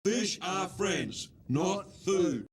Fish are friends, not food.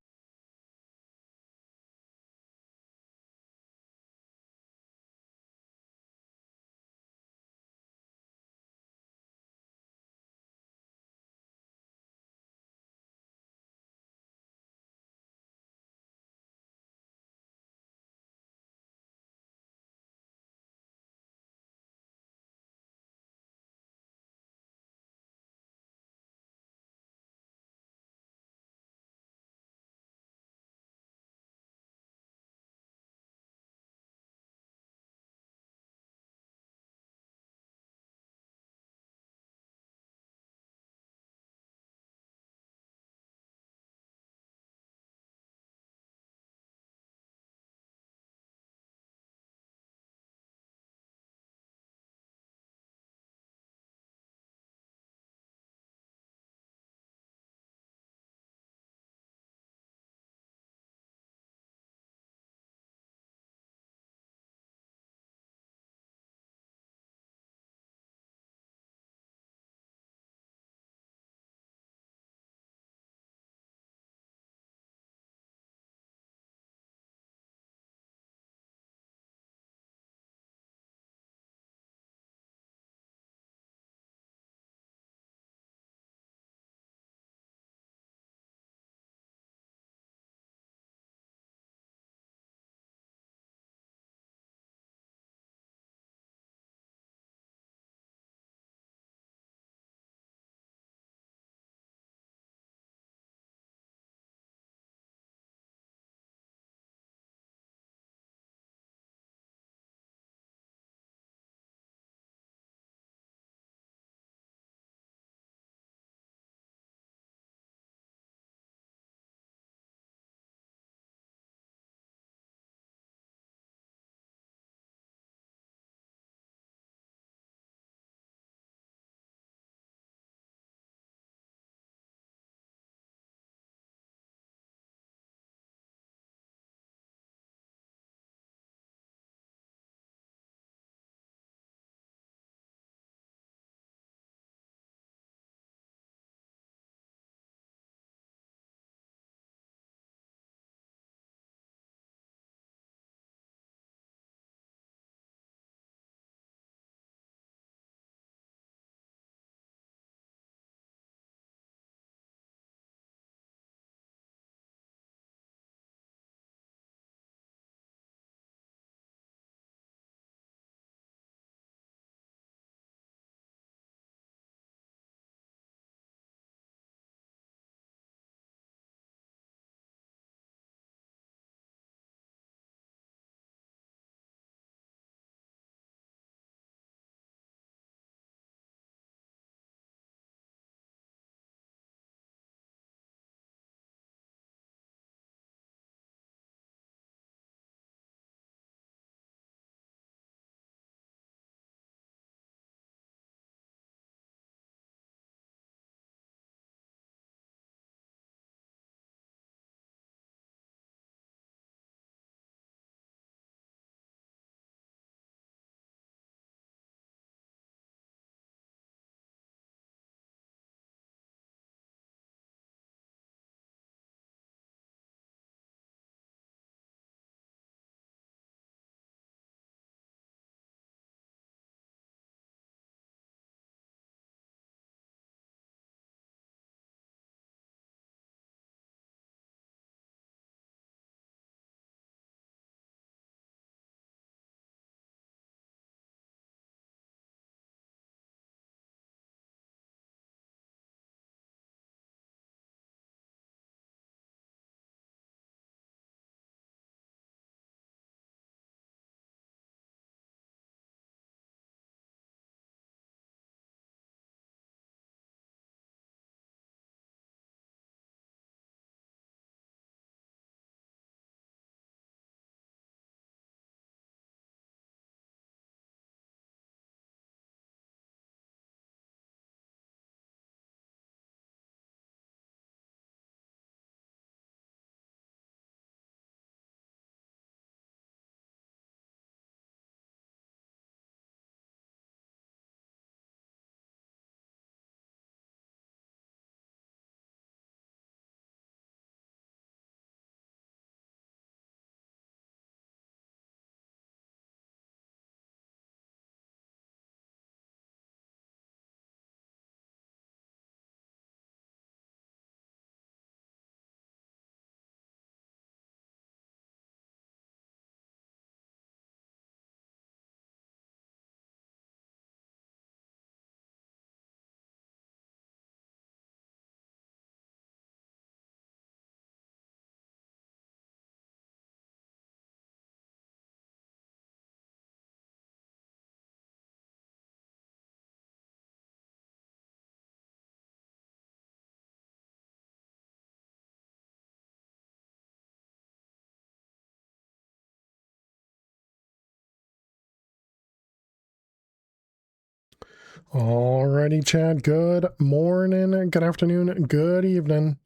Alrighty, Chad. Good morning, good afternoon, good evening.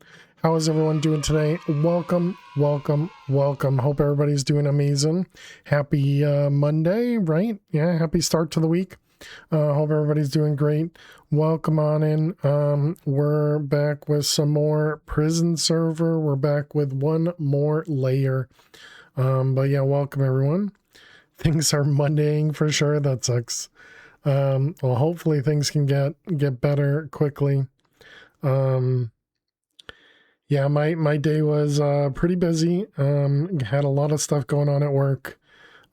How is everyone doing today? Welcome, welcome, welcome. Hope everybody's doing amazing. Happy Monday, right? Yeah, happy start to the week. Hope everybody's doing great. Welcome on in. We're back with some more prison server. We're back with one more layer. But yeah, welcome everyone. Things are Mondaying for sure. That sucks. Well, hopefully things can get better quickly. Yeah, my day was pretty busy. Had a lot of stuff going on at work.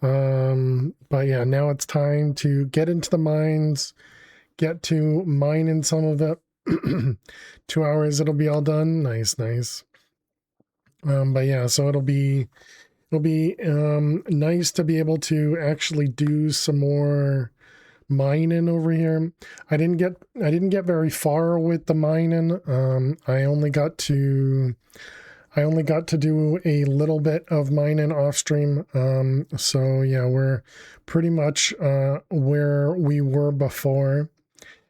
But yeah, now it's time to get into the mines, get to mine in some of it. 2 hours, it'll be all done. Nice, nice. But yeah, so it'll be nice to be able to actually do some more mining over here. I didn't get very far with the mining. I only got to do a little bit of mining off stream. So yeah, we're pretty much where we were before.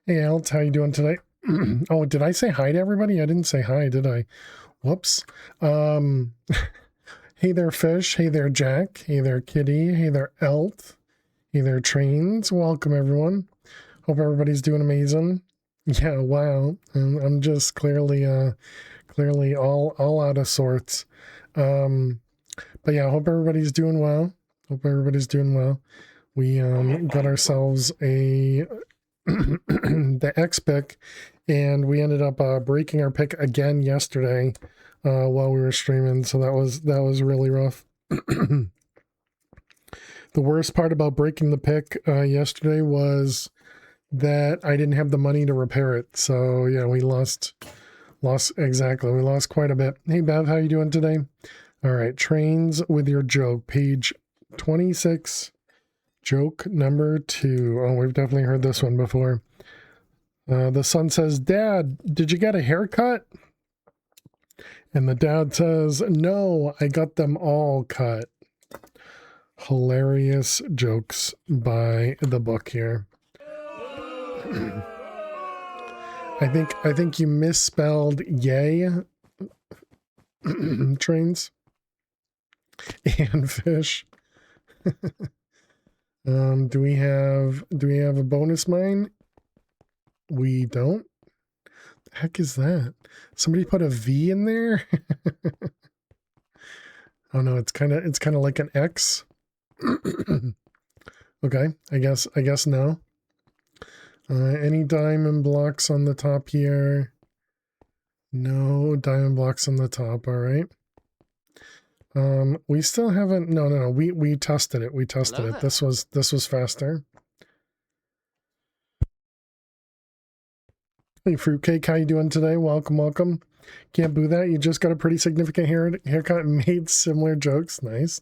Hey Alt, how you doing today? Oh, did I say hi to everybody? I didn't say hi, did I? Whoops. Hey there, Fish. Hey there, Jack. Hey there, Kitty. Hey there, Alt. Hey there, Trains. Welcome, everyone. Hope everybody's doing amazing. Yeah, wow. I'm just clearly all out of sorts. But yeah, hope everybody's doing well. Hope everybody's doing well. We got ourselves a the X pick, and we ended up breaking our pick again yesterday while we were streaming. So that was really rough. The worst part about breaking the pick yesterday was that I didn't have the money to repair it. So yeah, we lost exactly. We lost quite a bit. Hey Bev, how you doing today? All right, Trains with your joke, page 26, joke number 2. Oh, we've definitely heard this one before. The son says, "Dad, did you get a haircut?" And the dad says, "No, I got them all cut." Hilarious jokes by the book here. I think you misspelled yay, Trains, and Fish. Do we have a bonus mine? We don't. The heck is that? Somebody put a V in there? Oh no, it's kind of like an X. Okay, I guess no. Any diamond blocks on the top here? No diamond blocks on the top. All right. We still haven't. No. We tested it. We tested it. This was faster. Hey, Fruitcake, how you doing today? Welcome. Can't boo that. You just got a pretty significant haircut and made similar jokes. Nice.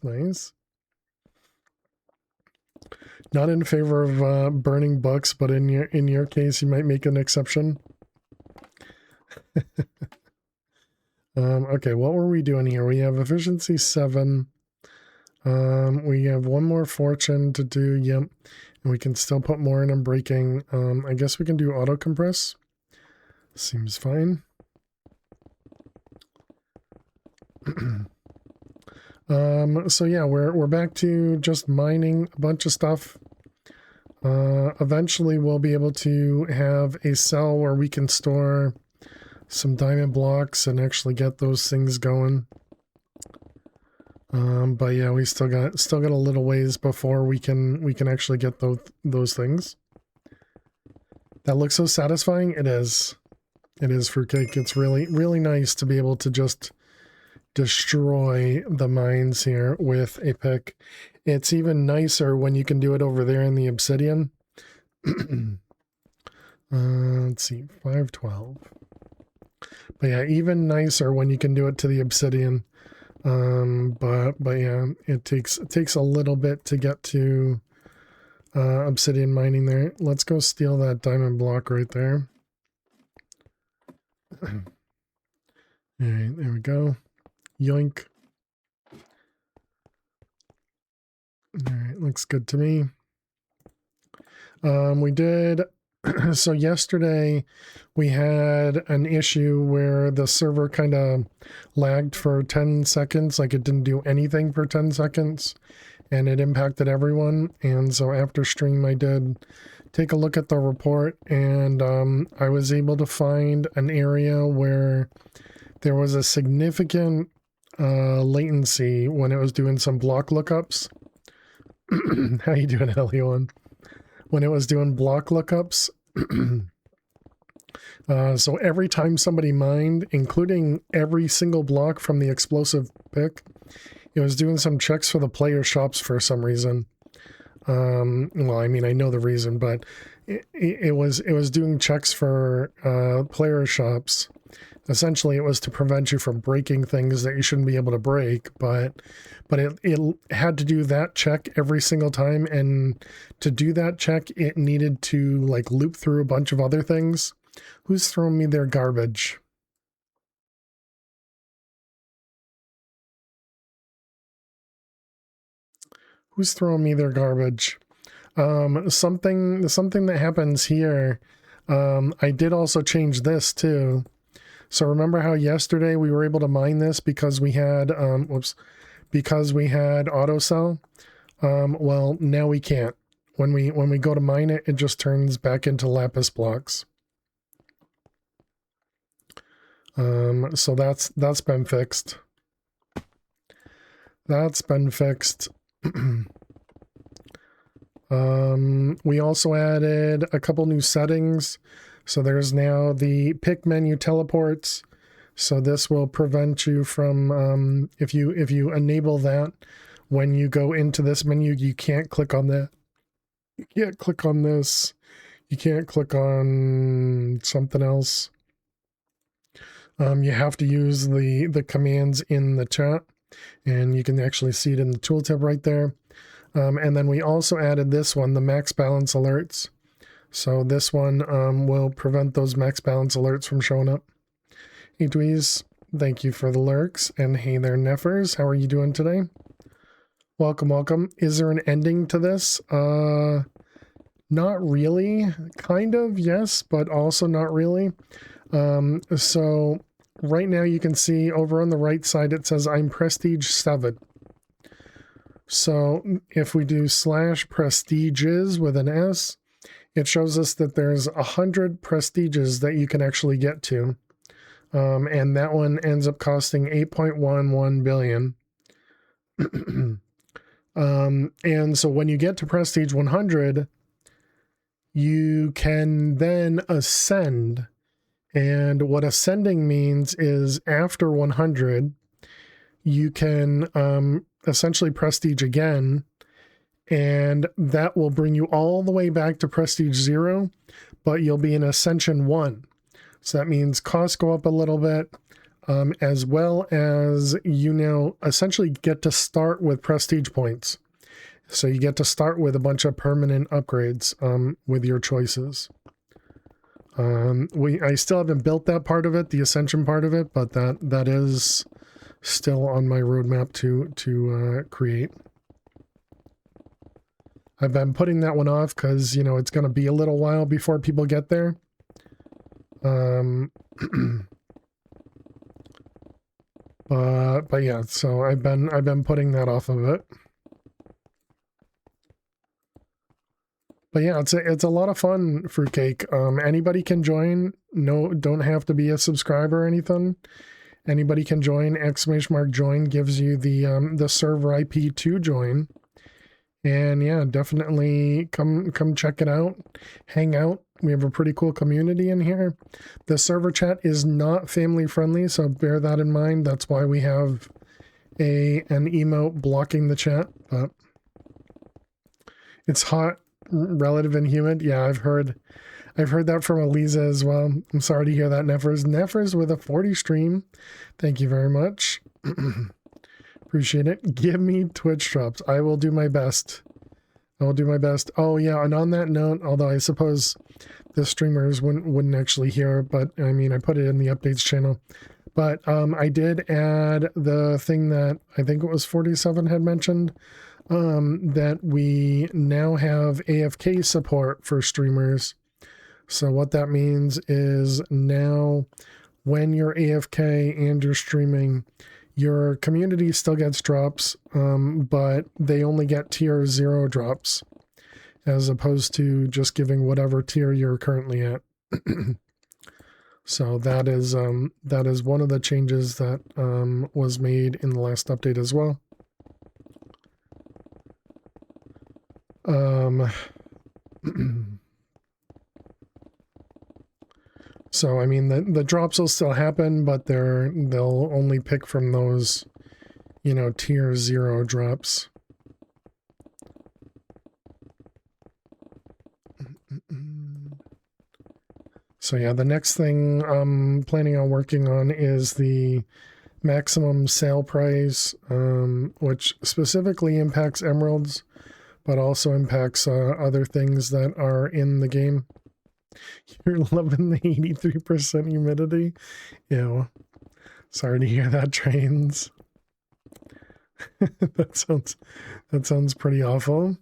Not in favor of burning books, but in your case, you might make an exception. Okay, what were we doing here? We have efficiency 7. We have one more fortune to do. Yep, and we can still put more in breaking. I guess we can do auto compress. Seems fine. So yeah, we're back to just mining a bunch of stuff. Eventually we'll be able to have a cell where we can store some diamond blocks and actually get those things going. But yeah, we still got a little ways before we can actually get those things. That looks so satisfying. It is. It is, Fruitcake. It's really nice to be able to just destroy the mines here with a pick. It's even nicer when you can do it over there in the obsidian. Let's see, 512. But yeah, even nicer when you can do it to the obsidian. But yeah, it takes a little bit to get to obsidian mining there. Let's go steal that diamond block right there. All right, there we go. Yoink. All right, looks good to me. We did So yesterday we had an issue where the server kind of lagged for 10 seconds, like it didn't do anything for 10 seconds, and it impacted everyone. And so after stream, I did take a look at the report, and I was able to find an area where there was a significant latency when it was doing some block lookups. How you doing, Ellie1? When it was doing block lookups. So every time somebody mined, including every single block from the explosive pick, it was doing some checks for the player shops for some reason. Well, I mean, I know the reason, but it was doing checks for player shops. Essentially, it was to prevent you from breaking things that you shouldn't be able to break, but it had to do that check every single time, and to do that check, it needed to like loop through a bunch of other things. Who's throwing me their garbage? Who's throwing me their garbage? Something that happens here. I did also change this too. So remember how yesterday we were able to mine this because we had because we had autosell? Well, now we can't. When we go to mine it, it just turns back into lapis blocks. So that's been fixed. That's been fixed. We also added a couple new settings. So there's now the pick menu teleports. So this will prevent you from, if you enable that, when you go into this menu, you can't click on that. You can't click on this. You can't click on something else. You have to use the commands in the chat, and you can actually see it in the tooltip right there. And then we also added this one, the max balance alerts. So this one will prevent those max balance alerts from showing up. Hey Dweez, thank you for the lurks. And hey there Neffers, how are you doing today? Welcome, welcome. Is there an ending to this? Not really. Kind of, yes, but also not really. So right now you can see over on the right side it says I'm Prestige 7. So if we do /prestiges with an S, it shows us that there's 100 prestiges that you can actually get to. And that one ends up costing 8.11 billion. And so when you get to prestige 100, you can then ascend. And what ascending means is after 100, you can essentially prestige again, and that will bring you all the way back to prestige 0, but you'll be in ascension 1. So that means costs go up a little bit, as well as you now essentially get to start with prestige points. So you get to start with a bunch of permanent upgrades with your choices. I still haven't built that part of it, the ascension part of it, but that is still on my roadmap to create. I've been putting that one off because, you know, it's going to be a little while before people get there. But yeah, so I've been putting that off of it. But yeah, it's a lot of fun, Fruitcake. Anybody can join. No, don't have to be a subscriber or anything. Anybody can join. !join gives you the server IP to join. And yeah, definitely come check it out. Hang out. We have a pretty cool community in here. The server chat is not family friendly, so bear that in mind. That's why we have an emote blocking the chat. But it's hot, relative, and humid. Yeah, I've heard that from Eliza as well. I'm sorry to hear that, Neffers. Neffers with a 40 stream. Thank you very much. Appreciate it. Give me Twitch drops. I will do my best. I will do my best. Oh yeah, and on that note, although I suppose the streamers wouldn't actually hear, but I mean, I put it in the updates channel. But I did add the thing that I think it was 47 had mentioned, that we now have AFK support for streamers. So what that means is now when you're AFK and you're streaming, your community still gets drops, but they only get tier 0 drops, as opposed to just giving whatever tier you're currently at. So that is one of the changes that was made in the last update as well. So I mean the drops will still happen, but they'll only pick from those, you know, tier 0 drops. So yeah, the next thing I'm planning on working on is the maximum sale price, which specifically impacts emeralds, but also impacts other things that are in the game. You're loving the 83% humidity? Ew. Sorry to hear that, Trains. that sounds pretty awful.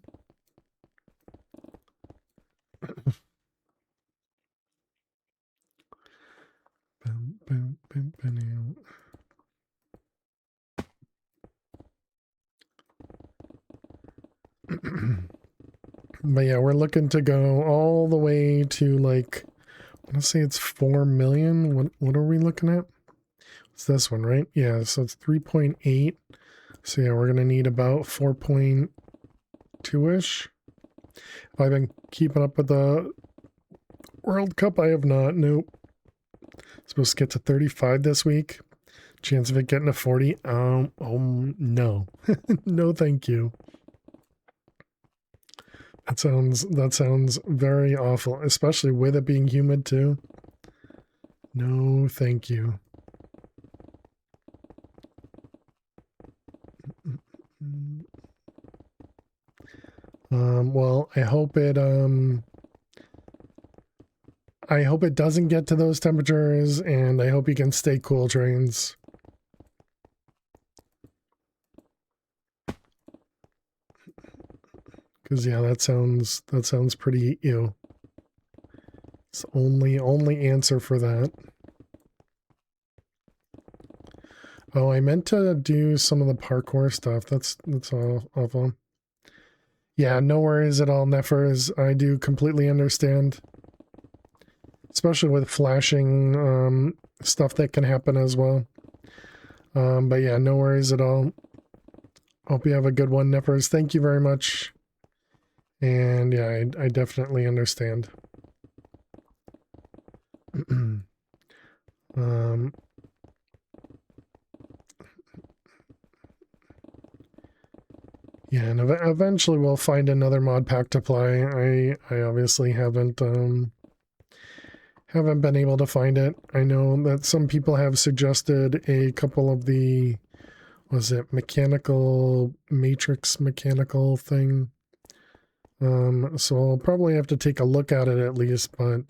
But yeah, we're looking to go all the way to, like, I want to say it's 4 million. What are we looking at? It's this one, right? Yeah, so it's 3.8. So yeah, we're going to need about 4.2-ish. Have I been keeping up with the World Cup? I have not. Nope. Supposed to get to 35 this week. Chance of it getting to 40? No. No, thank you. That sounds very awful, especially with it being humid too. No, thank you. Well, I hope it doesn't get to those temperatures, and I hope you can stay cool, Trains. Because yeah, that sounds pretty ew. It's only answer for that. Oh, I meant to do some of the parkour stuff. That's awful. Yeah, no worries at all, Neffers. I do completely understand. Especially with flashing stuff that can happen as well. But yeah, no worries at all. Hope you have a good one, Neffers. Thank you very much. And yeah, I definitely understand. Yeah, and eventually we'll find another mod pack to play. I obviously haven't been able to find it. I know that some people have suggested a couple of the, was it matrix mechanical thing? So I'll probably have to take a look at it at least, but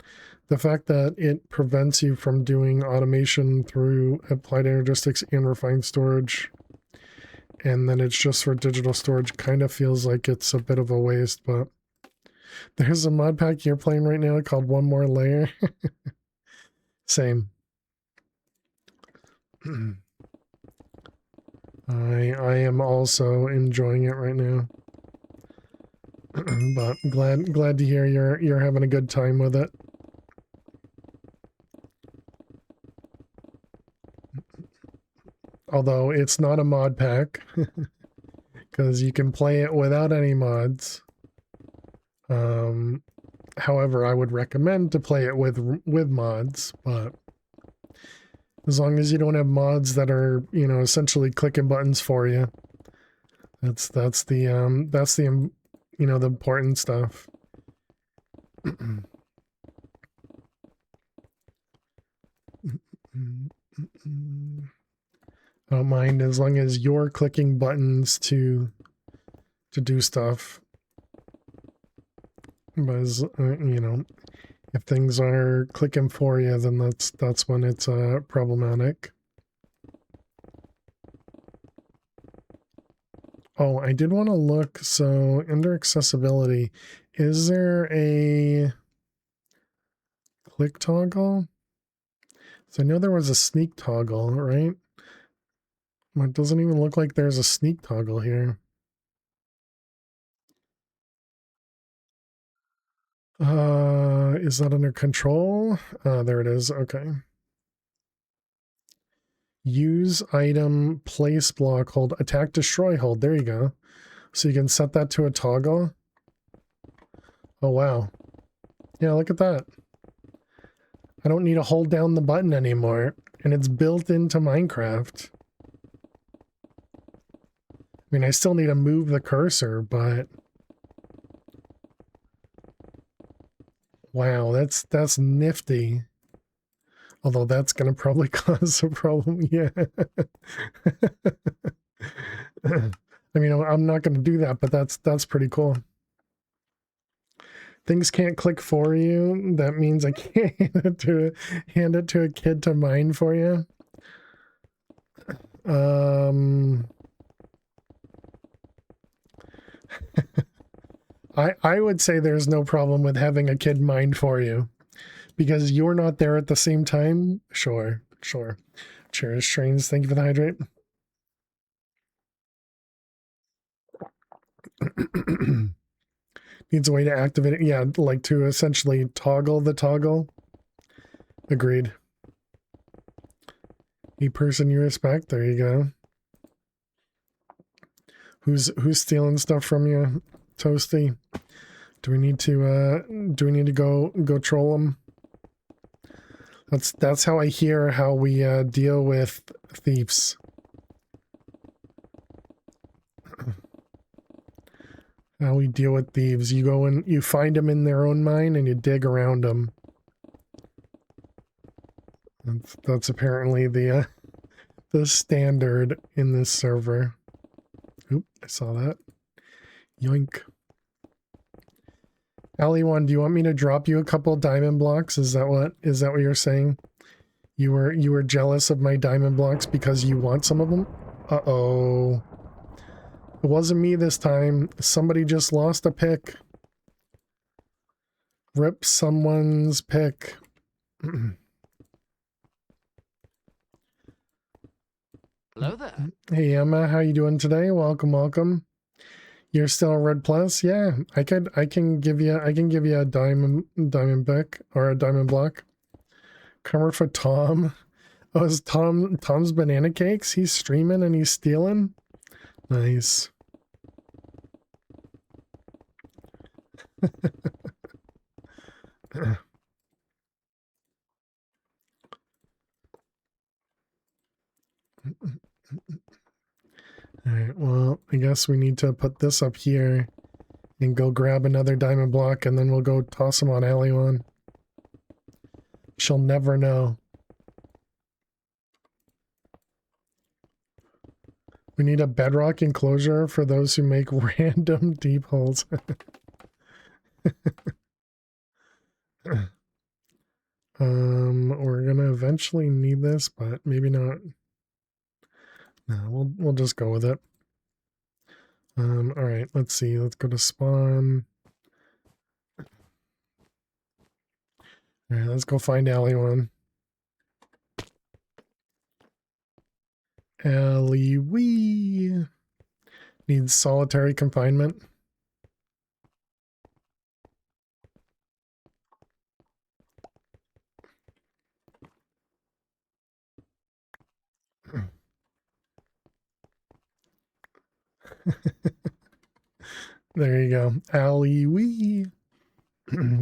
the fact that it prevents you from doing automation through applied energistics and refined storage, and then it's just for digital storage, kind of feels like it's a bit of a waste. But there's a mod pack you're playing right now called One More Layer. Same. I am also enjoying it right now. But glad to hear you're having a good time with it. Although it's not a mod pack, because you can play it without any mods. However, I would recommend to play it with mods, but as long as you don't have mods that are, you know, essentially clicking buttons for you, that's the you know, the important stuff. I don't mind as long as you're clicking buttons to do stuff. But as, you know, if things are clicking for you, then that's when it's problematic. Oh, I did want to look. So under accessibility, is there a Click toggle. So I know there was a sneak toggle, right? It doesn't even look like there's a sneak toggle here. Is that under control? There it is. Okay. Use item, place block, hold, attack, destroy, hold. There you go. So you can set that to a toggle. Oh, wow. Yeah, look at that. I don't need to hold down the button anymore. And it's built into Minecraft. I mean, I still need to move the cursor, but... Wow, that's nifty. Although that's going to probably cause a problem, yeah. I mean, I'm not going to do that, but that's pretty cool. Things can't click for you. That means I can't hand it to a kid to mine for you. I would say there's no problem with having a kid mine for you. Because you're not there at the same time? Sure. Cheers, Trains. Thank you for the hydrate. Needs a way to activate it. Yeah, like to essentially toggle the toggle. Agreed. A person you respect. There you go. Who's stealing stuff from you, Toasty? Do we need to go troll them? That's how I hear how we deal with thieves. How we deal with thieves. You go and you find them in their own mine and you dig around them. That's apparently the standard in this server. Oop, I saw that. Yoink. Ali1, do you want me to drop you a couple diamond blocks? Is that what you're saying? You were jealous of my diamond blocks because you want some of them? Uh-oh. It wasn't me this time. Somebody just lost a pick. Rip someone's pick. Hello there. Hey Emma, how you doing today? Welcome. You're still a red plus? Yeah, I can give you a diamond pick or a diamond block. Cover for Tom. Oh, is Tom's banana cakes? He's streaming and he's stealing? Nice. Alright, well, I guess we need to put this up here and go grab another diamond block and then we'll go toss them on Ali1. She'll never know. We need a bedrock enclosure for those who make random deep holes. We're gonna eventually need this, but maybe not. No, we'll just go with it. All right, let's see. Let's go to spawn. All right, let's go find Ali1. Ali wee needs solitary confinement. There you go. Ali wee.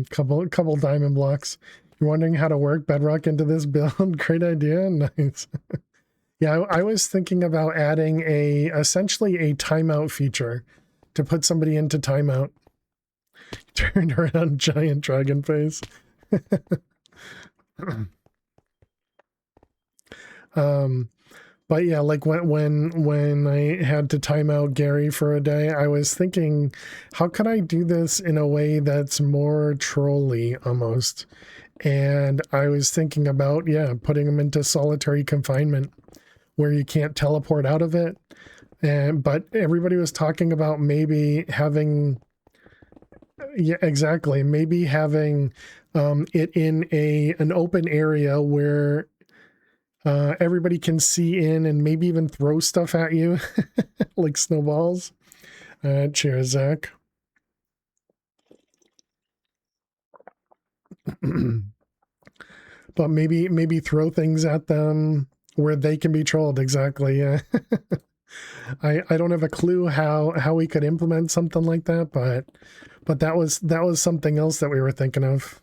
couple diamond blocks. You're wondering how to work bedrock into this build? Great idea. Nice. Yeah, I was thinking about adding essentially a timeout feature to put somebody into timeout. Turned around, giant dragon face. But yeah, like when I had to time out Gary for a day, I was thinking, how could I do this in a way that's more trolly almost? And I was thinking about, yeah, putting him into solitary confinement where you can't teleport out of it. But everybody was talking about maybe having, yeah, exactly, maybe having it in an open area where everybody can see in and maybe even throw stuff at you like snowballs. Cheers, Zach. But maybe throw things at them where they can be trolled. Exactly. Yeah. I don't have a clue how we could implement something like that, but that was something else that we were thinking of.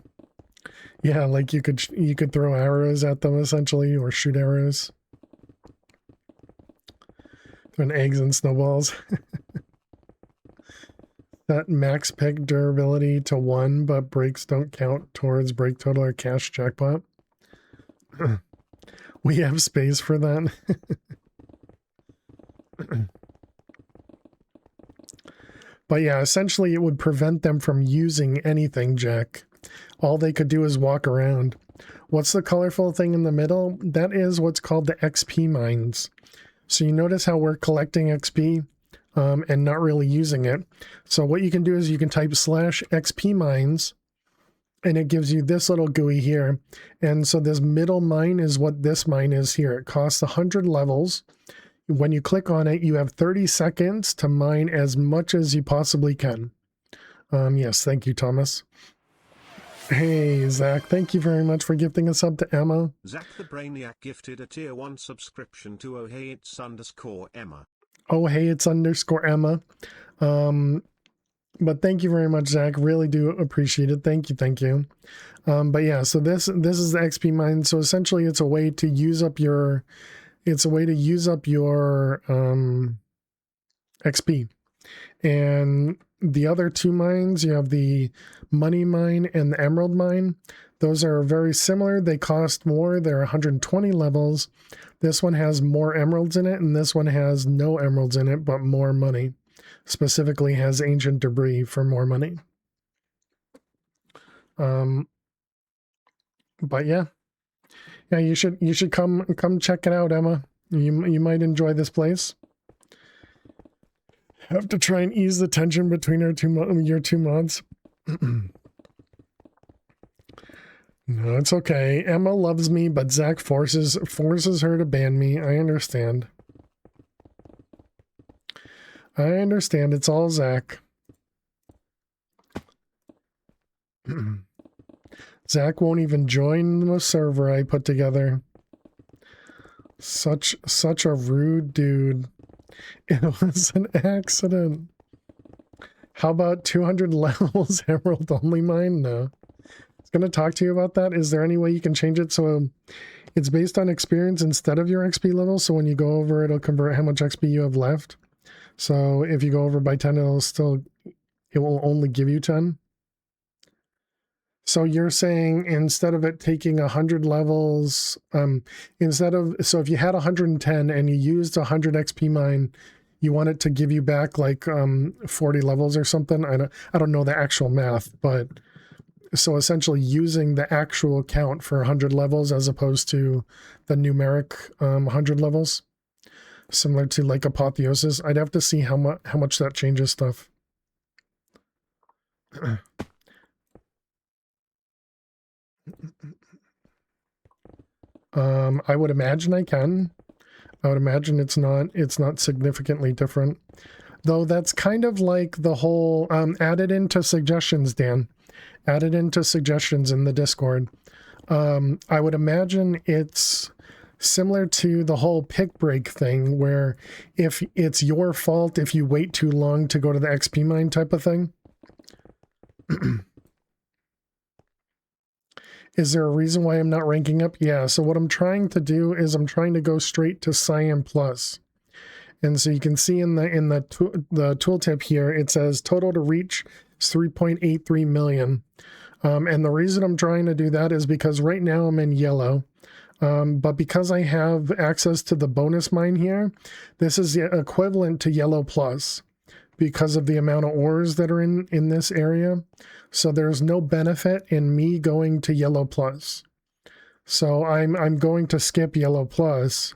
Yeah, like you could throw arrows at them essentially, or shoot arrows. Throwing eggs and snowballs. That max pick durability to 1, but breaks don't count towards break total or cash jackpot. We have space for that. But yeah, essentially it would prevent them from using anything, Jack. All they could do is walk around. What's the colorful thing in the middle? That is what's called the XP mines. So you notice how we're collecting XP and not really using it. So what you can do is you can type /XP mines, and it gives you this little GUI here. And so this middle mine is what this mine is here. It costs 100 levels. When you click on it, you have 30 seconds to mine as much as you possibly can. Yes, thank you, Thomas. Hey, Zach, thank you very much for gifting us up to Emma. Zach the Brainiac gifted a tier 1 subscription to @Emma. Oh, hey, it's _Emma. But thank you very much, Zach. Really do appreciate it. Thank you. But yeah, so this is the XP mine. So essentially it's a way to use up your XP. And the other two mines, you have the money mine and the emerald mine. Those are very similar. They cost more. They're 120 levels. This one has more emeralds in it, and this one has no emeralds in it, but more money. Specifically has ancient debris for more money. But yeah, you should come check it out, Emma. You might enjoy this place. Have to try and ease the tension between your two mods. No, it's okay. Emma loves me, but Zach forces her to ban me. I understand. It's all Zach. Zach won't even join the server I put together. Such a rude dude. It was an accident. How about 200 levels emerald only mine? No. It's going to talk to you about that. Is there any way you can change it so it's based on experience instead of your XP level? So when you go over, it'll convert how much XP you have left. So if you go over by 10, it will only give you 10. So you're saying instead of it taking 100 levels, so if you had 110 and you used 100 XP mine, you want it to give you back like 40 levels or something. I don't know the actual math, but so essentially using the actual count for 100 levels as opposed to the numeric 100 levels, similar to like apotheosis. I'd have to see how much that changes stuff. I would imagine I can. I would imagine it's not significantly different. Though that's kind of like the whole add it into suggestions, Dan. Add it into suggestions in the Discord. I would imagine it's similar to the whole pick break thing, where if it's your fault if you wait too long to go to the XP mine type of thing. Is there a reason why I'm not ranking up? Yeah, so what I'm trying to do is I'm trying to go straight to Cyan Plus. And so you can see in the tooltip here, it says total to reach is 3.83 million. And the reason I'm trying to do that is because right now I'm in yellow. But because I have access to the bonus mine here, this is equivalent to yellow plus because of the amount of ores that are in this area. So there's no benefit in me going to yellow plus. So I'm going to skip yellow plus,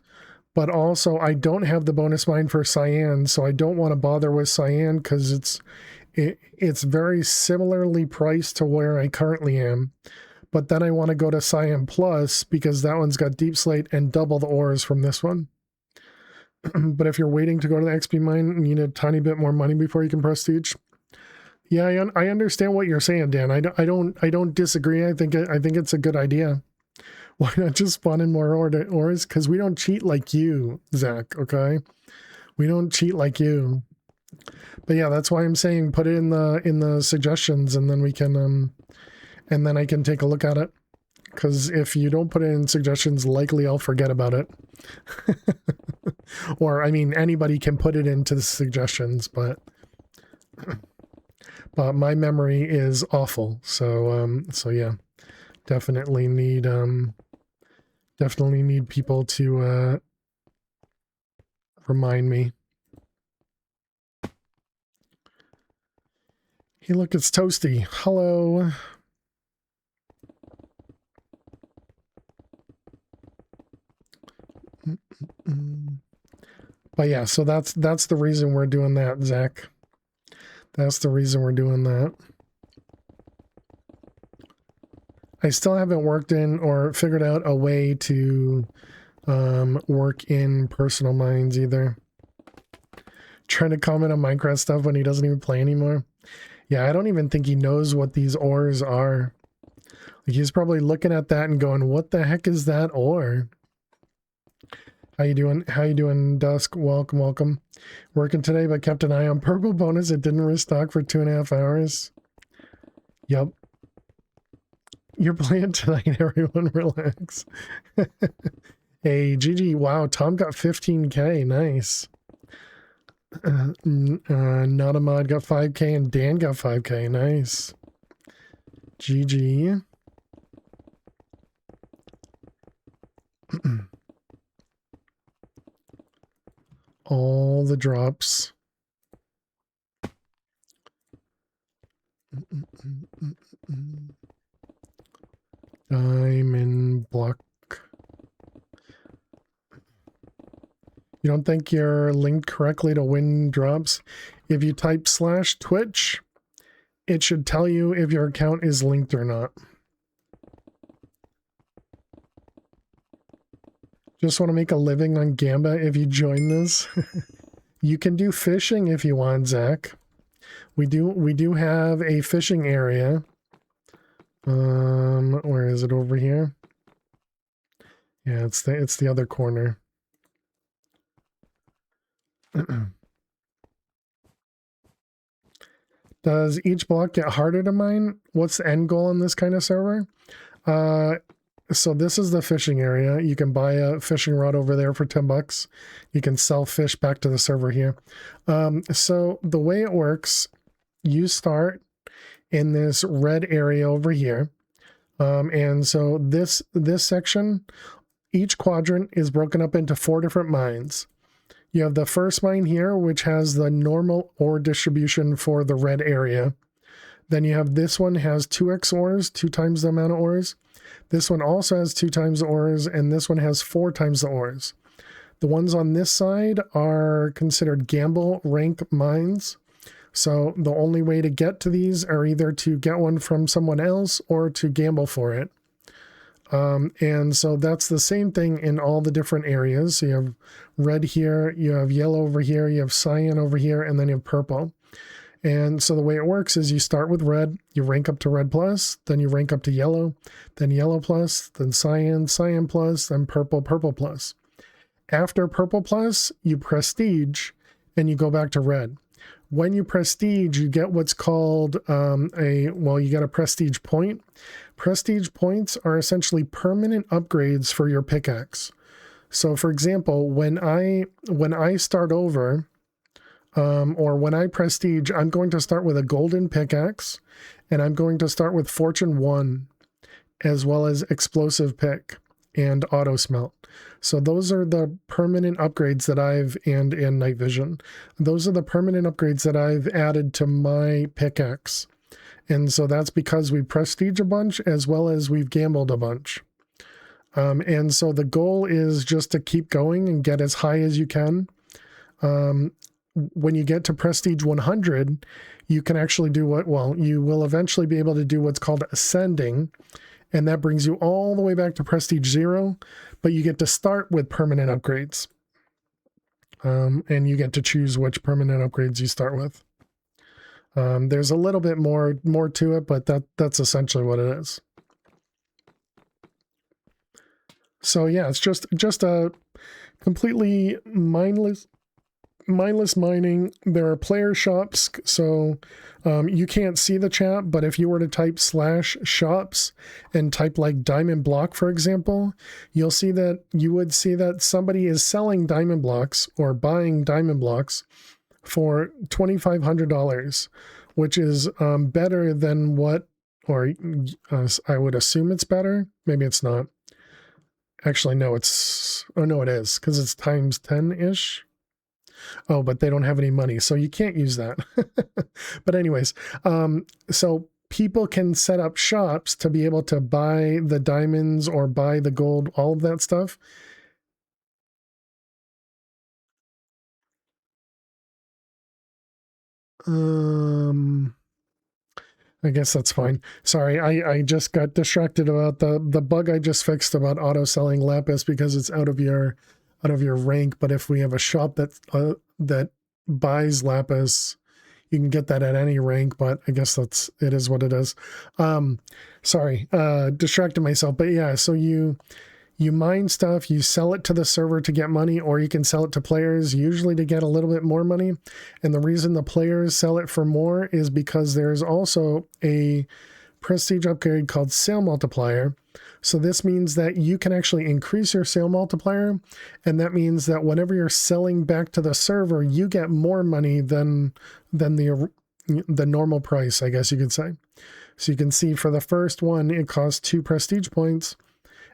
but also I don't have the bonus mine for cyan, so I don't want to bother with cyan because it's very similarly priced to where I currently am. But then I want to go to Cyan Plus because that one's got deep slate and double the ores from this one. But if you're waiting to go to the XP mine and you need a tiny bit more money before you can prestige, yeah, I understand what you're saying, Dan. I don't disagree. I think it's a good idea. Why not just spawn in more ores? Because we don't cheat like you, Zach. Okay, we don't cheat like you. But yeah, that's why I'm saying put it in the suggestions, and then we can and then I can take a look at it. Because if you don't put it in suggestions, likely I'll forget about it. Or, I mean, anybody can put it into the suggestions, but my memory is awful. So, so yeah, definitely need people to remind me. Hey, look, it's Toasty. Hello. But yeah, so that's the reason we're doing that, Zach. That's the reason we're doing that. I still haven't worked in or figured out a way to work in personal mines either. Trying to comment on Minecraft stuff when he doesn't even play anymore. Yeah, I don't even think he knows what these ores are. Like, he's probably looking at that and going, what the heck is that ore? How you doing? How you doing, Dusk? Welcome, welcome. Working today, but kept an eye on purple bonus. It didn't restock for 2.5 hours. Yep. You're playing tonight, everyone. Relax. Hey, GG. Wow, Tom got 15K. Nice. Not a mod got 5K and Dan got 5K. Nice. GG. All the drops. Diamond block. You don't think you're linked correctly to win drops? If you type /Twitch, it should tell you if your account is linked or not. Just want to make a living on Gamba if you join this. You can do fishing if you want, Zach. We do have a fishing area. Where is it? Over here? Yeah, it's the other corner. Does each block get harder to mine? What's the end goal on this kind of server? So this is the fishing area. You can buy a fishing rod over there for 10 bucks. You can sell fish back to the server here. So the way it works, you start in this red area over here. And so this section, each quadrant is broken up into 4 different mines. You have the first mine here, which has the normal ore distribution for the red area. Then you have this one has 2x ores, 2 times the amount of ores. This one also has 2 times the ores, and this one has 4 times the ores. The ones on this side are considered gamble rank mines. So the only way to get to these are either to get one from someone else or to gamble for it. And so that's the same thing in all the different areas. So you have red here, you have yellow over here, you have cyan over here, and then you have purple. And so the way it works is you start with red, you rank up to red plus, then you rank up to yellow, then yellow plus, then cyan, cyan plus, then purple, purple plus. After purple plus, you prestige and you go back to red. When you prestige, you get what's called you get a prestige point. Prestige points are essentially permanent upgrades for your pickaxe. So for example, when I start over, or when I prestige, I'm going to start with a golden pickaxe, and I'm going to start with Fortune 1, as well as explosive pick and auto smelt. So those are the permanent upgrades that and night vision. Those are the permanent upgrades that I've added to my pickaxe. And so that's because we prestige a bunch as well as we've gambled a bunch. And so the goal is just to keep going and get as high as you can. when you get to Prestige 100, you can actually do you will eventually be able to do what's called ascending, and that brings you all the way back to Prestige 0, but you get to start with permanent upgrades. And you get to choose which permanent upgrades you start with. There's a little bit more to it, but that's essentially what it is. So yeah, it's just a completely mindless mining. There are player shops, so you can't see the chat, but if you were to type /shops and type like diamond block, for example, you would see that somebody is selling diamond blocks or buying diamond blocks for $2,500, which is better than what, or I would assume it's better. Maybe it's not. Actually, no, it is, because it's times 10-ish. Oh, but they don't have any money, so you can't use that. But anyways, so people can set up shops to be able to buy the diamonds or buy the gold, all of that stuff. I guess that's fine. Sorry, I just got distracted about the bug I just fixed about auto selling lapis because it's out of your rank. But if we have a shop that buys lapis, you can get that at any rank. But I guess it is what it is. Sorry, distracted myself. But yeah, so you mine stuff, you sell it to the server to get money, or you can sell it to players, usually to get a little bit more money. And the reason the players sell it for more is because there's also a prestige upgrade called sale multiplier. So this means that you can actually increase your sale multiplier, and that means that whenever you're selling back to the server, you get more money than the normal price, I guess you could say. So you can see for the first one, it costs 2 prestige points,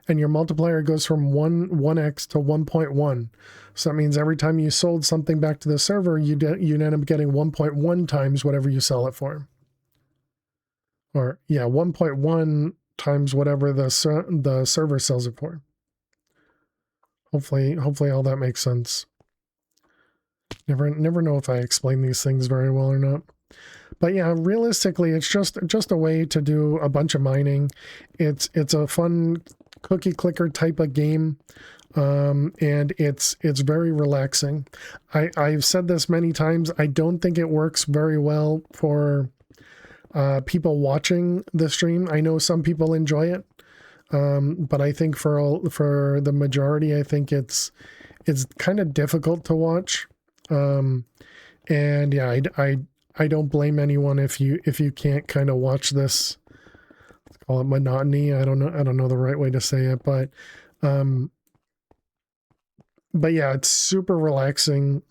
and your multiplier goes from 1x to 1.1. So that means every time you sold something back to the server, you end up getting 1.1 times whatever you sell it for. Or yeah, 1.1 times whatever the server sells it for. Hopefully all that makes sense. Never know if I explain these things very well or not. But yeah, realistically, it's just a way to do a bunch of mining. It's a fun cookie clicker type of game, and it's very relaxing. I've said this many times. I don't think it works very well for people watching the stream. I know some people enjoy it, but I think for the majority, I think it's kind of difficult to watch. And yeah, I don't blame anyone if you can't kind of watch this. Let's call it monotony. I don't know the right way to say it, but yeah, it's super relaxing.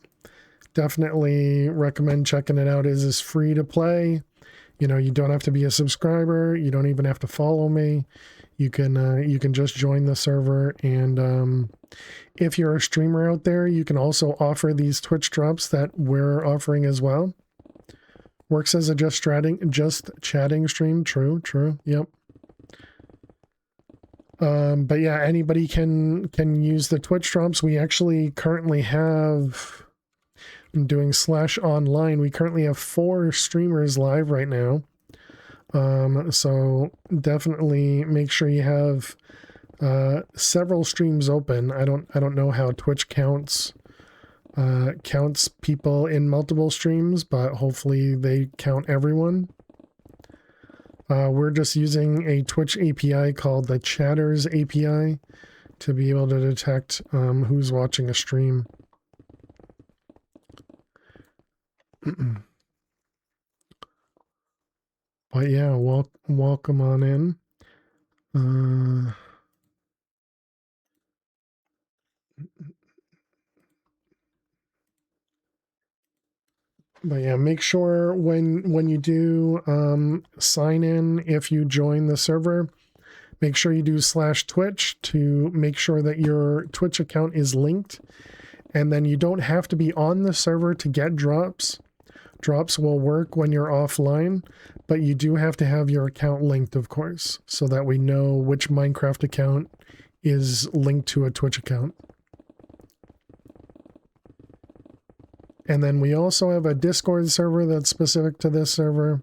Definitely recommend checking it out. It is free to play. You know, you don't have to be a subscriber. You don't even have to follow me. You can just join the server, and if you're a streamer out there, you can also offer these Twitch drops that we're offering as well. Works as a just chatting stream. True. Yep. But yeah, anybody can use the Twitch drops. We actually currently have, I'm doing /online. We currently have 4 streamers live right now. So definitely make sure you have several streams open. I don't know how Twitch counts people in multiple streams, but hopefully they count everyone. We're just using a Twitch API called the Chatters API to be able to detect who's watching a stream. But yeah, welcome on in. But yeah, make sure when you do sign in, if you join the server, make sure you do /Twitch to make sure that your Twitch account is linked. And then you don't have to be on the server to get drops. Drops will work when you're offline, but you do have to have your account linked, of course, so that we know which Minecraft account is linked to a Twitch account. And then we also have a Discord server that's specific to this server.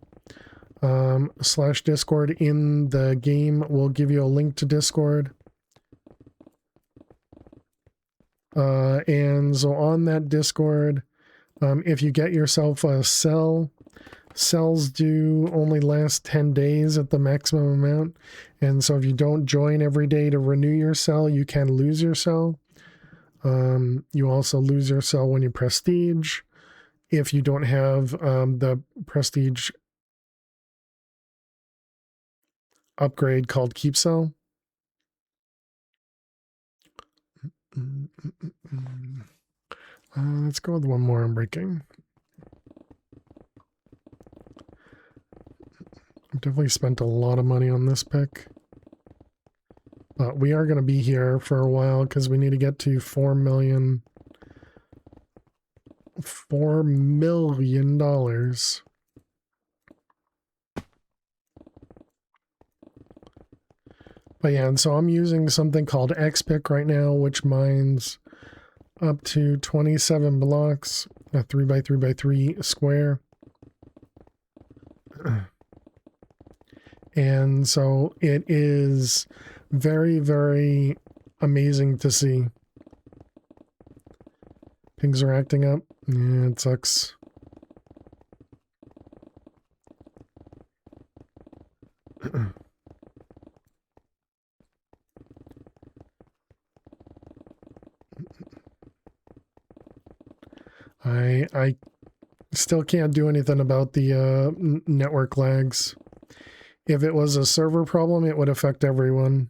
/ Discord in the game will give you a link to Discord. And so on that Discord, if you get yourself a cell, cells do only last 10 days at the maximum amount. And so if you don't join every day to renew your cell, you can lose your cell. You also lose your cell when you prestige. If you don't have the prestige upgrade called Keep Cell. Let's go with one more on breaking. I've definitely spent a lot of money on this pick. But we are going to be here for a while because we need to get to $4 million. $4 million. But yeah, and so I'm using something called XPick right now, which mines up to 27 blocks, a 3x3x3 square. And so it is very, very amazing to see. Things are acting up. Yeah, it sucks. I still can't do anything about the network lags. If it was a server problem, it would affect everyone.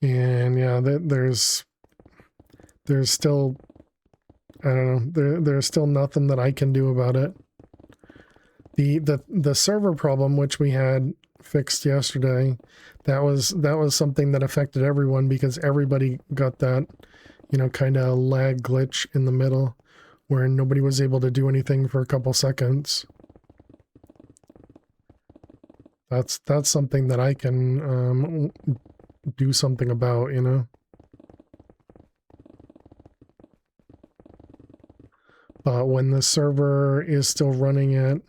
And yeah, there's still, I don't know, there's still nothing that I can do about it. The server problem, which we had fixed yesterday, that was something that affected everyone because everybody got that, you know, kind of lag glitch in the middle where nobody was able to do anything for a couple seconds. That's something that I can do something about, you know. But when the server is still running at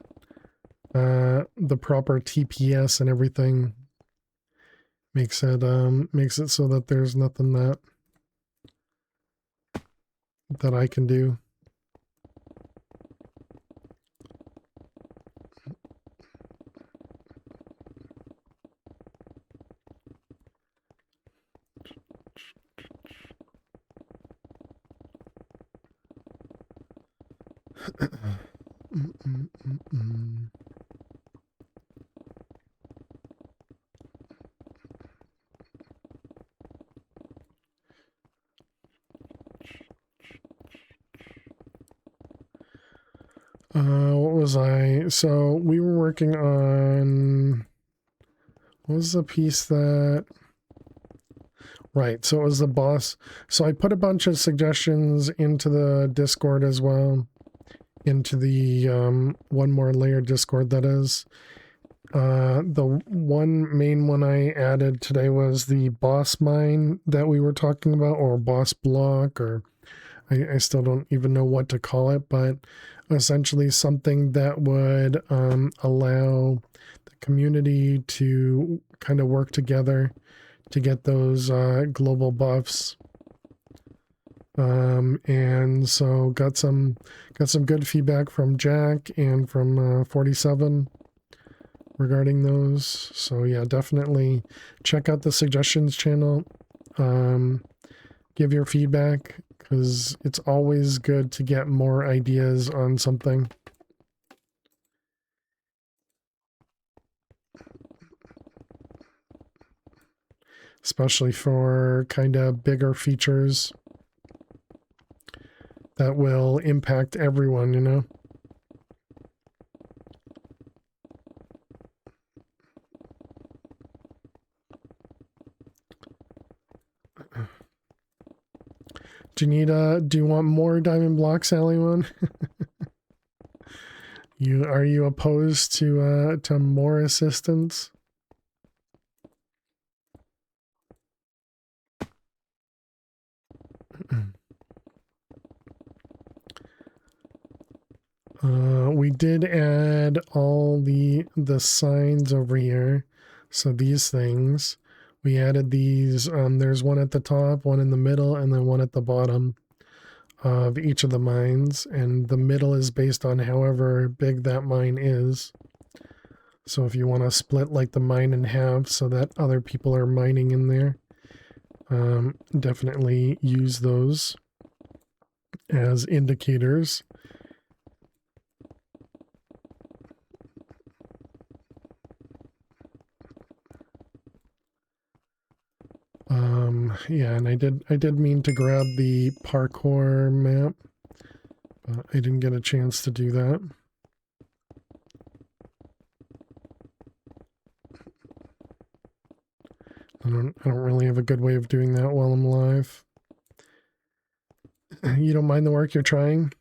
the proper TPS and everything, makes it so that there's nothing that I can do. What was I? So we were working on, what was the piece that, right, so it was the boss. So I put a bunch of suggestions into the Discord as well, into the one more layer Discord, that is. The one main one I added today was the boss mine that we were talking about, or boss block, or I still don't even know what to call it, but essentially something that would allow the community to kind of work together to get those global buffs. And so got some good feedback from Jack and from 47 regarding those. So yeah, definitely check out the suggestions channel. Give your feedback, because it's always good to get more ideas on something. Especially for kind of bigger features that will impact everyone, you know? Do you want more diamond blocks, Sally one? Are you opposed to more assistance? We did add all the signs over here. So these things, we added these. There's one at the top, one in the middle, and then one at the bottom of each of the mines. And the middle is based on however big that mine is. So if you want to split like the mine in half so that other people are mining in there, definitely use those as indicators. Yeah, and I did mean to grab the parkour map, but I didn't get a chance to do that. I don't really have a good way of doing that while I'm live. You don't mind the work you're trying?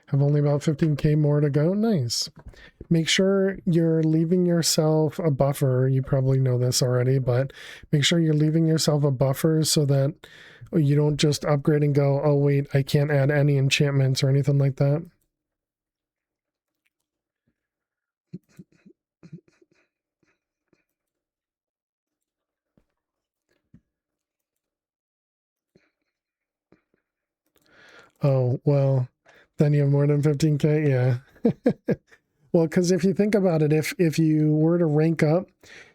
Have only about 15k more to go? Nice. Make sure you're leaving yourself a buffer. You probably know this already, but make sure you're leaving yourself a buffer so that you don't just upgrade and go, oh wait, I can't add any enchantments or anything like that. Oh, well, then you have more than 15k? Yeah. Well, because if you think about it, if you were to rank up,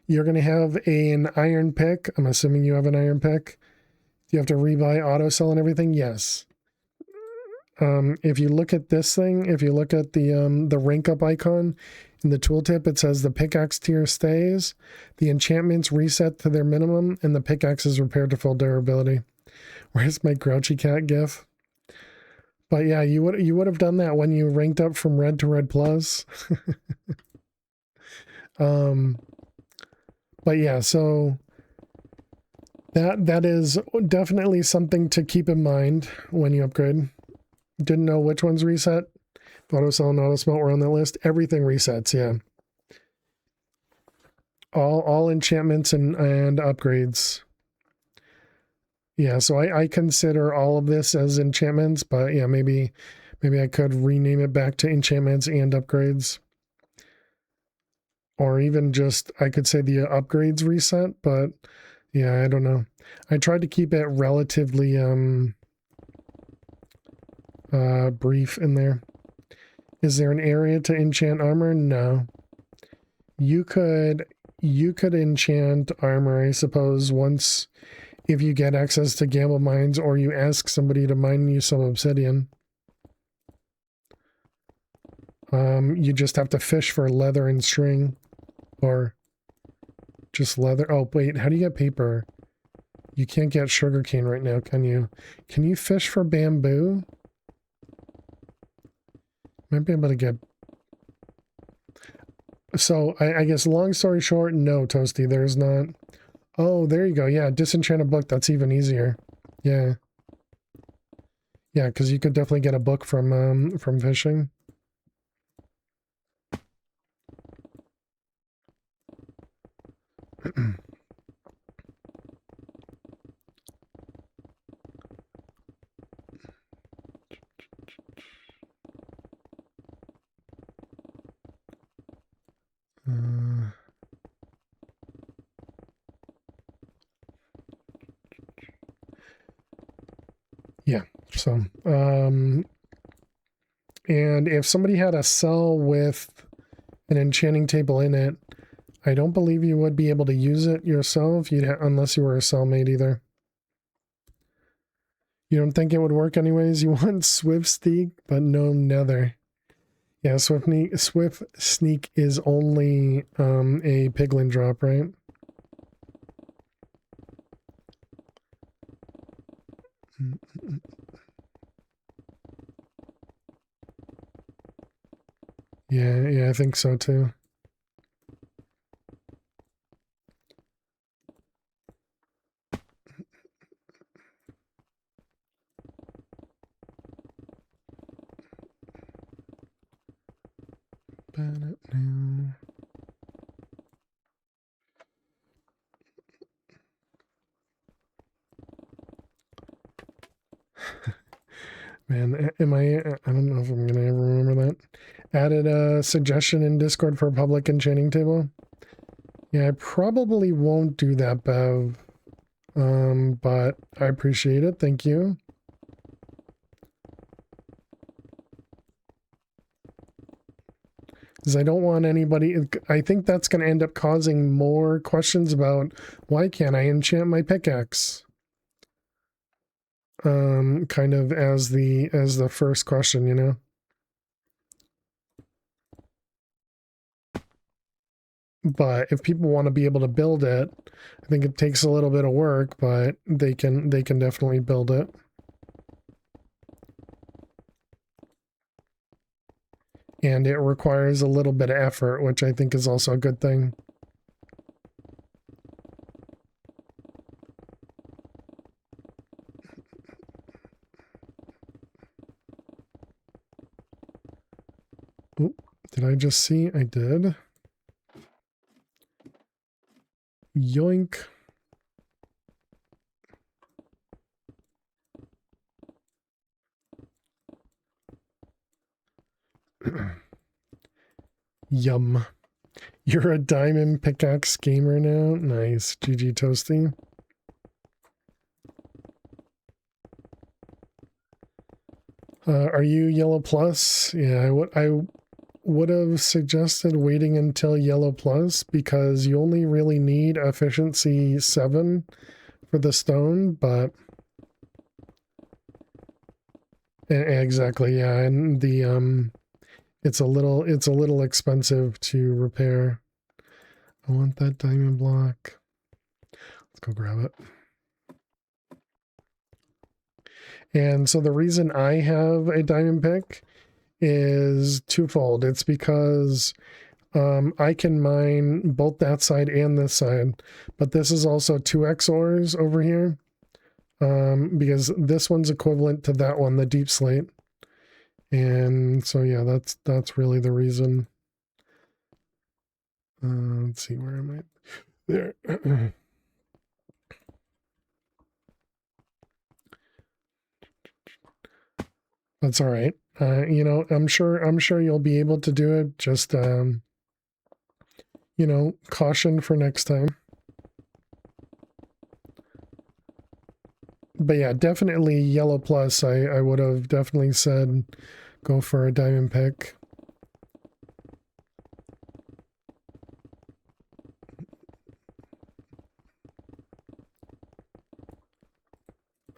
you're going to have an iron pick. I'm assuming you have an iron pick. You have to rebuy auto sell and everything. Yes. If you look at this thing, if you look at the rank up icon in the tooltip, it says the pickaxe tier stays, the enchantments reset to their minimum, and the pickaxe is repaired to full durability. Where's my grouchy cat gif? But yeah, you would have done that when you ranked up from red to red plus. But yeah, so that is definitely something to keep in mind when you upgrade. Didn't know which ones reset. Auto sell and auto smelt were on that list. Everything resets, yeah. All enchantments and upgrades. Yeah, so I consider all of this as enchantments, but yeah, maybe I could rename it back to enchantments and upgrades. Or even just, I could say the upgrades reset, but yeah, I don't know. I tried to keep it relatively brief in there. Is there an area to enchant armor? No. You could enchant armor, I suppose, once if you get access to gamble mines or you ask somebody to mine you some obsidian. You just have to fish for leather and string, or just leather. Oh, wait, how do you get paper? You can't get sugarcane right now, can you? Can you fish for bamboo? Might be able to get... So, I guess long story short, no, Toasty, there's not... Oh, there you go. Yeah, disenchant a book. That's even easier. Yeah. Yeah, because you could definitely get a book from fishing. Yeah, so, and if somebody had a cell with an enchanting table in it, I don't believe you would be able to use it yourself, unless you were a cellmate either. You don't think it would work anyways? You want Swift Sneak, but no Nether. Yeah, Swift Sneak is only a piglin drop, right? Yeah, I think so too. open it now. Man, am I don't know if I'm gonna ever remember that. Added a suggestion in Discord for a public enchanting table. Yeah, I probably won't do that, Bev. But I appreciate it. Thank you. Because I don't want anybody... I think that's going to end up causing more questions about why can't I enchant my pickaxe? Kind of as the first question, you know? But if people want to be able to build it, I think it takes a little bit of work, but they can definitely build it. And it requires a little bit of effort, which I think is also a good thing. Oh, did I just see? I did. Yoink. Yum. You're a diamond pickaxe gamer now? Nice. GG Toasty. Are you yellow plus? Yeah, I would have suggested waiting until yellow plus because you only really need efficiency 7 for the stone, but exactly, yeah, and the it's a little expensive to repair. I want that diamond block. Let's go grab it. And so the reason I have a diamond pick is twofold. It's because I can mine both that side and this side, but this is also 2x ores over here, because this one's equivalent to that one, the deep slate. And so yeah, that's really the reason. Let's see, where am I? There. That's all right. You know, I'm sure you'll be able to do it. Just you know, caution for next time. But yeah, definitely yellow plus. I would have definitely said go for a diamond pick.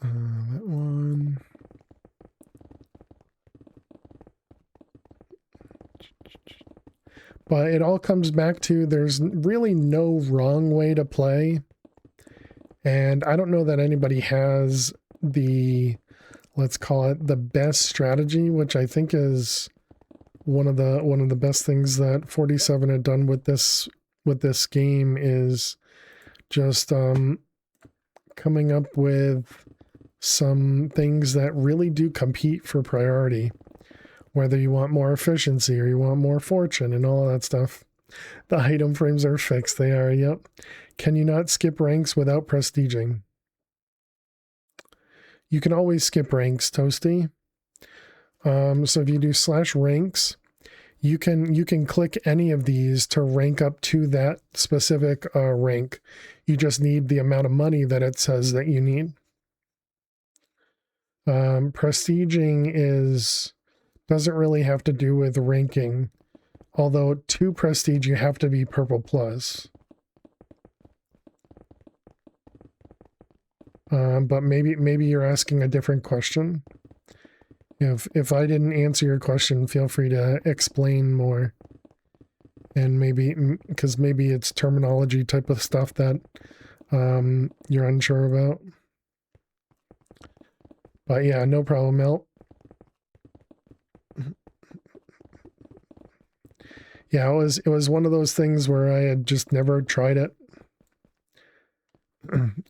That one. But it all comes back to there's really no wrong way to play. And I don't know that anybody has the, let's call it the best strategy, which I think is one of the best things that 47 had done with this game is just coming up with some things that really do compete for priority. Whether you want more efficiency or you want more fortune and all that stuff. The item frames are fixed. They are, yep. Can you not skip ranks without prestiging? You can always skip ranks, Toasty. So if you do /ranks, you can click any of these to rank up to that specific rank. You just need the amount of money that it says that you need. Prestiging doesn't really have to do with ranking, although to prestige you have to be purple plus. But maybe you're asking a different question. If I didn't answer your question, feel free to explain more. And maybe because maybe it's terminology type of stuff that you're unsure about. But yeah, no problem, Mel. Yeah, it was one of those things where I had just never tried it.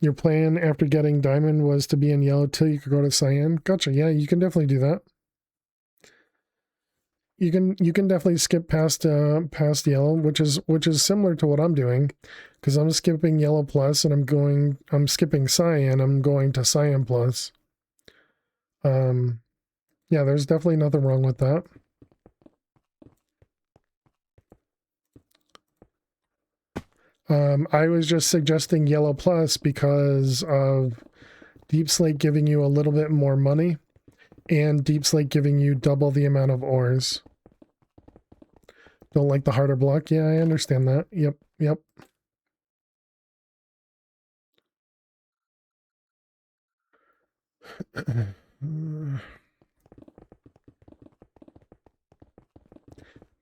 Your plan after getting diamond was to be in yellow till you could go to cyan. Gotcha. Yeah, you can definitely do that. you can definitely skip past yellow, which is similar to what I'm doing, because I'm skipping yellow plus and I'm skipping cyan. I'm going to cyan plus. Yeah, there's definitely nothing wrong with that. I was just suggesting yellow plus because of Deep Slate giving you a little bit more money and Deep Slate giving you double the amount of ores. Don't like the harder block? Yeah, I understand that. Yep, yep.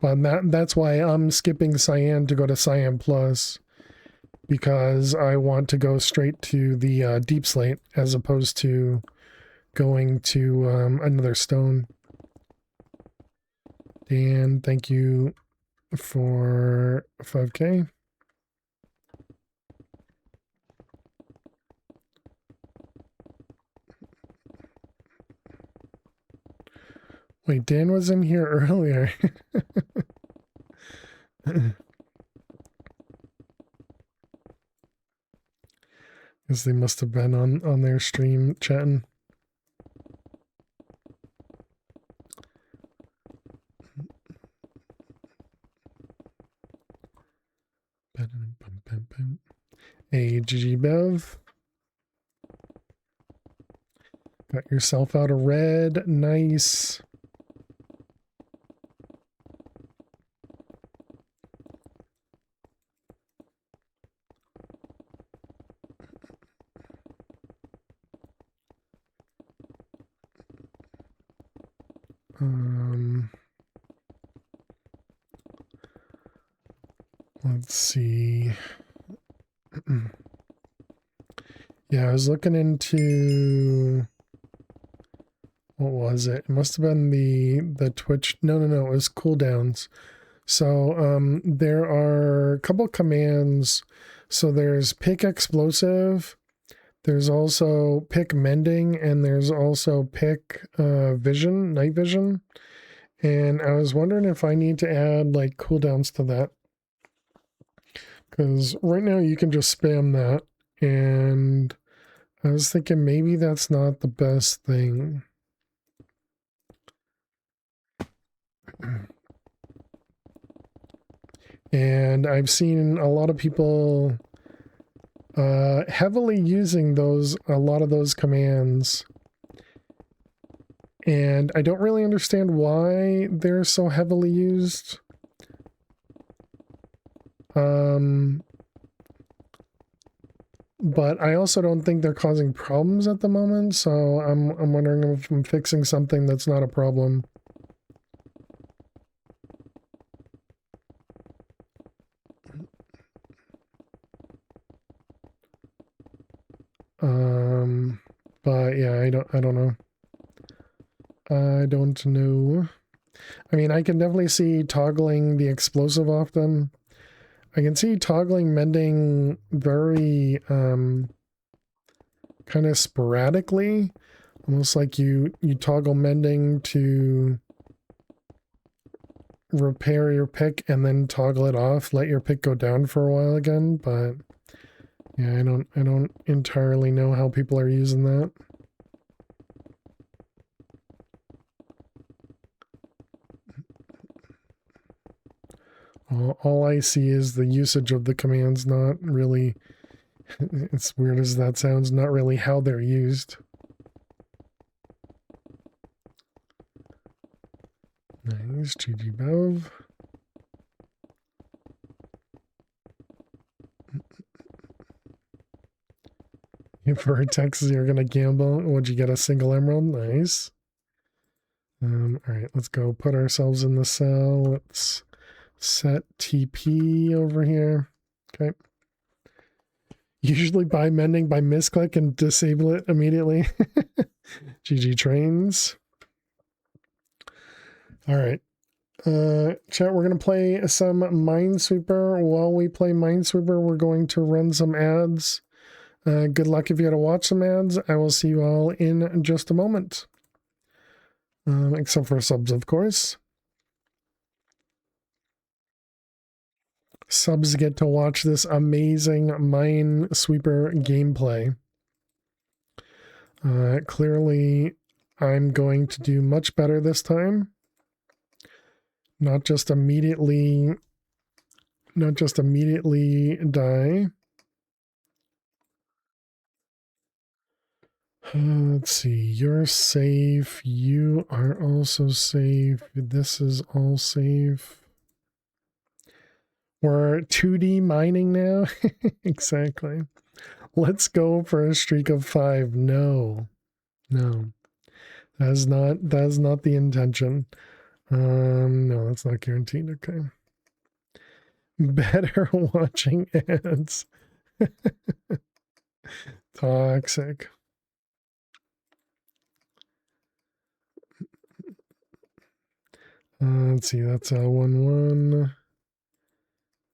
But that's why I'm skipping cyan to go to cyan plus, because I want to go straight to the Deep Slate as opposed to going to another stone. Dan, thank you for 5K. Wait, Dan was in here earlier. Because they must have been on their stream chatting. Hey, GG Bev. Got yourself out a red. Nice. Let's see. Yeah, I was looking into, what was it? It must have been the Twitch. No, it was cooldowns. So there are a couple commands. So there's pick explosive, there's also pick mending, and there's also pick vision, night vision. And I was wondering if I need to add like cooldowns to that. Because right now you can just spam that, and I was thinking maybe that's not the best thing. And I've seen a lot of people heavily using a lot of those commands. And I don't really understand why they're so heavily used. But I also don't think they're causing problems at the moment, so I'm wondering if I'm fixing something that's not a problem. But yeah, I don't know. I don't know. I mean, I can definitely see toggling the explosive often. I can see toggling mending very kind of sporadically, almost like you toggle mending to repair your pick and then toggle it off, let your pick go down for a while again. But yeah, I don't entirely know how people are using that. All I see is the usage of the commands, not really, as weird as that sounds, not really how they're used. Nice, GG Bev. For Texas, you're gonna gamble. Would you get a single emerald? Nice. All right, let's go put ourselves in the cell. Let's set TP over here. Okay. Usually buy mending by misclick and disable it immediately. GG trains. All right. Chat, we're going to play some Minesweeper. While we play Minesweeper, we're going to run some ads. Good luck if you got to watch some ads. I will see you all in just a moment. Except for subs, of course. subs get to watch this amazing Minesweeper gameplay. Clearly, I'm going to do much better this time. Not just immediately die. Let's see, you're safe. You are also safe. This is all safe. We're 2D mining now. Exactly. Let's go for a streak of 5. No. That is not the intention. No, that's not guaranteed. Okay. Better watching ads. Toxic. Let's see, that's a 1-1.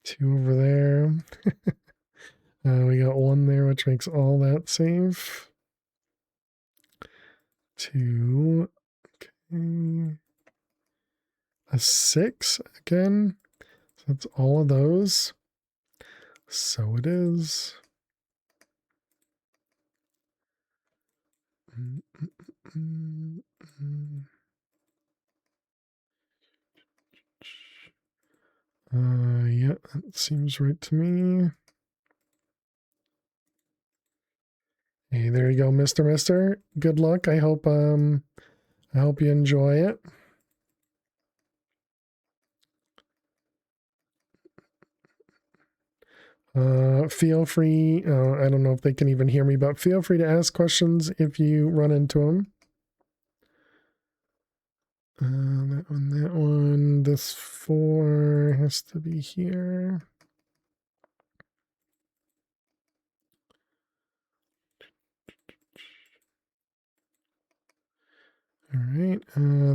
2 over there. We got 1 there, which makes all that safe. 2. Okay. A 6 again. So that's all of those. So it is. Yeah, that seems right to me. Hey, there you go, Mister. Good luck. I hope you enjoy it. Feel free, I don't know if they can even hear me, but feel free to ask questions if you run into them. That one, this 4 has to be here. All right,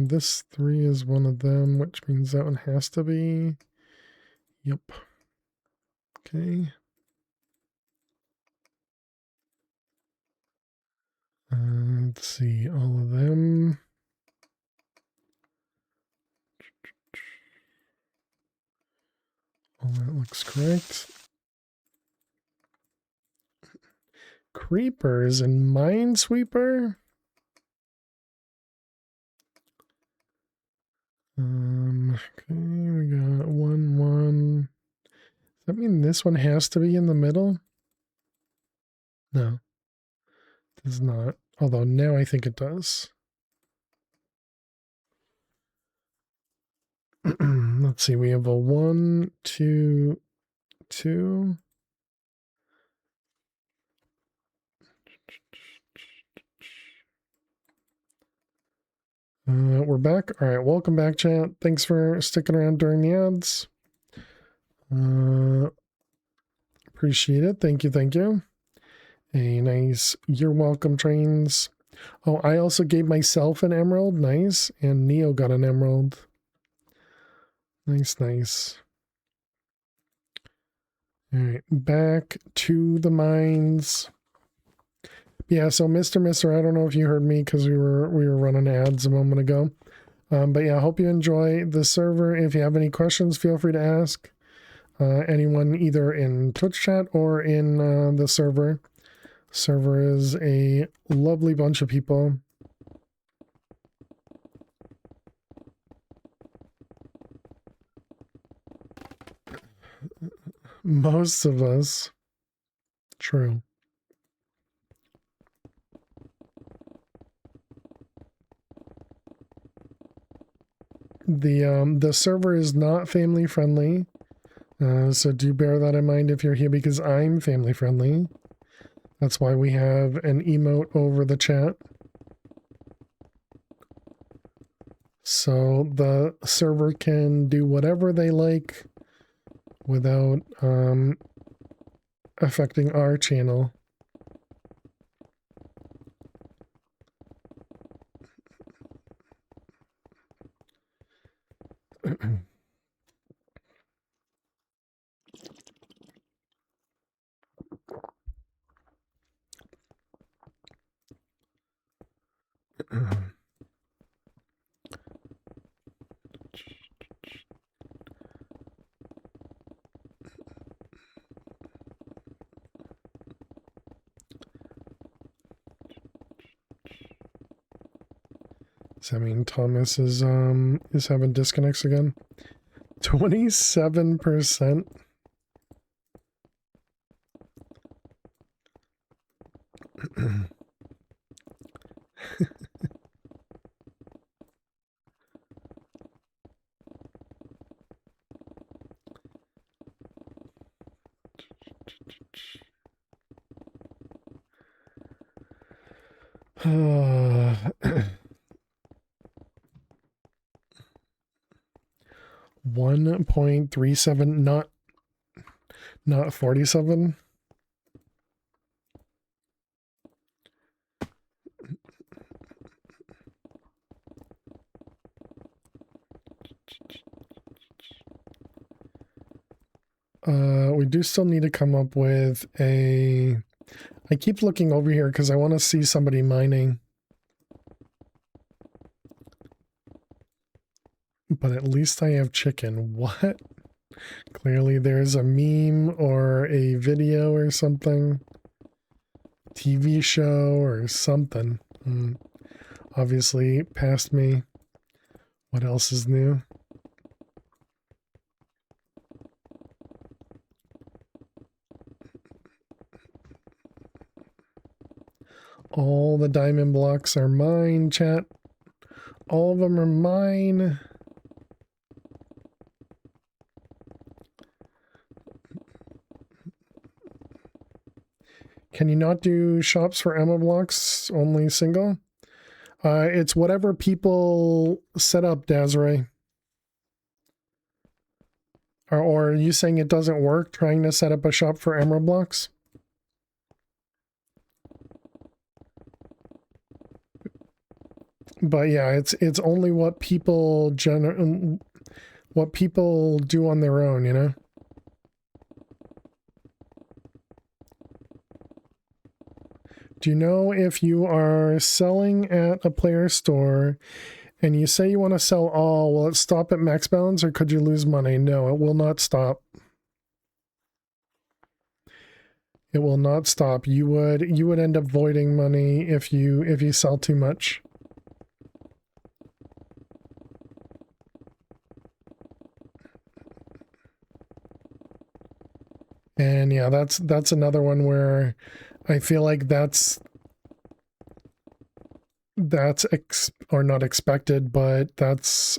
this 3 is one of them, which means that one has to be. Yep. Okay. Let's see, all of them. All that looks correct. Creepers and Minesweeper? Okay, we got 1-1. Does that mean this one has to be in the middle? No, it does not. Although now I think it does. Let's see, we have a 1, 2, 2. We're back. All right, welcome back, chat. Thanks for sticking around during the ads. Appreciate it. Thank you. A nice, you're welcome, trains. Oh, I also gave myself an emerald. Nice. And Neo got an emerald. Nice. All right, back to the mines. Yeah, so Mister, I don't know if you heard me because we were running ads a moment ago. But yeah, I hope you enjoy the server. If you have any questions, feel free to ask anyone either in Twitch chat or in the server. Server is a lovely bunch of people. Most of us. True. The server is not family friendly, so do bear that in mind if you're here, because I'm family friendly. That's why we have an emote over the chat. So the server can do whatever they like without affecting our channel. Does that mean Thomas is having disconnects again? 27%. uh, 1.37, not 47. We do still need to come up with a... I keep looking over here because I want to see somebody mining. But at least I have chicken. What? Clearly there's a meme or a video or something. TV show or something. Obviously past me. What else is new? All the diamond blocks are mine, chat. All of them are mine. Can you not do shops for ammo blocks, only single? It's whatever people set up, Desiree. Or are you saying it doesn't work, trying to set up a shop for emerald blocks? But yeah, it's only what people what people do on their own, you know? Do you know if you are selling at a player store and you say you want to sell all, will it stop at max balance or could you lose money? No, it will not stop. It will not stop. You would end up voiding money if you sell too much. And yeah, that's another one where I feel like that's or not expected, but that's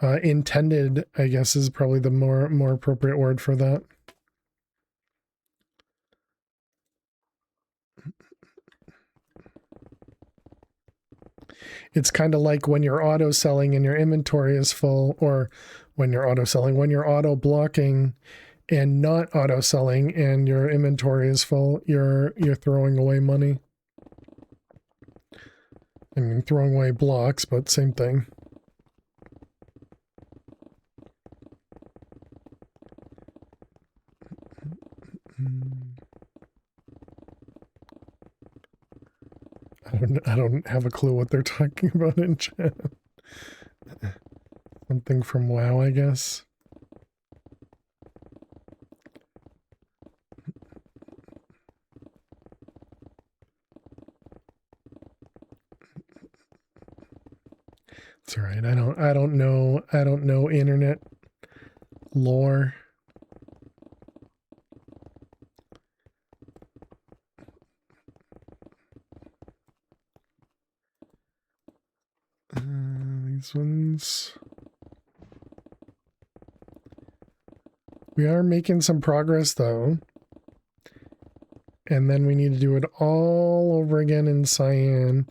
intended, I guess, is probably the more appropriate word for that. It's kind of like when you're auto selling and your inventory is full, or when you're auto selling, when you're auto blocking and not auto selling and your inventory is full, you're throwing away money. I mean, throwing away blocks, but same thing. I don't have a clue what they're talking about in chat. Something from WoW, I guess. It's all right. I don't know internet lore. These ones. We are making some progress though. And then we need to do it all over again in cyan.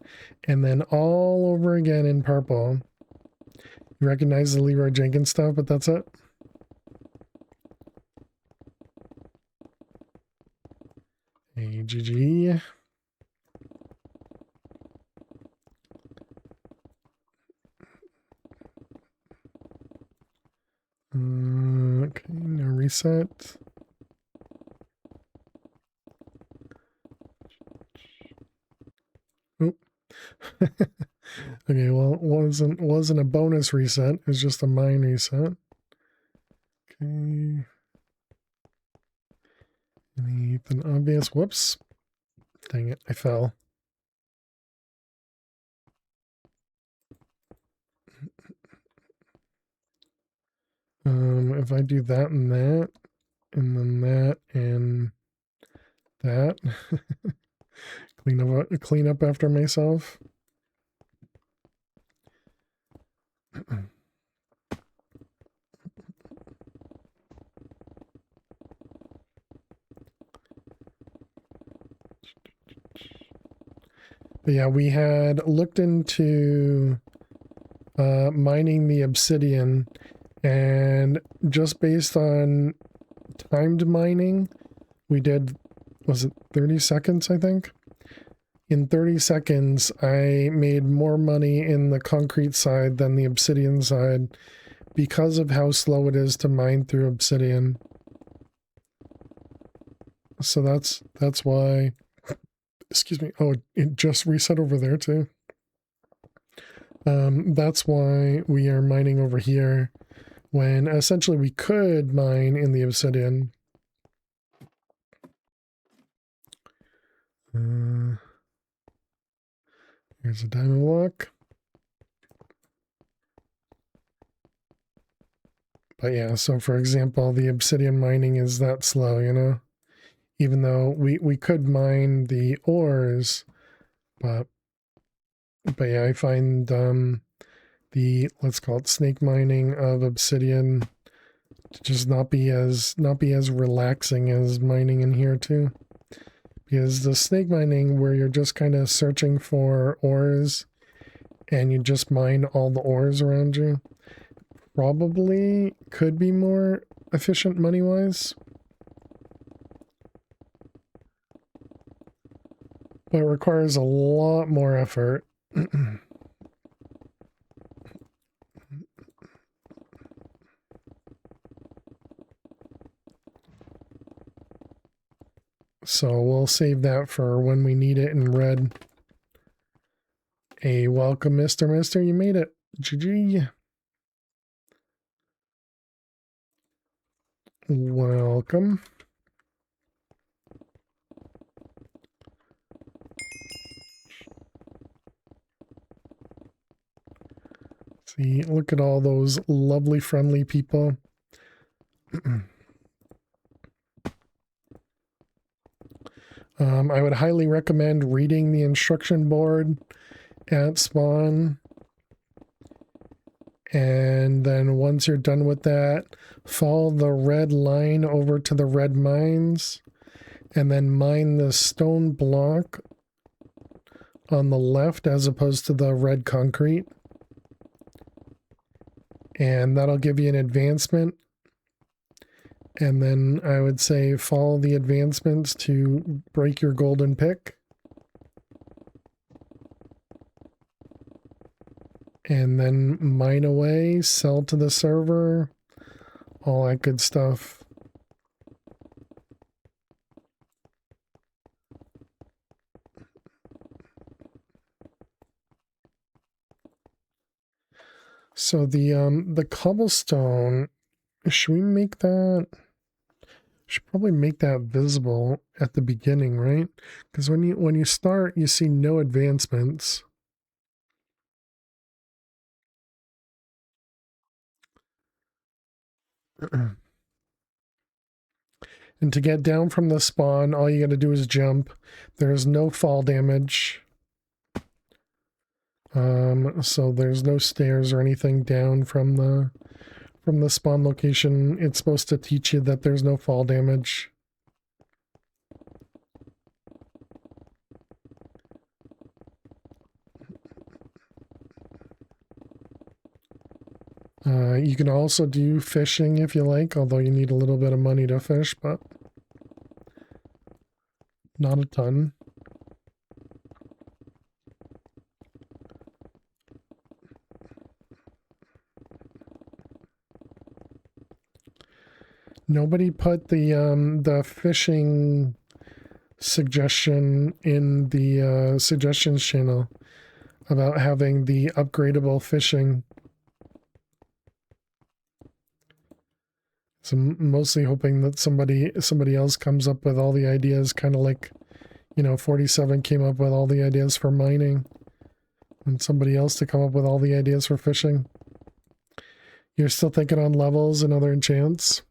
And then all over again in purple. You recognize the Leroy Jenkins stuff, but that's it. Hey, GG. Okay, now reset. Oh. Okay, well, it wasn't a bonus reset. It's just a mine reset. Okay. Anything obvious? Whoops. Dang it, I fell. If I do that and that, and then that and that, clean up after myself. But yeah, we had looked into mining the obsidian, and just based on timed mining, we did, was it 30 seconds, I think? In 30 seconds, I made more money in the concrete side than the obsidian side because of how slow it is to mine through obsidian. So that's why, excuse me, oh, it just reset over there too. That's why we are mining over here when essentially we could mine in the obsidian. Here's a diamond block. But yeah, so for example, the obsidian mining is that slow, you know? Even though we could mine the ores, but yeah, I find the, let's call it snake mining of obsidian to just not be as relaxing as mining in here too. Because the snake mining where you're just kind of searching for ores and you just mine all the ores around you probably could be more efficient money-wise. But it requires a lot more effort. So we'll save that for when we need it in red. Hey, welcome, Mr. Mister. You made it. GG. Welcome. See, look at all those lovely, friendly people. I would highly recommend reading the instruction board at spawn. And then once you're done with that, follow the red line over to the red mines, and then mine the stone block on the left as opposed to the red concrete. And that'll give you an advancement. And then I would say follow the advancements to break your golden pick. And then mine away, sell to the server, all that good stuff. So the cobblestone, should we make that? Should probably make that visible at the beginning, right? Because when you start, you see no advancements. And to get down from the spawn, all you got to do is jump. There's no fall damage. So there's no stairs or anything down from the spawn location. It's supposed to teach you that there's no fall damage. You can also do fishing if you like, although you need a little bit of money to fish, but not a ton. Nobody put the fishing suggestion in the suggestions channel about having the upgradable fishing. So I'm mostly hoping that somebody else comes up with all the ideas, kind of like, you know, 47 came up with all the ideas for mining, and somebody else to come up with all the ideas for fishing. You're still thinking on levels and other enchants?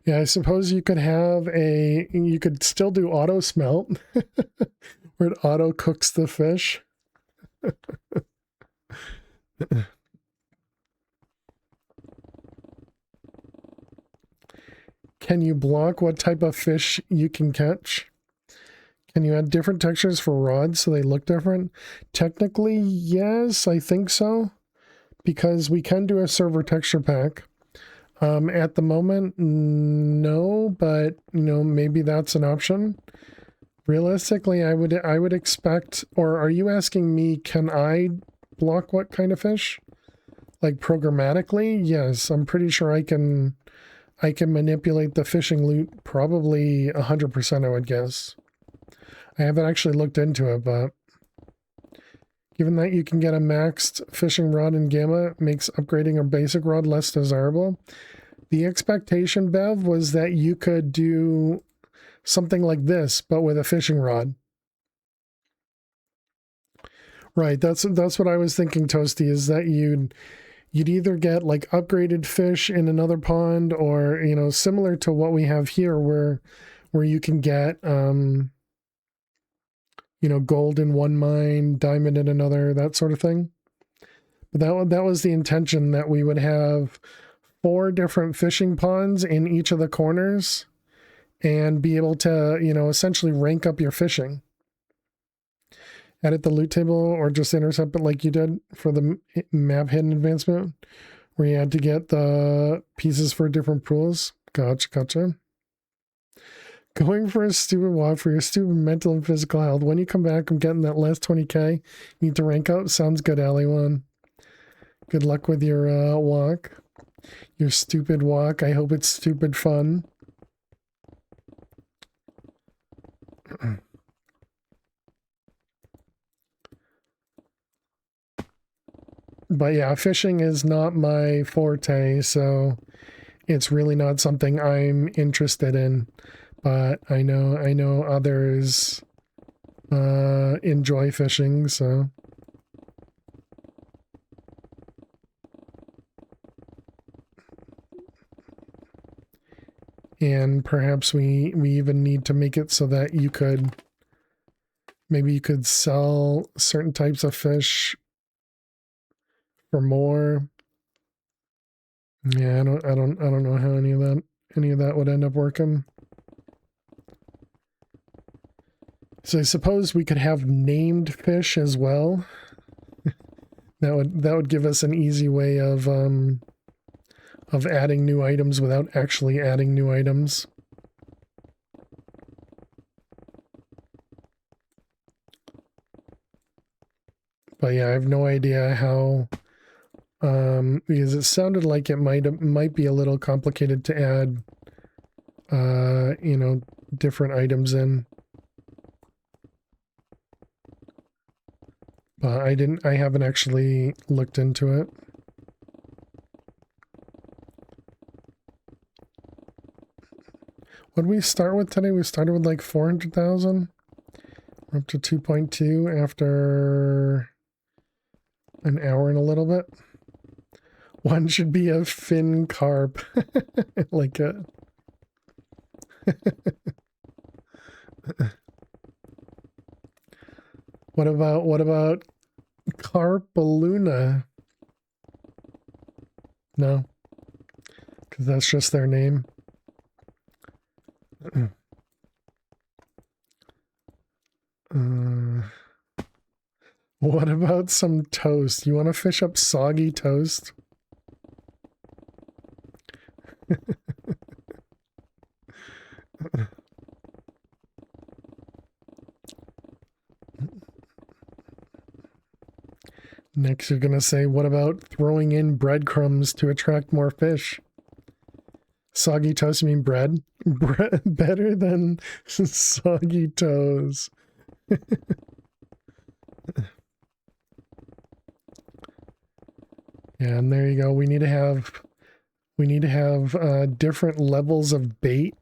Yeah, I suppose you could you could still do auto smelt, where it auto cooks the fish. Can you block what type of fish you can catch? Can you add different textures for rods so they look different? Technically, yes, I think so. Because we can do a server texture pack. At the moment, no, but maybe that's an option. Realistically, I would expect, or are you asking me, can I block what kind of fish? Like programmatically? Yes, I'm pretty sure I can manipulate the fishing loot probably 100%, I would guess. I haven't actually looked into it, but given that you can get a maxed fishing rod in Gamma, it makes upgrading a basic rod less desirable. The expectation, Bev, was that you could do something like this, but with a fishing rod. Right, that's what I was thinking, Toasty, is that you'd either get like upgraded fish in another pond, or similar to what we have here, where you can get gold in one mine, diamond in another, that sort of thing. But that was the intention, that we would have 4 different fishing ponds in each of the corners and be able to, essentially rank up your fishing. Edit the loot table or just intercept it like you did for the map hidden advancement, where you had to get the pieces for different pools. Gotcha. Going for a stupid walk for your stupid mental and physical health. When you come back, I'm getting that last 20k. You need to rank up. Sounds good, Ali1. Good luck with your walk. Your stupid walk. I hope it's stupid fun. But yeah, fishing is not my forte, so it's really not something I'm interested in. But I know others enjoy fishing, so. And perhaps we even need to make it so that maybe you could sell certain types of fish for more. Yeah, I don't know how any of that would end up working. So I suppose we could have named fish as well. that would give us an easy way of adding new items without actually adding new items. But yeah, I have no idea how, because it sounded like it might be a little complicated to add, different items in. But I haven't actually looked into it. What did we start with today? We started with like 400,000. We're up to 2.2 after an hour and a little bit. One should be a fin carp. Like it. What about Carpaluna? No, because that's just their name. What about some toast? You want to fish up soggy toast? Next, you're going to say, what about throwing in breadcrumbs to attract more fish? Soggy toast, you mean bread? Bread better than soggy toes. Yeah, and there you go. We need to have different levels of bait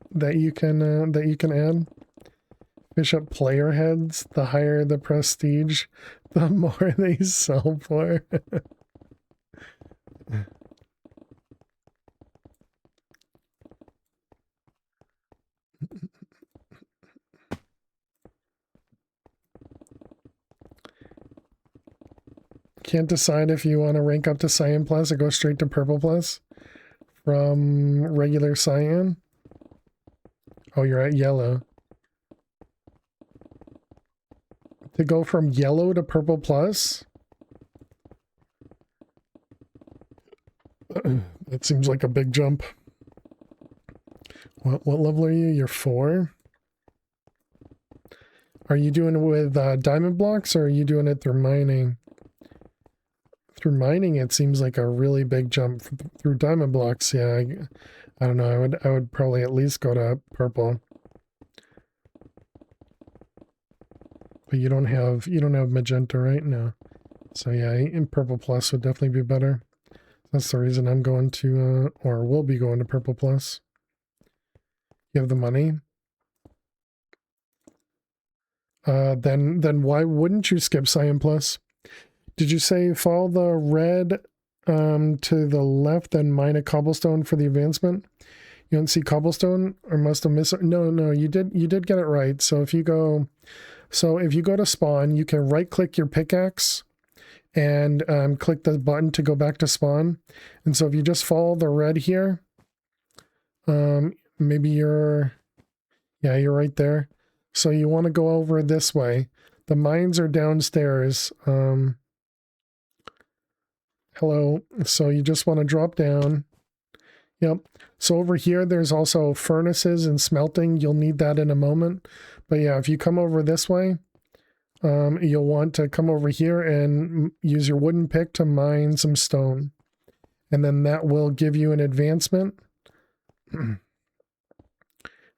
that you can add. Bishop player heads, the higher the prestige, the more they sell for. Can't decide if you want to rank up to Cyan Plus or go straight to Purple Plus from regular Cyan. Oh, you're at Yellow. To go from Yellow to Purple Plus? That seems like a big jump. What level are you? You're 4? Are you doing it with diamond blocks, or are you doing it through mining? Through mining, it seems like a really big jump. Through diamond blocks, yeah, I don't know. I would probably at least go to purple. But you don't have magenta, right? No. So yeah, in purple plus would definitely be better. That's the reason I'm going to, or will be going to purple plus. You have the money. Then why wouldn't you skip Cyan Plus? Did you say follow the red to the left, then mine a cobblestone for the advancement? You don't see cobblestone, or must have missed it? No, you did get it right. So if you go to spawn, you can right click your pickaxe and click the button to go back to spawn. And so if you just follow the red here, maybe you're right there. So you want to go over this way. The mines are downstairs. Hello. So you just want to drop down. Yep. So over here, there's also furnaces and smelting. You'll need that in a moment. But yeah, if you come over this way, you'll want to come over here and use your wooden pick to mine some stone. And then that will give you an advancement.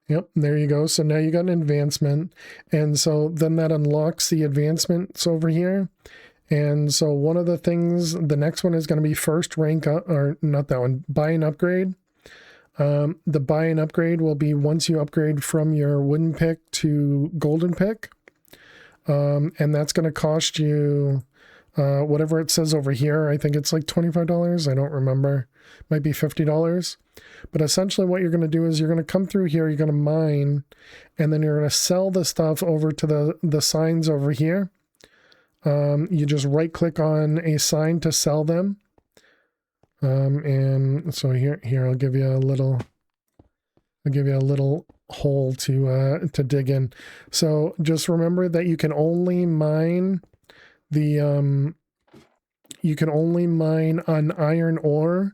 Yep, there you go. So now you got an advancement. And so then that unlocks the advancements over here. And so one of the things, the next one is going to be first rank up, or not that one, buy an upgrade. The buy and upgrade will be once you upgrade from your wooden pick to golden pick. And that's going to cost you whatever it says over here. I think it's like $25. I don't remember. Might be $50. But essentially what you're going to do is you're going to come through here, you're going to mine, and then you're going to sell the stuff over to the signs over here. You just right click on a sign to sell them. And so here I'll give you a little hole to dig in. So just remember that you can only mine an iron ore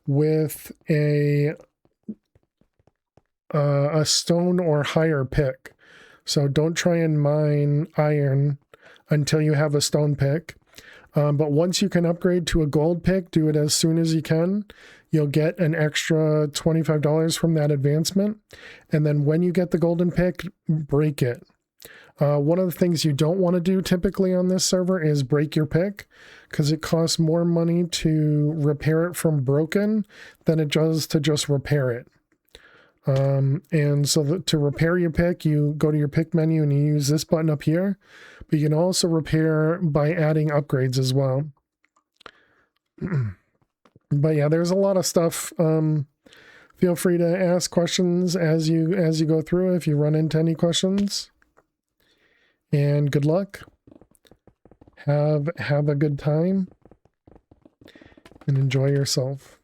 with a stone or higher pick. So don't try and mine iron until you have a stone pick. But once you can upgrade to a gold pick, do it as soon as you can. You'll get an extra $25 from that advancement. And then when you get the golden pick, break it. One of the things you don't want to do typically on this server is break your pick, because it costs more money to repair it from broken than it does to just repair it. And so to repair your pick, you go to your pick menu and you use this button up here. But you can also repair by adding upgrades as well. But yeah, there's a lot of stuff. Feel free to ask questions as you go through if you run into any questions. And good luck. Have a good time and enjoy yourself.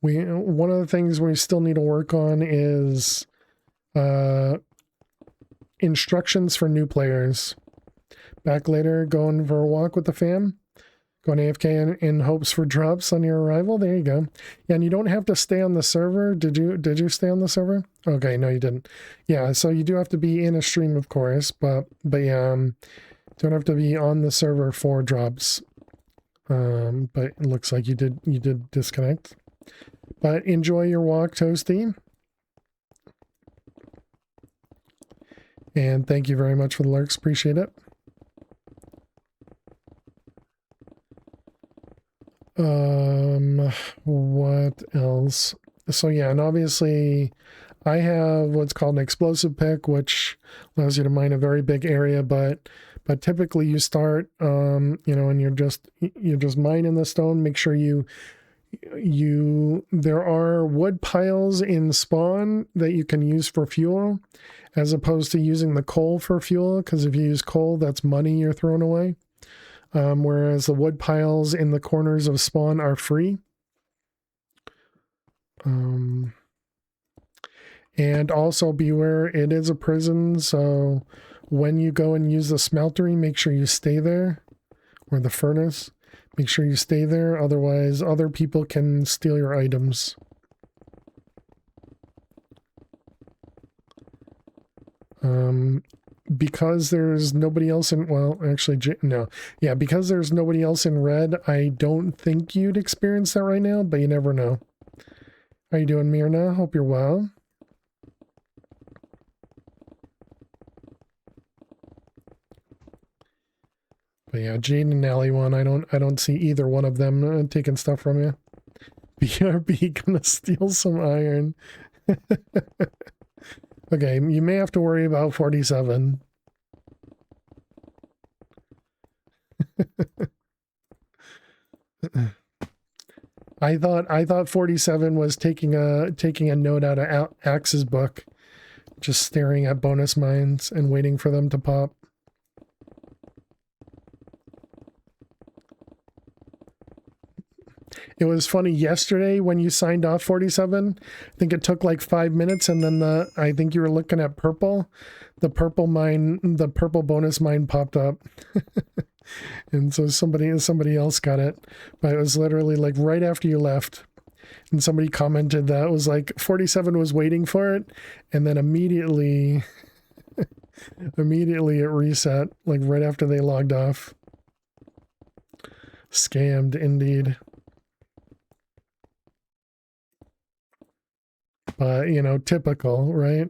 One of the things we still need to work on is instructions for new players. Back later, going for a walk with the fam. Going AFK in hopes for drops on your arrival. There you go. Yeah, and you don't have to stay on the server. Did you stay on the server? Okay, no, you didn't. Yeah, so you do have to be in a stream, of course, but yeah, don't have to be on the server for drops. But it looks like you did disconnect. But enjoy your walk, Toasty. And thank you very much for the lurks. Appreciate it. What else? So yeah, and obviously I have what's called an explosive pick, which allows you to mine a very big area, but typically you start, you know, and you're just mining the stone. Make sure there are wood piles in spawn that you can use for fuel, as opposed to using the coal for fuel, because if you use coal, that's money you're throwing away. Whereas the wood piles in the corners of spawn are free. And also beware, it is a prison, so when you go and use the smeltery, make sure you stay there, or the furnace. Make sure you stay there, otherwise other people can steal your items. Because there's nobody else in, well, actually, no. Yeah, because there's nobody else in red, I don't think you'd experience that right now, but you never know. How you doing, Mirna? Hope you're well. But yeah, Jade and Allie one, I don't see either one of them taking stuff from you. BRB gonna steal some iron. Okay, you may have to worry about 47. I thought 47 was taking a note out of Axe's book, just staring at bonus mines and waiting for them to pop. It was funny yesterday when you signed off 47. I think it took like 5 minutes, and then I think you were looking at purple. The purple bonus mine popped up. And so somebody else got it. But it was literally like right after you left. And somebody commented that it was like 47 was waiting for it, and then immediately it reset, like right after they logged off. Scammed indeed. But, you know, typical, right?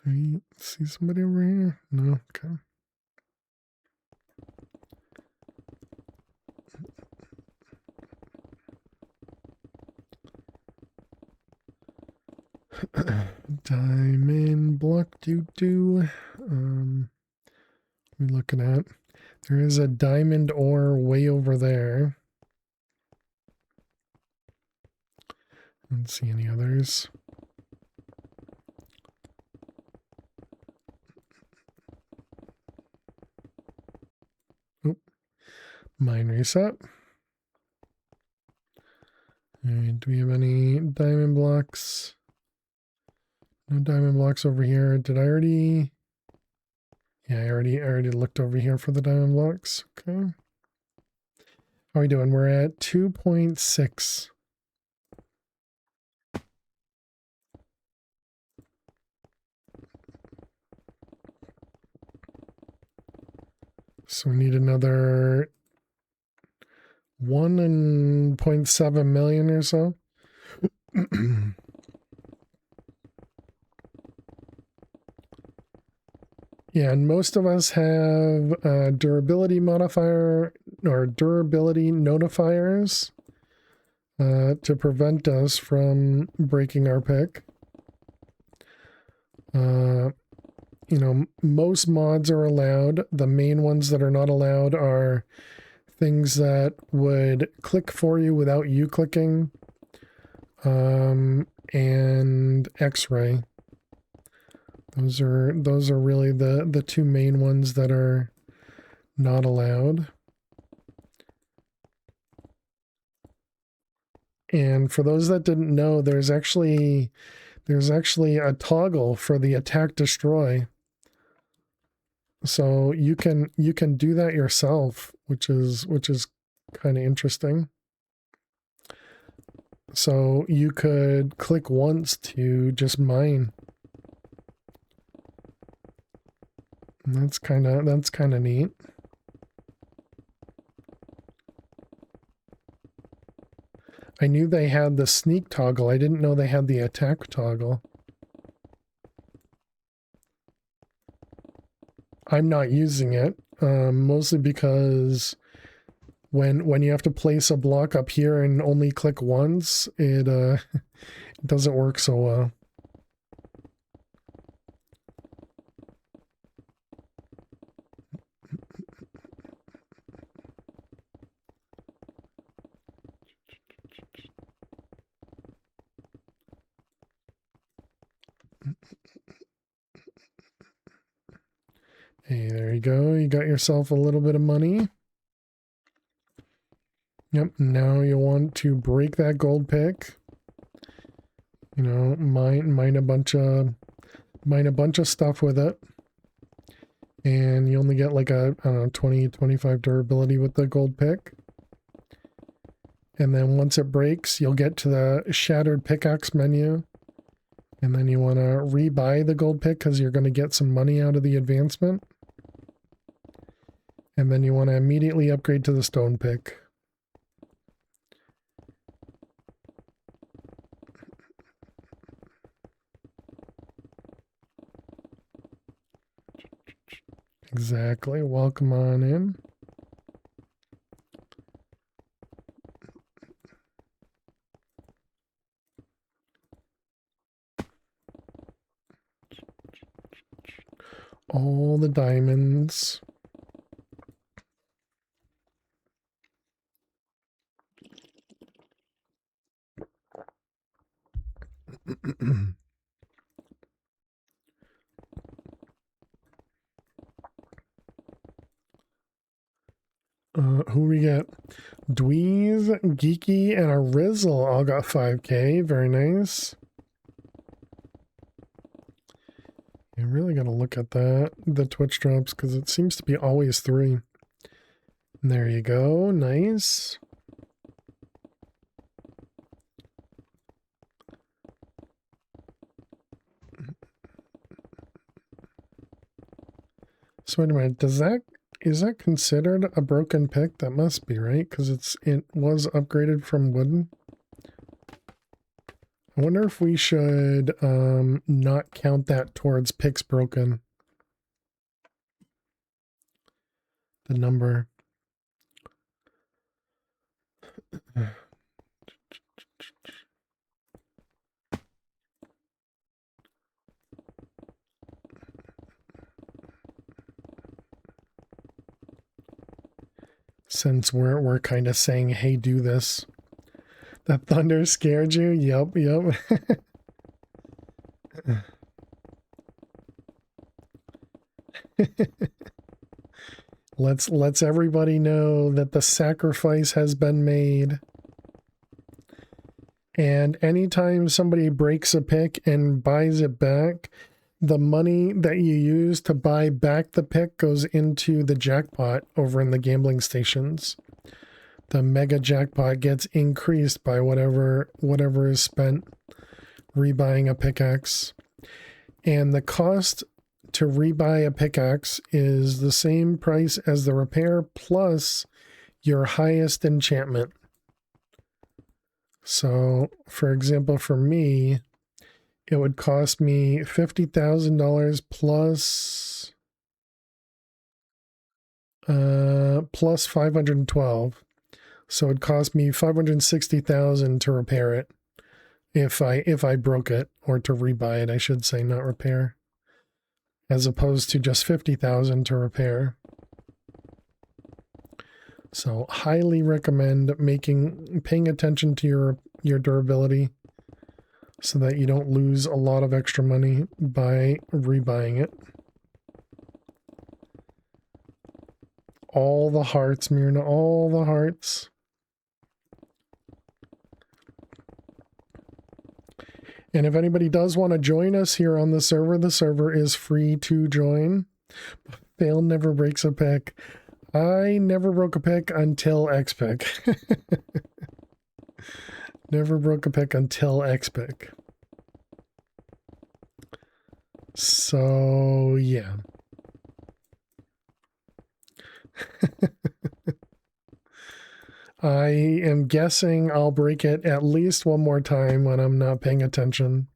Do you see somebody over here? No? Okay. Diamond block doo-doo. We're looking at. There is a diamond ore way over there. I don't see any others. Oh, mine reset. Alright, do we have any diamond blocks? No diamond blocks over here. Did I already? Yeah, I already looked over here for the diamond blocks. Okay. How are we doing? We're at 2.6. So we need another 1.7 million or so. Yeah, and most of us have durability modifier or durability notifiers to prevent us from breaking our pick. You know, most mods are allowed. The main ones that are not allowed are things that would click for you without you clicking, and X-ray. Those are really the two main ones that are not allowed. And for those that didn't know, there's actually a toggle for the attack destroy. So you can do that yourself, which is kind of interesting. So you could click once to just mine. And that's kind of neat. I knew they had the sneak toggle. I didn't know they had the attack toggle. I'm not using it, mostly because when you have to place a block up here and only click once, it it doesn't work so well. Hey, there you go. You got yourself a little bit of money. Yep, now you want to break that gold pick. You know, mine a bunch of stuff with it. And you only get like a, I don't know, 20, 25 durability with the gold pick. And then once it breaks, you'll get to the shattered pickaxe menu. And then you want to rebuy the gold pick because you're going to get some money out of the advancement. And then you want to immediately upgrade to the stone pick. Exactly. Welcome on in. All the diamonds. Who we get? Dweez, Geeky, and a Rizzle all got 5k. Very nice. You really got to look at that, the Twitch drops, because it seems to be always 3. There you go. Nice. So wait a minute, is that considered a broken pick? That must be, right? Because it was upgraded from wooden. I wonder if we should not count that towards picks broken. The number. Since we're kind of saying, hey, do this. That thunder scared you? Yep. Let's everybody know that the sacrifice has been made. And anytime somebody breaks a pick and buys it back, the money that you use to buy back the pick goes into the jackpot over in the gambling stations. The mega jackpot gets increased by whatever is spent rebuying a pickaxe. And the cost to rebuy a pickaxe is the same price as the repair plus your highest enchantment. So, for example, for me, it would cost me $50,000 plus 512. So it cost me 560,000 to repair it if I broke it, or to rebuy it, I should say, not repair, as opposed to just 50,000 to repair. So highly recommend paying attention to your durability so that you don't lose a lot of extra money by rebuying it. All the hearts, Myrna, all the hearts. And if anybody does want to join us here on the server is free to join. Fail never breaks a pick. I never broke a pick until X-Pick. Never broke a pick until X-Pick. So, yeah. I am guessing I'll break it at least one more time when I'm not paying attention.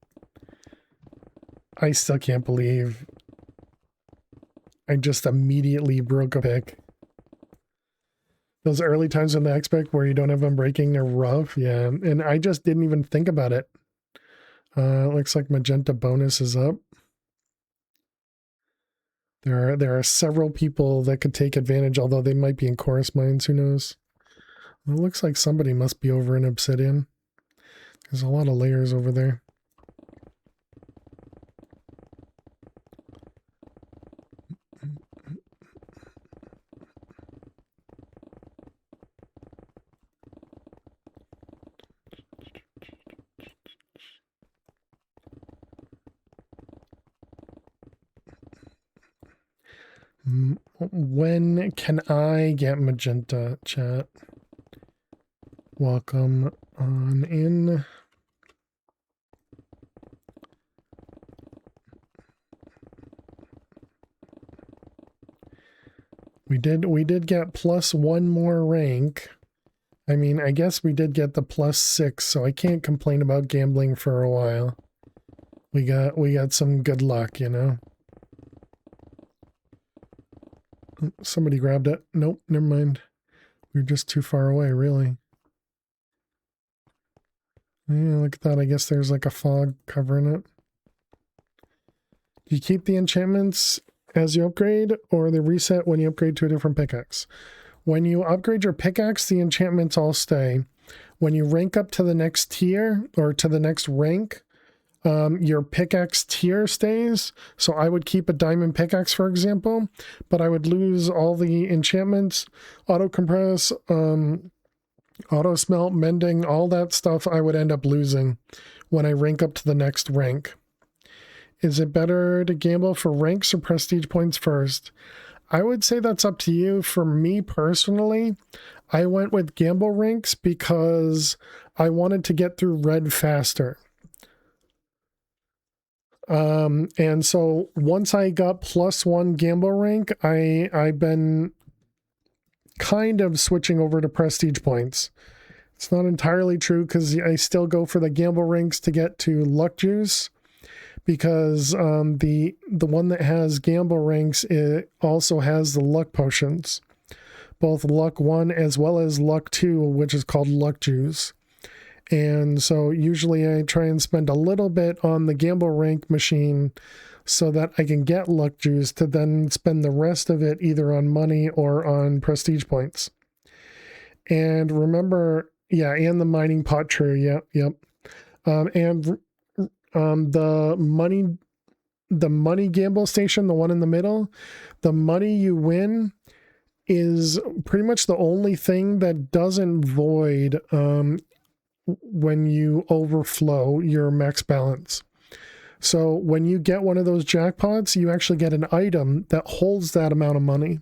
I still can't believe I just immediately broke a pick. Those early times on the X-Pick where you don't have them breaking, they're rough. Yeah, and I just didn't even think about it. Looks like magenta bonus is up. There are several people that could take advantage, although they might be in chorus mines, who knows. Well, it looks like somebody must be over in obsidian. There's a lot of layers over there. When can I get magenta, chat? Welcome on in. We did get plus one more rank. I mean, I guess we did get the +6, so I can't complain about gambling for a while. We got some good luck, you know. Somebody grabbed it. Nope, never mind. We're just too far away, really. Yeah, look at that. I guess there's like a fog covering it. Do you keep the enchantments as you upgrade, or they reset when you upgrade to a different pickaxe? When you upgrade your pickaxe, the enchantments all stay. When you rank up to the next tier, or to the next rank, your pickaxe tier stays. So I would keep a diamond pickaxe, for example, but I would lose all the enchantments, auto compress, auto smelt, mending, all that stuff I would end up losing when I rank up to the next rank. Is it better to gamble for ranks or prestige points first? I would say that's up to you. For me personally, I went with gamble ranks because I wanted to get through red faster. And so once I got +1 gamble rank, I've been kind of switching over to prestige points. It's not entirely true because I still go for the gamble ranks to get to luck juice, because the one that has gamble ranks, it also has the luck potions, both luck 1 as well as luck 2, which is called luck juice. And so usually I try and spend a little bit on the gamble rank machine so that I can get luck juice to then spend the rest of it either on money or on prestige points. And remember, yeah, and the mining pot, true, yep. And the money gamble station, the one in the middle, the money you win is pretty much the only thing that doesn't void when you overflow your max balance. So when you get one of those jackpots, you actually get an item that holds that amount of money.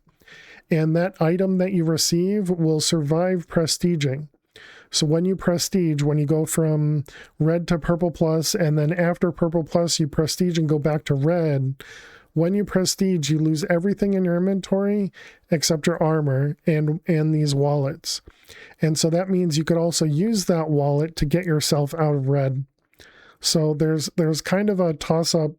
And that item that you receive will survive prestiging. So when you prestige, when you go from red to purple plus, and then after purple plus, you prestige and go back to red. When you prestige, you lose everything in your inventory except your armor and these wallets. And so that means you could also use that wallet to get yourself out of red. So there's kind of a toss-up,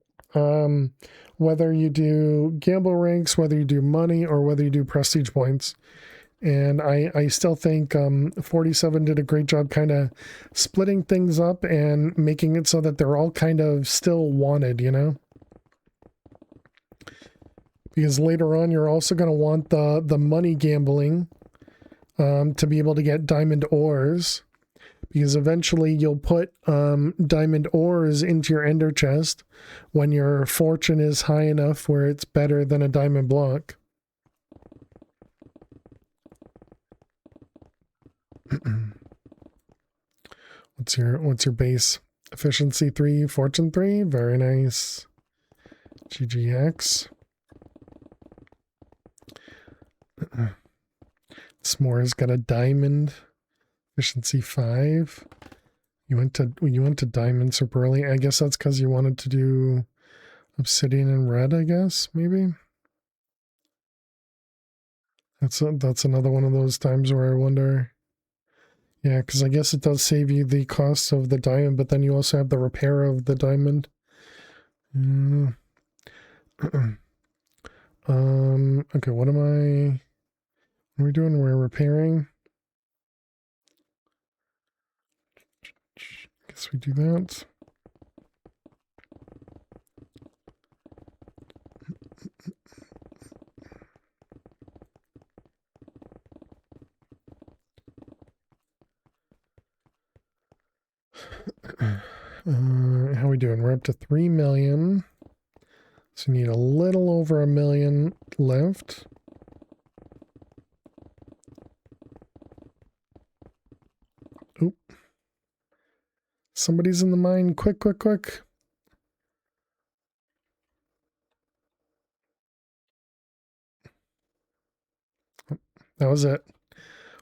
whether you do gamble ranks, whether you do money, or whether you do prestige points. And I still think 47 did a great job kind of splitting things up and making it so that they're all kind of still wanted, you know? Because later on, you're also going to want the money gambling to be able to get diamond ores. Because eventually you'll put diamond ores into your ender chest when your fortune is high enough where it's better than a diamond block. What's your base? Efficiency 3, fortune 3? Very nice. GGX. S'more's got a diamond. Efficiency 5. You went to diamond super early. I guess that's because you wanted to do obsidian and red, I guess, maybe. That's another one of those times where I wonder. Yeah, because I guess it does save you the cost of the diamond, but then you also have the repair of the diamond. Okay, what are we doing? We're repairing. Guess we do that. How we doing? We're up to 3 million. So we need a little over 1 million left. Oop. Somebody's in the mine. Quick, quick, quick. That was it.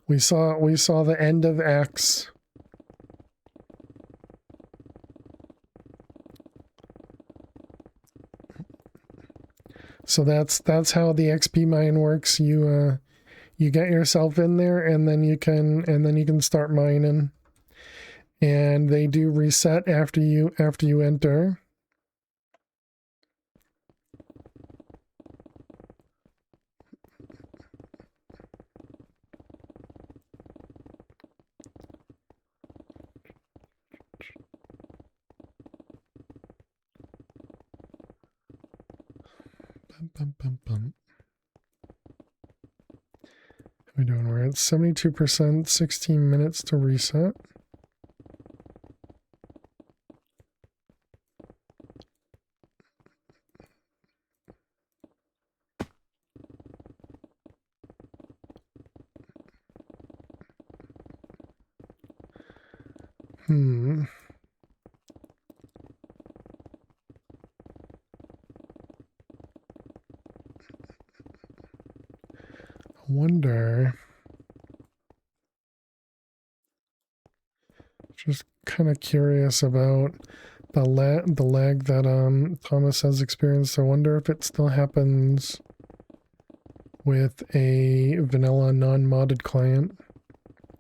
We saw the end of X. So that's how the XP mine works. You get yourself in there, and then you can start mining. And they do reset after you enter. Bum, bum, bum. How we doing? We're at 72%, 16 minutes to reset. I wonder. Just kind of curious about the lag that Thomas has experienced. I wonder if it still happens with a vanilla non-modded client.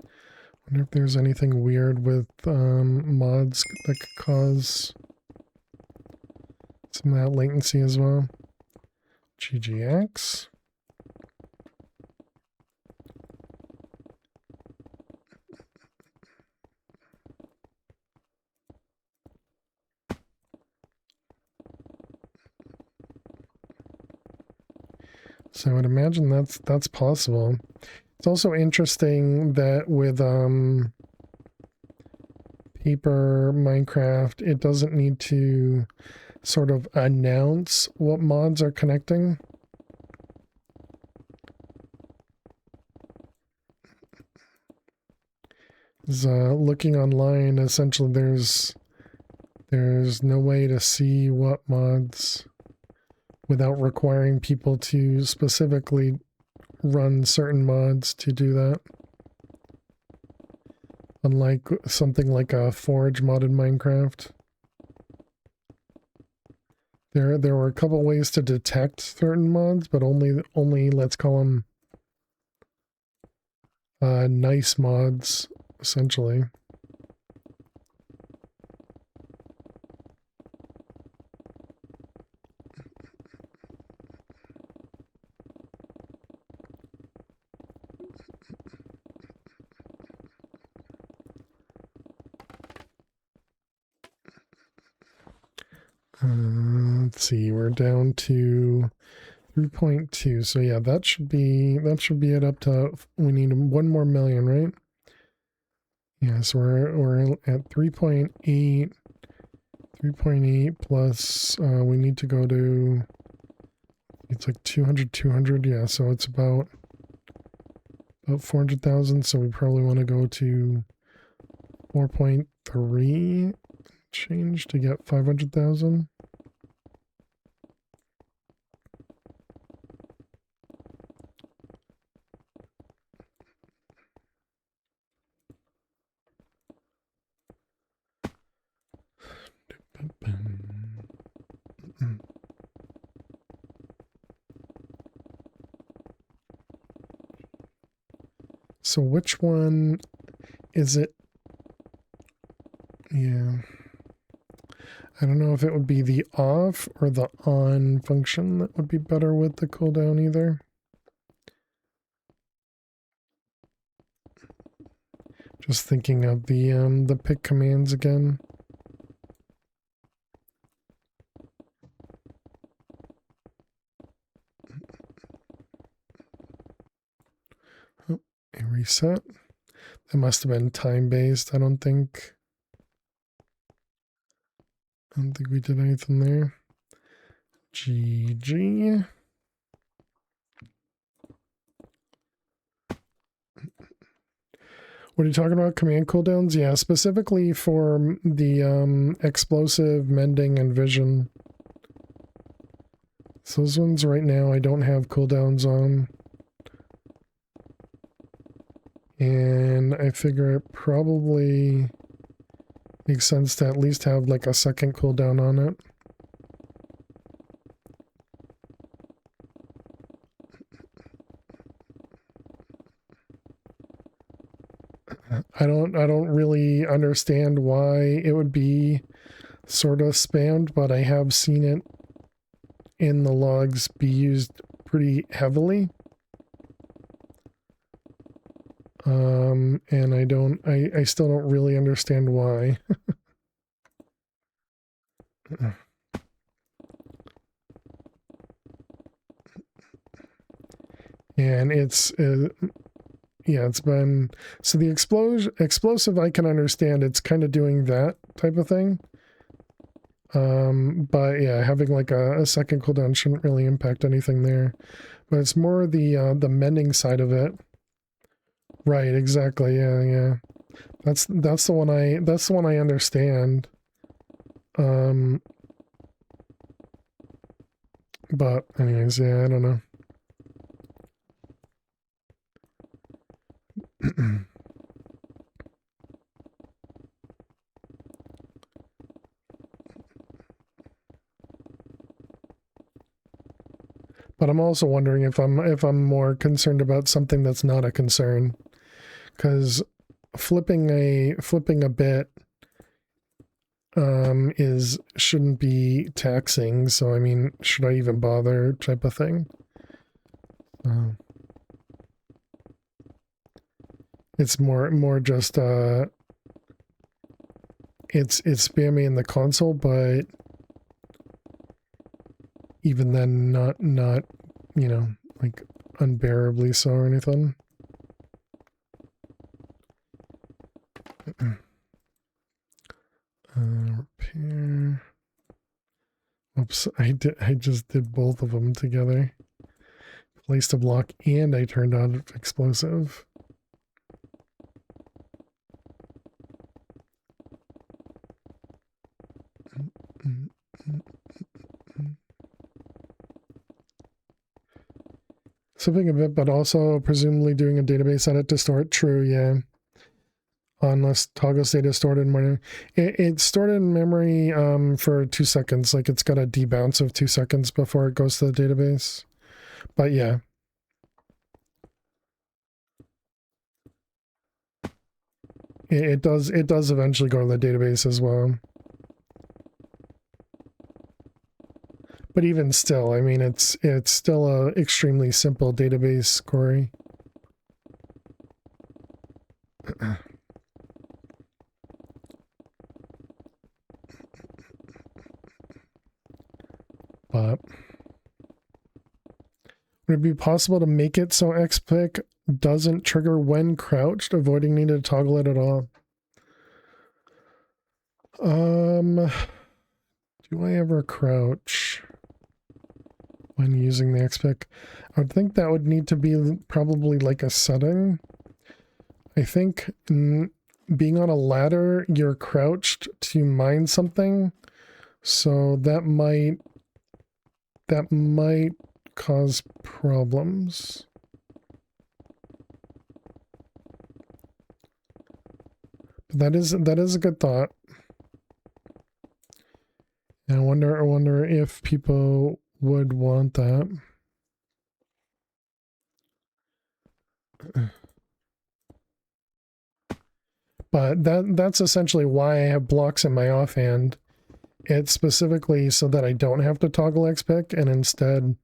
I wonder if there's anything weird with mods that could cause some of that latency as well. GGX. So I would imagine that's possible. It's also interesting that with paper Minecraft, it doesn't need to sort of announce what mods are connecting. Looking online, essentially there's no way to see what mods without requiring people to specifically run certain mods to do that. Unlike something like a Forge modded Minecraft. There were a couple ways to detect certain mods, but only let's call them nice mods, essentially. Let's see, we're down to 3.2. So yeah, that should be it up to, we need 1 more million, right? Yeah, so we're at 3.8. 3.8 plus we need to go to, it's like 200, yeah, so it's about 400,000, so we probably want to go to 4.3 change to get 500,000. So which one is it? Yeah. I don't know if it would be the off or the on function that would be better with the cooldown either. Just thinking of the pick commands again. Oh, a reset. That must have been time-based. I don't think we did anything there. GG. What are you talking about? Command cooldowns? Yeah, specifically for the explosive, mending, and vision. So those ones right now I don't have cooldowns on. And I figure it probably makes sense to at least have like a second cooldown on it. I don't really understand why it would be sort of spammed, but I have seen it in the logs be used pretty heavily. And I still don't really understand why. And yeah, it's been, so the explosive I can understand, it's kind of doing that type of thing. But yeah, having like a second cooldown shouldn't really impact anything there. But it's more the mending side of it. Right, exactly. Yeah. That's the one I understand. But anyways, yeah, I don't know. But I'm also wondering if I'm more concerned about something that's not a concern, because flipping a bit shouldn't be taxing. So I mean, should I even bother, type of thing. It's more just it's spammy in the console, but even then not you know, like unbearably so or anything. Repair. Oops, I just did both of them together. Placed a block and I turned on explosive. Something a bit, but also presumably doing a database edit to store it. True, yeah. Unless toggle state is stored in memory. It's stored in memory for 2 seconds. Like it's got a debounce of 2 seconds before it goes to the database. But yeah. It does eventually go to the database as well. But even still, I mean, it's still a extremely simple database query. But would it be possible to make it so XPick doesn't trigger when crouched, avoiding needing to toggle it at all? Do I ever crouch when using the XPick? I would think that would need to be probably like a setting. I think being on a ladder, you're crouched to mine something, so that might cause problems. That is a good thought. And I wonder if people would want that. But that's essentially why I have blocks in my offhand, it's specifically so that I don't have to toggle XPIC, and instead,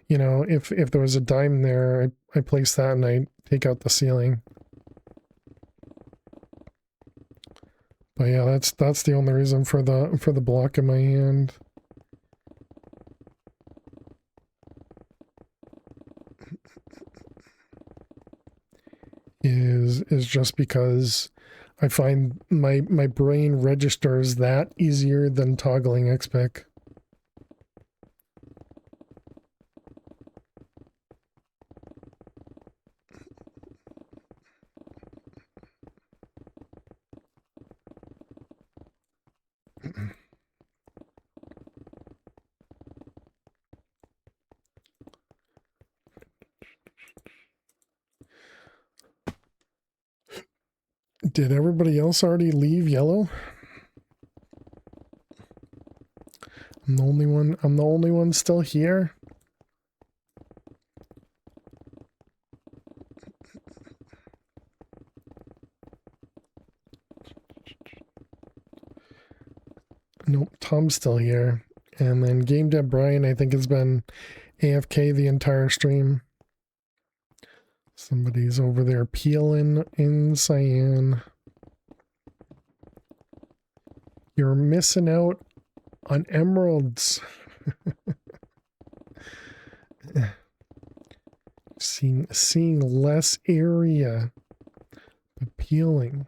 you know, if there was a dime there, I place that and I take out the ceiling. But yeah, that's the only reason for the block in my hand. Is just because I find my brain registers that easier than toggling XPIC. Did everybody else already leave yellow? I'm the only one still here. Nope, Tom's still here. And then Game Dev Brian, I think, has been AFK the entire stream. Somebody's over there peeling in cyan. You're missing out on emeralds. seeing less area, but peeling.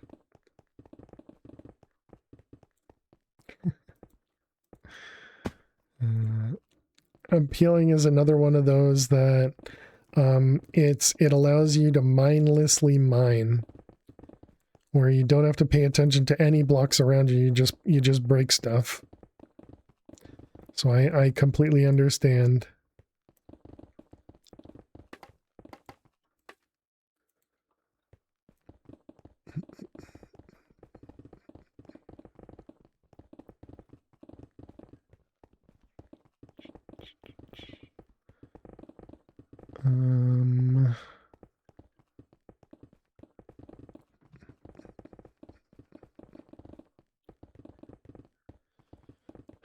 Peeling is another one of those that it allows you to mindlessly mine, where you don't have to pay attention to any blocks around you. You just break stuff. So I completely understand.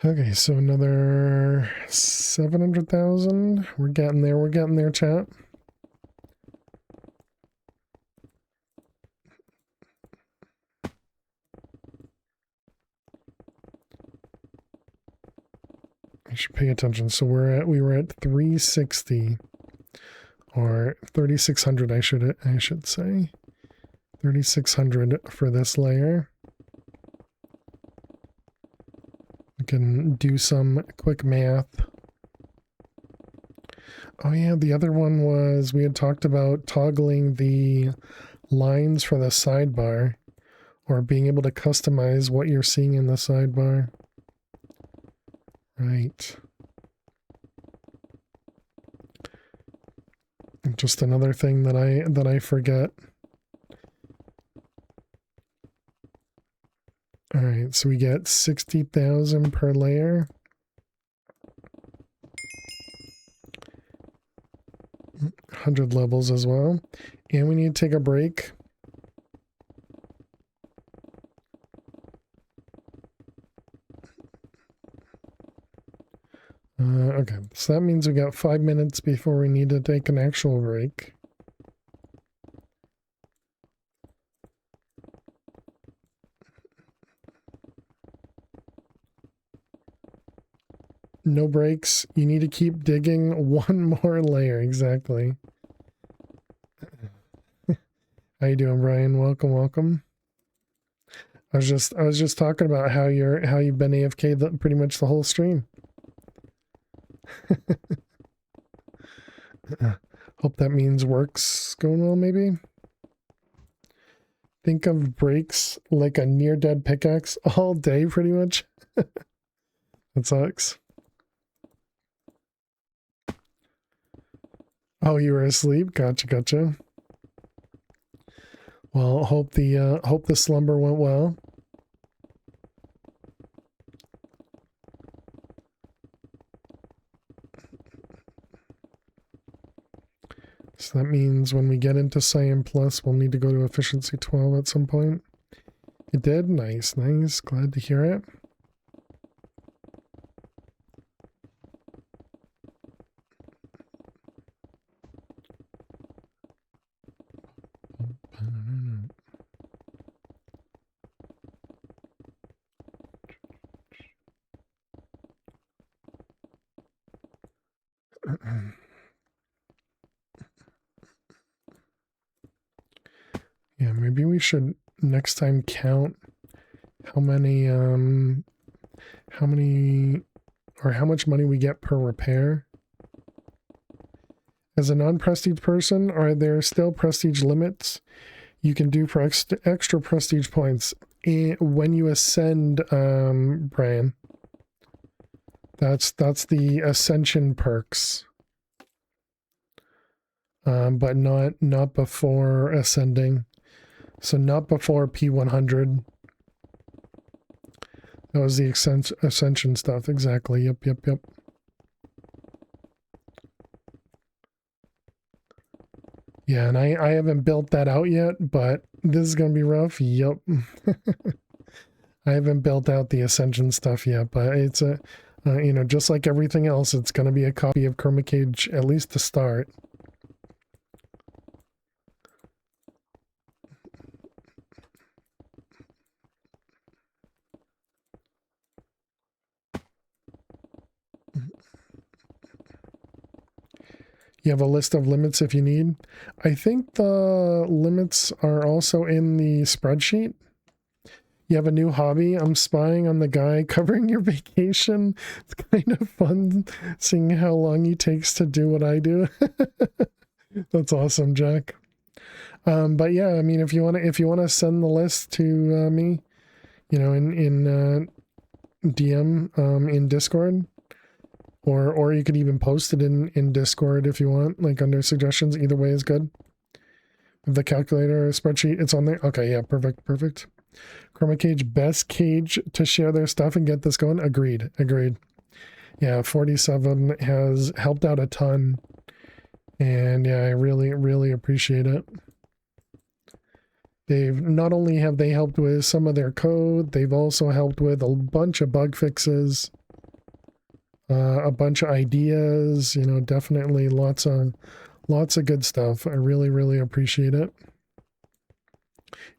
Okay, so another 700,000. We're getting there, chat. I should pay attention. So we were at 360 or 3600, I should say. 3600 for this layer. We can do some quick math. Oh yeah, the other one was we had talked about toggling the lines for the sidebar, or being able to customize what you're seeing in the sidebar. Right. Just another thing that I forget. All right, so we get 60,000 per layer. $100 levels as well. And we need to take a break. Okay, so that means we got 5 minutes before we need to take an actual break. No breaks. You need to keep digging one more layer. Exactly. How you doing, Brian? Welcome. I was just talking about how you've been AFK pretty much the whole stream. Hope that means work's going well, maybe. Think of breaks like a near-dead pickaxe all day, pretty much. That sucks. Oh, you were asleep? Gotcha. Well, hope the slumber went well. So that means when we get into Cyan Plus, we'll need to go to Efficiency 12 at some point. It did? Nice. Glad to hear it. Yeah, maybe we should next time count how many or how much money we get per repair. As a non-prestige person, are there still prestige limits you can do for extra prestige points when you ascend, Brian? That's the ascension perks. But not before ascending. So not before P100. That was the ascension stuff. Exactly. Yep. Yeah, and I haven't built that out yet, but this is going to be rough. Yep. I haven't built out the ascension stuff yet, but it's a, just like everything else, it's going to be a copy of Chroma Cage, at least to start. You have a list of limits if you need. I think the limits are also in the spreadsheet. You have a new hobby. I'm spying on the guy covering your vacation. It's kind of fun seeing how long he takes to do what I do. That's awesome, Jack. But yeah, I mean, if you want to send the list to me, in DM in Discord. Or you could even post it in Discord if you want, like under suggestions. Either way is good. With the calculator spreadsheet, it's on there. Okay, yeah, perfect. Chroma Cage, best cage to share their stuff and get this going. Agreed. Yeah, 47 has helped out a ton. And yeah, I really appreciate it. They've not only have they helped with some of their code, they've also helped with a bunch of bug fixes. A bunch of ideas, definitely lots of good stuff. I really appreciate it.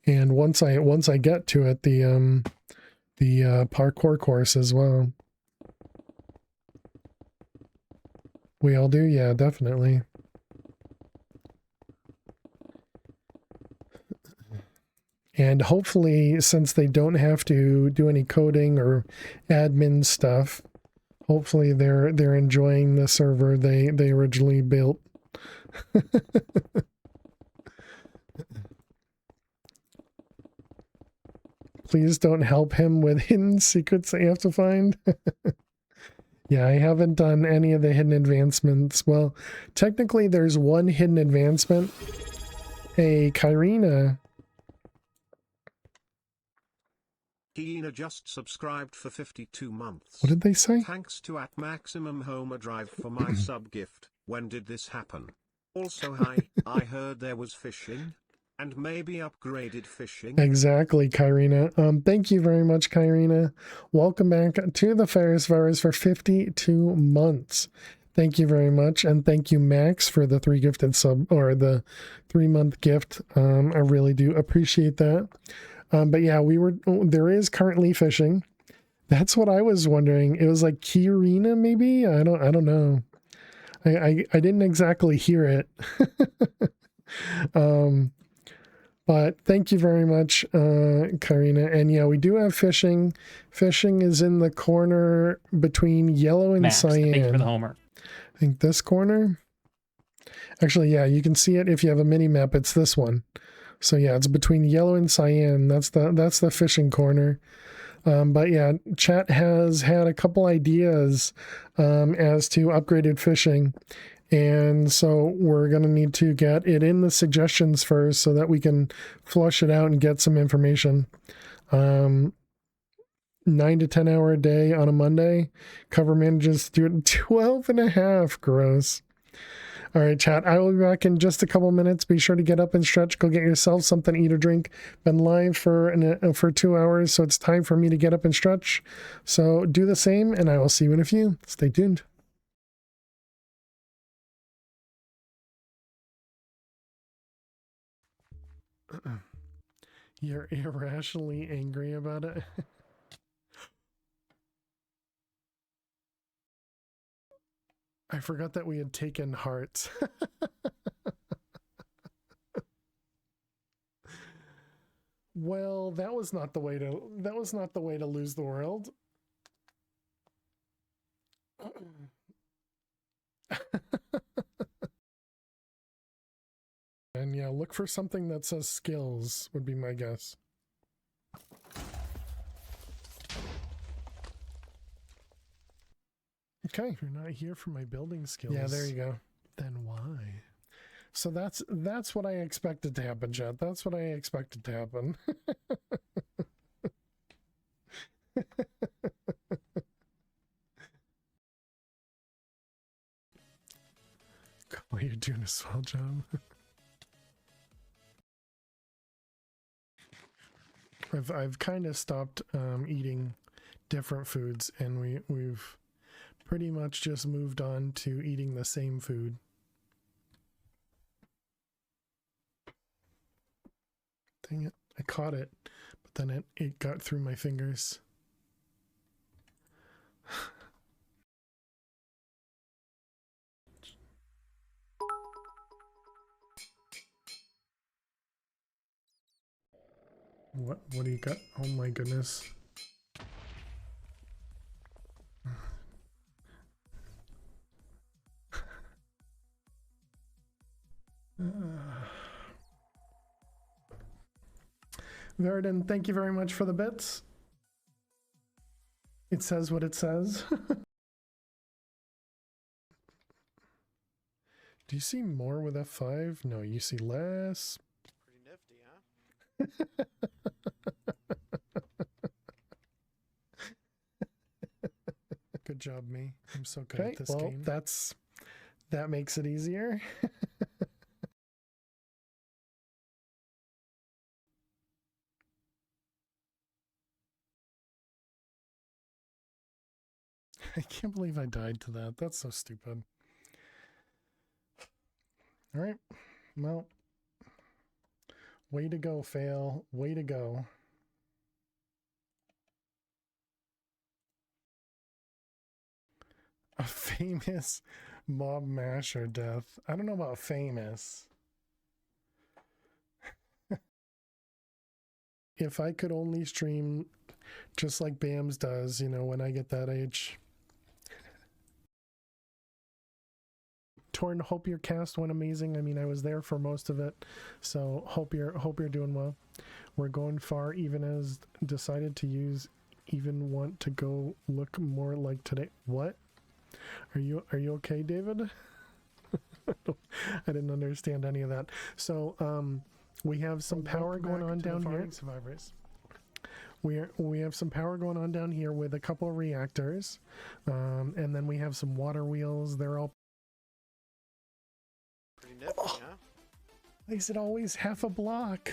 And once I get to it, the parkour course as well. We all do, yeah, definitely. And hopefully, since they don't have to do any coding or admin stuff, hopefully they're enjoying the server they originally built. Please don't help him with hidden secrets that you have to find. Yeah, I haven't done any of the hidden advancements. Well, technically there's one hidden advancement. Hey, Kyrina. Kyrina just subscribed for 52 months. What did they say? Thanks to @MaximumHomer for my sub gift. When did this happen? Also, hi, I heard there was fishing. And maybe upgraded fishing. Exactly, Kyrina. Thank you very much, Kyrina. Welcome back to the Ferris Virus for 52 months. Thank you very much. And thank you, Max, for the 3 gifted sub, or the 3-month gift. I really do appreciate that. But yeah, there is currently fishing. That's what I was wondering. It was like Kyrina, maybe? I don't know. I didn't exactly hear it. But thank you very much, Karina. And yeah, we do have fishing. Fishing is in the corner between yellow and Max, cyan. thank you for the homer. I think this corner. Actually, yeah, you can see it if you have a mini map. It's this one. So yeah, it's between yellow and cyan. That's the fishing corner. But yeah, chat has had a couple ideas as to upgraded fishing. And so we're going to need to get it in the suggestions first so that we can flush it out and get some information. 9 to 10 hour a day on a Monday. Cover manages to do it 12 and a half. Gross. All right, chat. I will be back in just a couple minutes. Be sure to get up and stretch. Go get yourself something to eat or drink. Been live for 2 hours, so it's time for me to get up and stretch. So do the same, and I will see you in a few. Stay tuned. You're irrationally angry about it? I forgot that we had taken hearts. Well, that was not the way to lose the world. And yeah, look for something that says skills would be my guess. Okay, you're not here for my building skills. Yeah, there you go. Then why? So that's what I expected to happen, Chad. That's what I expected to happen. Well, you're doing a swell job. I've kind of stopped eating different foods, and we've pretty much just moved on to eating the same food. Dang it, I caught it, but then it got through my fingers. What do you got? Oh my goodness. Verdon, thank you very much for the bits. It says what it says. Do you see more with F5? No, you see less. Pretty nifty, huh? Good job, me. I'm so good at this game. That makes it easier. I can't believe I died to that. That's so stupid. All right. Well, way to go, fail. Way to go. A famous mob masher death. I don't know about famous. If I could only stream just like Bams does, you know, when I get that age. Torn, hope your cast went amazing. I mean, I was there for most of it, so hope you're doing well. We're going far, even as decided to use, even want to go look more like today. What? Are you okay, David? I didn't understand any of that. So we have some power going on down here. Survivors. We have some power going on down here with a couple of reactors, and then we have some water wheels. They're all. Pretty nifty, huh? Why is it always half a block?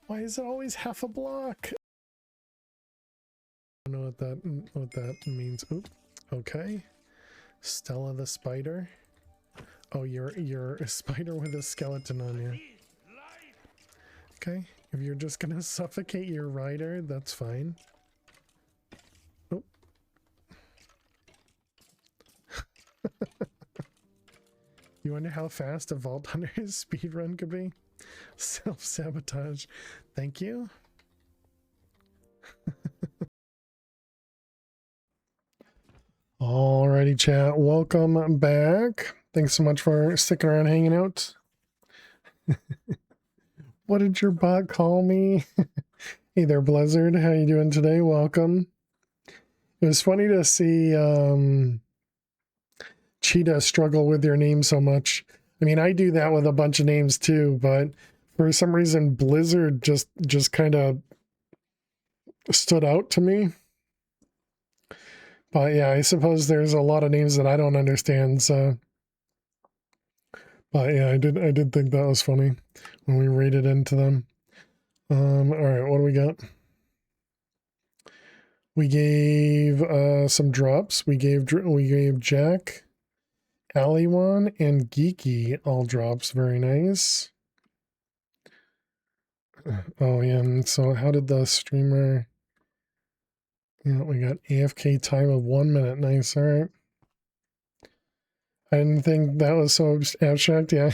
Why is it always half a block? I don't know what that means. Oop. Okay. Stella the spider. Oh, you're a spider with a skeleton on you. Okay. If you're just gonna suffocate your rider, that's fine. Oh. You wonder how fast a Vault Hunter's speedrun could be? Self-sabotage. Thank you. Alrighty, chat. Welcome back. Thanks so much for sticking around hanging out. What did your bot call me? Hey there, Blizzard. How you doing today? Welcome. It was funny to see Cheetah struggle with your name so much. I mean, I do that with a bunch of names too, but for some reason Blizzard just kind of stood out to me. But yeah, I suppose there's a lot of names that I don't understand, so. But yeah, I did think that was funny when we raided into them. All right, what do we got? We gave some drops. We gave Jack, Aliwan, and Geeky all drops. Very nice. Oh yeah, and so how did the streamer... Yeah, we got AFK time of 1 minute. Nice, alright. I didn't think that was so abstract, yeah.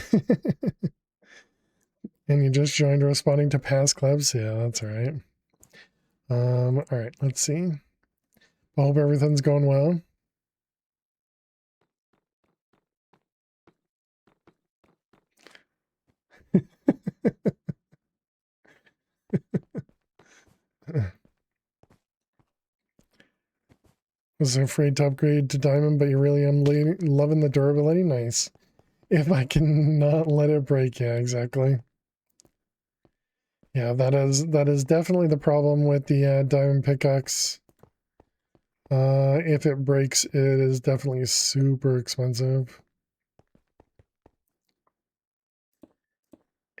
And you just joined responding to past clubs? Yeah, that's alright. Alright, let's see. I hope everything's going well. Was afraid to upgrade to diamond, but you really am loving the durability. Nice. If I can not let it break, yeah, exactly. Yeah, that is definitely the problem with the diamond pickaxe. If it breaks, it is definitely super expensive.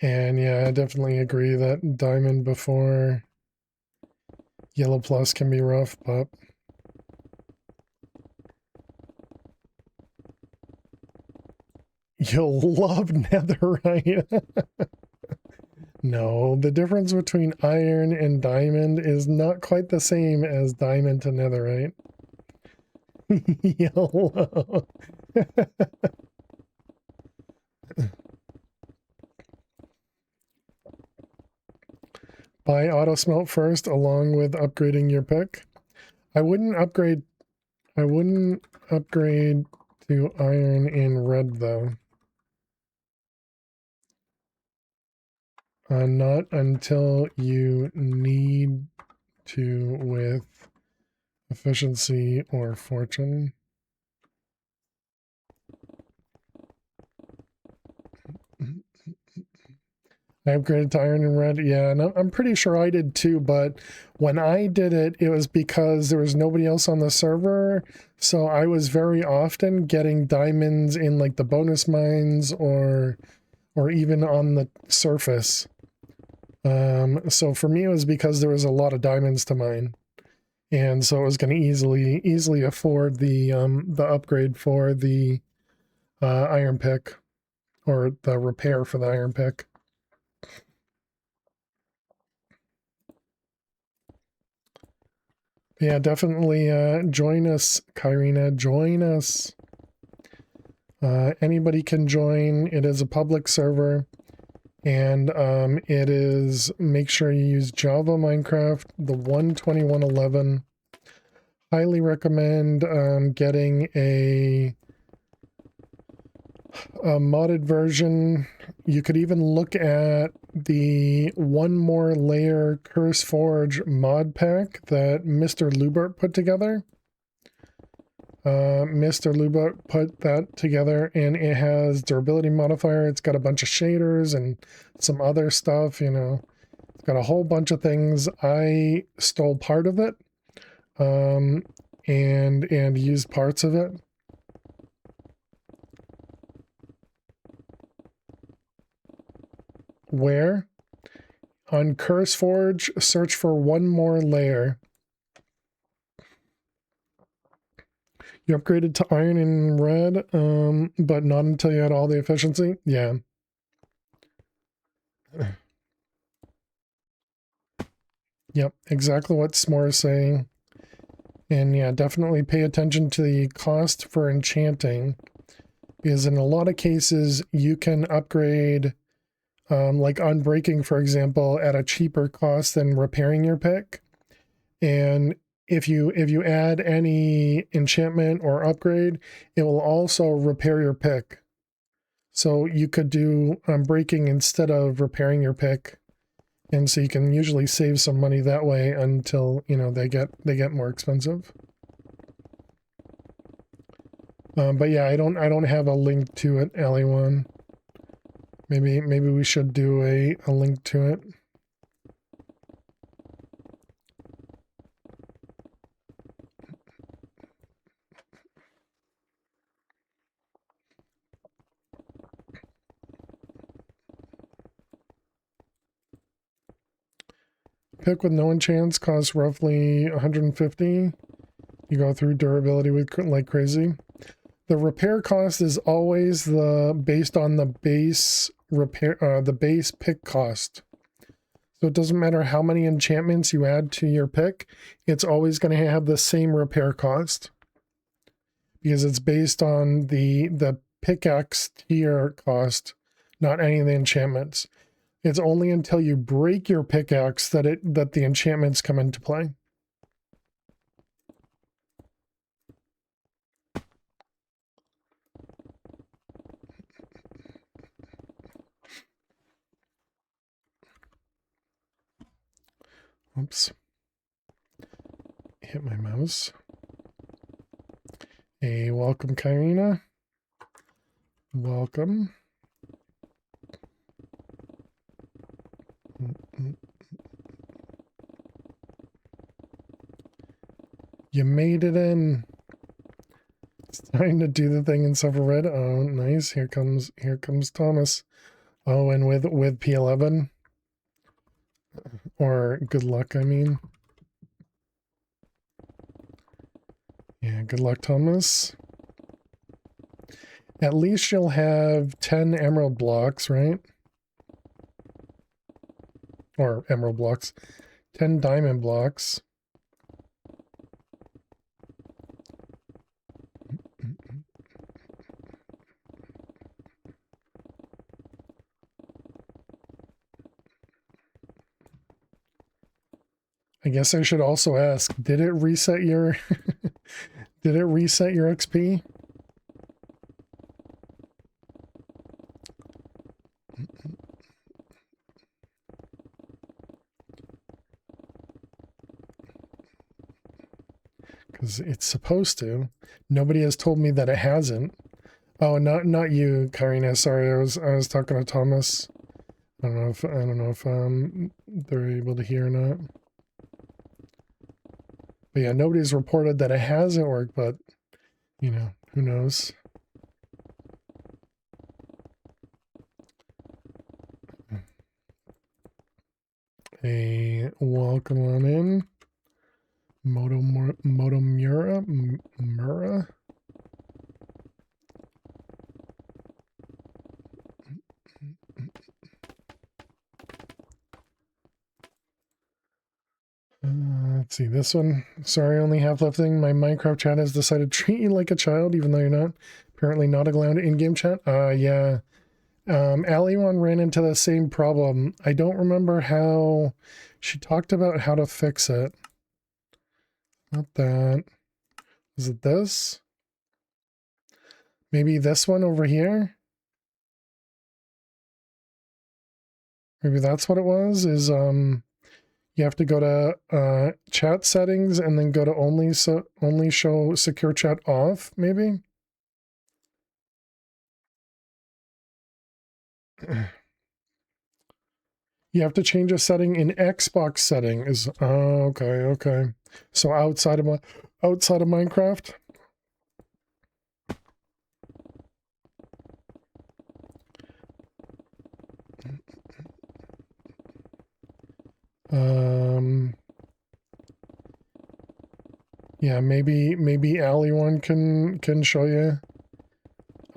And yeah, I definitely agree that diamond before yellow plus can be rough, but you'll love netherite. No, the difference between iron and diamond is not quite the same as diamond to netherite. Yellow. Buy auto smelt first along with upgrading your pick. I wouldn't upgrade to iron in red though. Not until you need to with efficiency or fortune. I upgraded to iron and red. Yeah, and I'm pretty sure I did too, but when I did it, it was because there was nobody else on the server. So I was very often getting diamonds in like the bonus mines or even on the surface. So for me, it was because there was a lot of diamonds to mine. And so it was going to easily afford the upgrade for the iron pick or the repair for the iron pick. Yeah, definitely join us, Kyrina. Join us. Anybody can join. It is a public server. And it is, make sure you use Java Minecraft, the 121.11. Highly recommend getting a modded version. You could even look at the One More Layer Curse Forge mod pack that Mr. Lubert put together. Mr. Lubert put that together, and it has durability modifier. It's got a bunch of shaders and some other stuff, you know. It's got a whole bunch of things. I stole part of it and used parts of it. Where? On Curse Forge, search for One More Layer. You upgraded to iron and red, but not until you had all the efficiency? Yeah. Yep, exactly what S'more is saying. And yeah, definitely pay attention to the cost for enchanting. Because in a lot of cases, you can upgrade, like Unbreaking, for example, at a cheaper cost than repairing your pick. And if you add any enchantment or upgrade, it will also repair your pick. So you could do Unbreaking instead of repairing your pick. And so you can usually save some money that way until, you know, they get more expensive. But yeah, I don't have a link to it, Ali1. Maybe we should do a link to it. Pick with no enchants costs roughly 150. You go through durability with like crazy. The repair cost is always based on the base repair, the base pick cost. So it doesn't matter how many enchantments you add to your pick, it's always going to have the same repair cost. Because it's based on the pickaxe tier cost, not any of the enchantments. It's only until you break your pickaxe that the enchantments come into play. Oops. Hit my mouse. Hey, welcome, Karina. Welcome. You made it in. It's time to do the thing in Suffer Red. Oh, nice. Here comes Thomas. Oh, and with P11. Or good luck, I mean. Yeah, good luck, Thomas. At least you'll have 10 emerald blocks, right? Or emerald blocks. 10 diamond blocks. I guess I should also ask, did it reset your did it reset your XP? Because it's supposed to. Nobody has told me that it hasn't. Oh, not you, Karina. Sorry, I was talking to Thomas. I don't know if they're able to hear or not. But yeah, nobody's reported that it hasn't worked, but you know, who knows? Hey, welcome on in. Motomura? Mura? Let's see, this one. Sorry, only half left thing. My Minecraft chat has decided to treat you like a child, even though you're not. Apparently not allowed in-game chat. Yeah. Ali1 ran into the same problem. I don't remember how she talked about how to fix it. Not that. Is it this? Maybe this one over here? Maybe that's what it was, is you have to go to chat settings and then go to only show secure chat off, maybe? You have to change a setting in Xbox settings. Oh, okay. So outside of Minecraft? Yeah, maybe Ali1 can show you.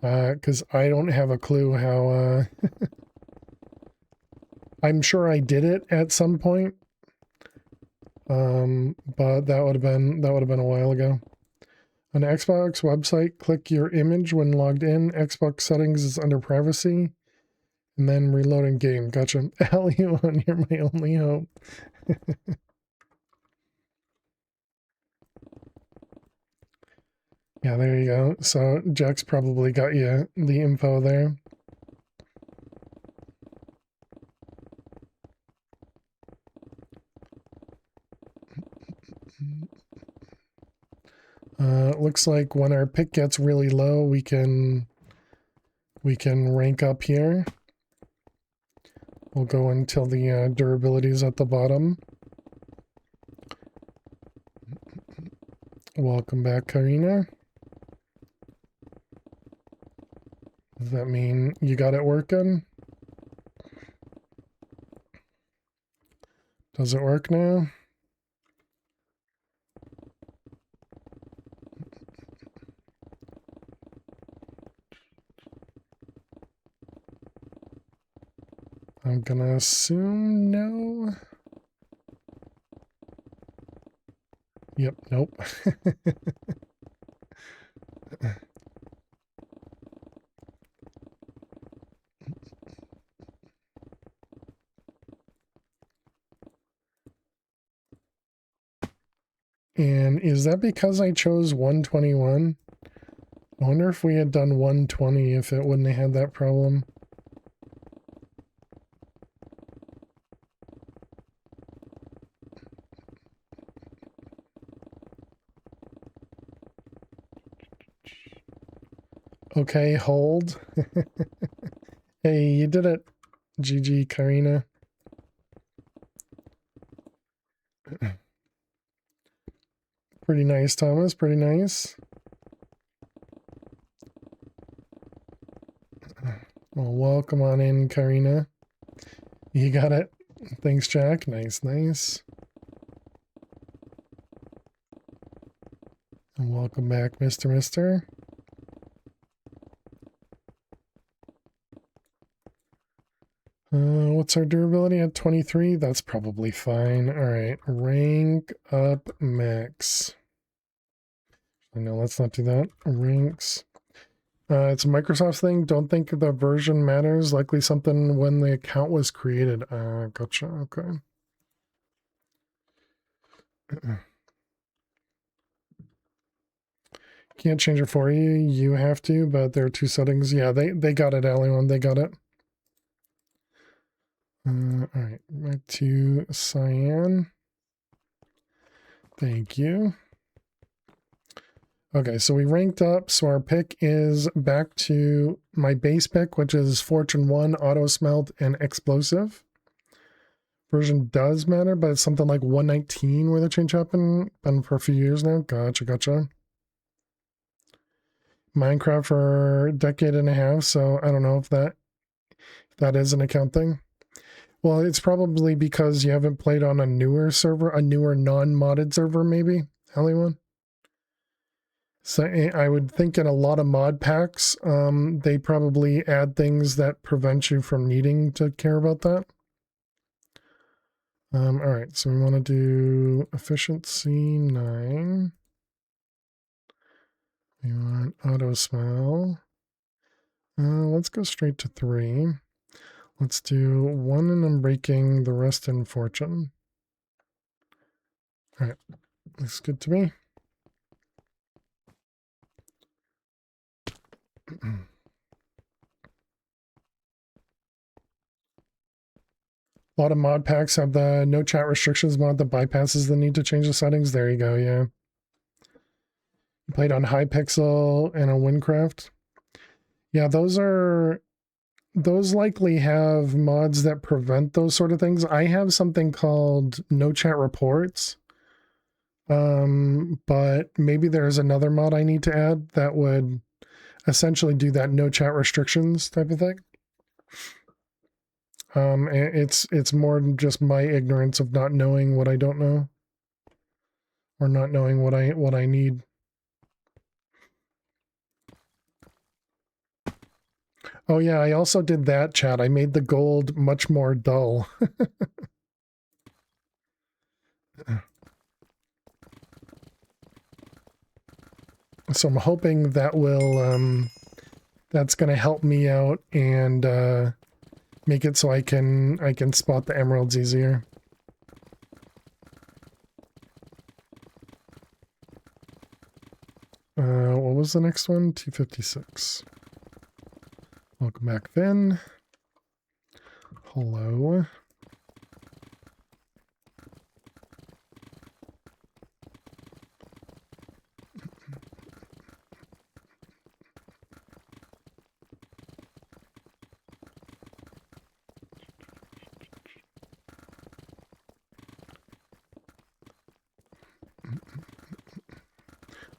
Because I don't have a clue how I'm sure I did it at some point. But that would have been a while ago. On the Xbox website, click your image when logged in. Xbox settings is under privacy. And then reloading game. Gotcha. Ali1, you're my only hope. Yeah, there you go. So Jack's probably got you the info there. Looks like when our pick gets really low, we can rank up here. We'll go until the durability is at the bottom. Welcome back, Karina. Does that mean you got it working? Does it work now? I'm gonna assume no. Yep, nope. And is that because I chose 121? I wonder if we had done 120, if it wouldn't have had that problem. Okay, hold. Hey, you did it. GG, Karina. Pretty nice, Thomas. Pretty nice. Well, welcome on in, Karina. You got it. Thanks, Jack. Nice, nice. And welcome back, Mr. Mister. What's our durability at 23? That's probably fine. All right, rank up max. No, let's not do that. Ranks. It's a Microsoft thing. Don't think the version matters. Likely something when the account was created. Gotcha. Okay. Can't change it for you. You have to, but there are two settings. Yeah, they got it, Alion. They got it. All right, back to cyan. Thank you. Okay, so we ranked up. So our pick is back to my base pick, which is Fortune 1, Auto Smelt, and Explosive. Version does matter, but it's something like 119 where the change happened. Been for a few years now. Gotcha, gotcha. Minecraft for a decade and a half, so I don't know if that is an account thing. Well, it's probably because you haven't played on a newer server, a newer non-modded server, maybe, anyone? So I would think in a lot of mod packs, they probably add things that prevent you from needing to care about that. All right, so we want to do efficiency 9. We want auto smell. Let's go straight to 3. Let's do 1 in unbreaking, the rest in fortune. All right, looks good to me. A lot of mod packs have the no chat restrictions mod that bypasses the need to change the settings. There you go, yeah. You played on Hypixel and on Windcraft. Yeah, those likely have mods that prevent those sort of things. I have something called no chat reports. But maybe there's another mod I need to add that would essentially do that no chat restrictions type of thing. It's more just my ignorance of not knowing what I don't know, or not knowing what I need. Oh yeah, I also did that, chat. I made the gold much more dull. So I'm hoping that will that's going to help me out and make it so I can spot the emeralds easier. What was the next one? 256. Welcome back then. Hello.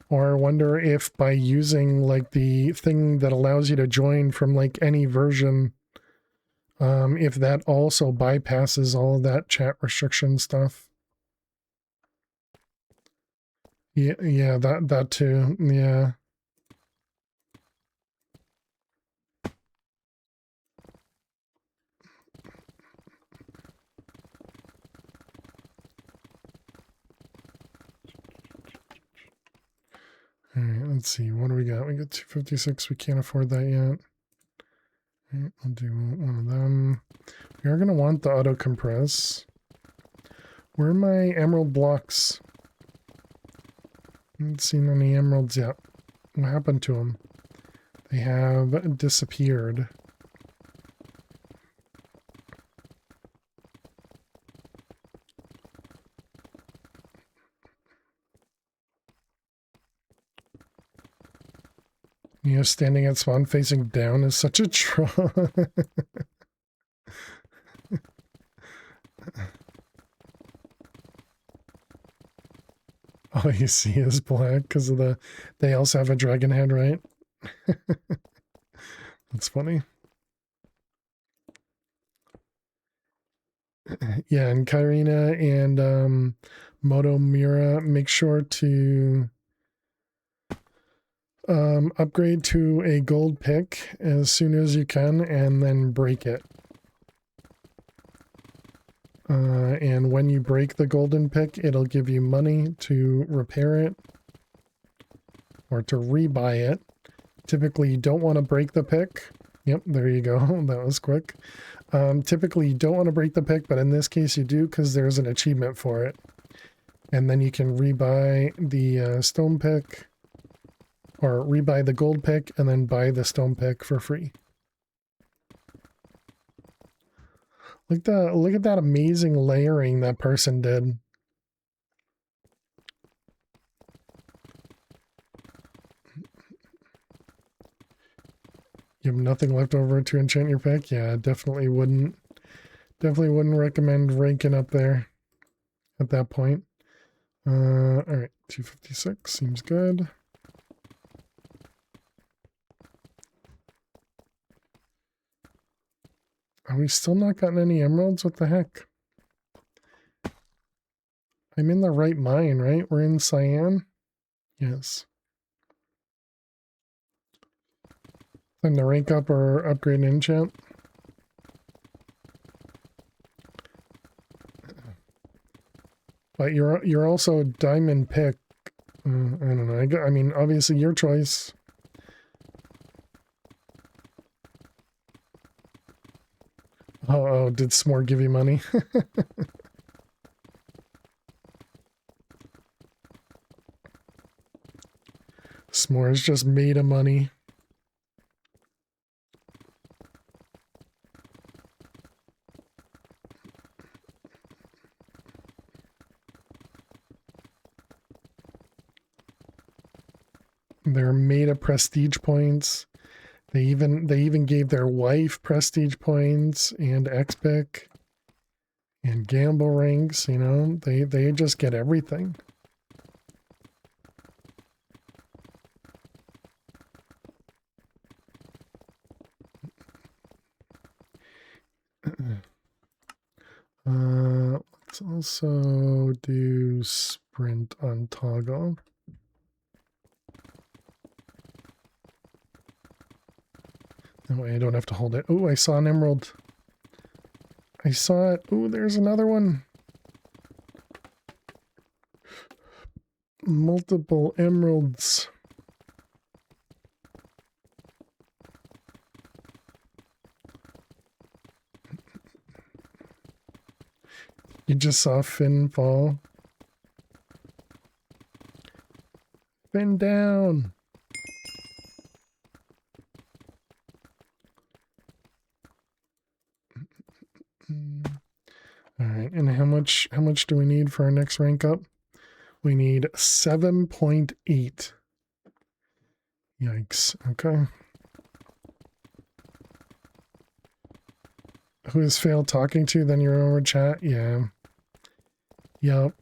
Or I wonder if by using like the thing that allows you to join from like any version, if that also bypasses all of that chat restriction stuff. Yeah, that too. Yeah. let's see. What do we got? We got 256. We can't afford that yet. Right, I'll do one of them. We are going to want the auto compress. Where are my emerald blocks? Haven't seen any emeralds yet. What happened to them? They have disappeared. You know, standing at spawn facing down is such a troll. All you see is black because of the... They also have a dragon head, right? That's funny. Yeah, and Kairina and Moto Mira, make sure to upgrade to a gold pick as soon as you can and then break it. And when you break the golden pick, it'll give you money to repair it or to rebuy it. Typically, you don't want to break the pick. Yep, there you go. That was quick. Typically, you don't want to break the pick, but in this case, you do because there's an achievement for it. And then you can rebuy the stone pick or rebuy the gold pick and then buy the stone pick for free. Look at that amazing layering that person did. You have nothing left over to enchant your pick? Yeah, definitely wouldn't recommend ranking up there at that point. Alright, 256 seems good. Are we still not gotten any emeralds? What the heck? I'm in the right mine, right? We're in Cyan? Yes. Time to rank up or upgrade an enchant. But you're also a diamond pick. I don't know. I mean, obviously your choice. Oh, did S'more give you money? S'more's just made of money. They're made of prestige points. They even gave their wife prestige points and XPIC and gamble ranks, you know. They just get everything. Let's also do sprint on toggle. That way I don't have to hold it. Oh, I saw an emerald. I saw it. Oh, there's another one. Multiple emeralds. You just saw Finn fall. Finn down. All right, and how much do we need for our next rank up? We need 7.8. Yikes. Okay. Who has failed talking to? Then you're over chat? Yeah. Yep.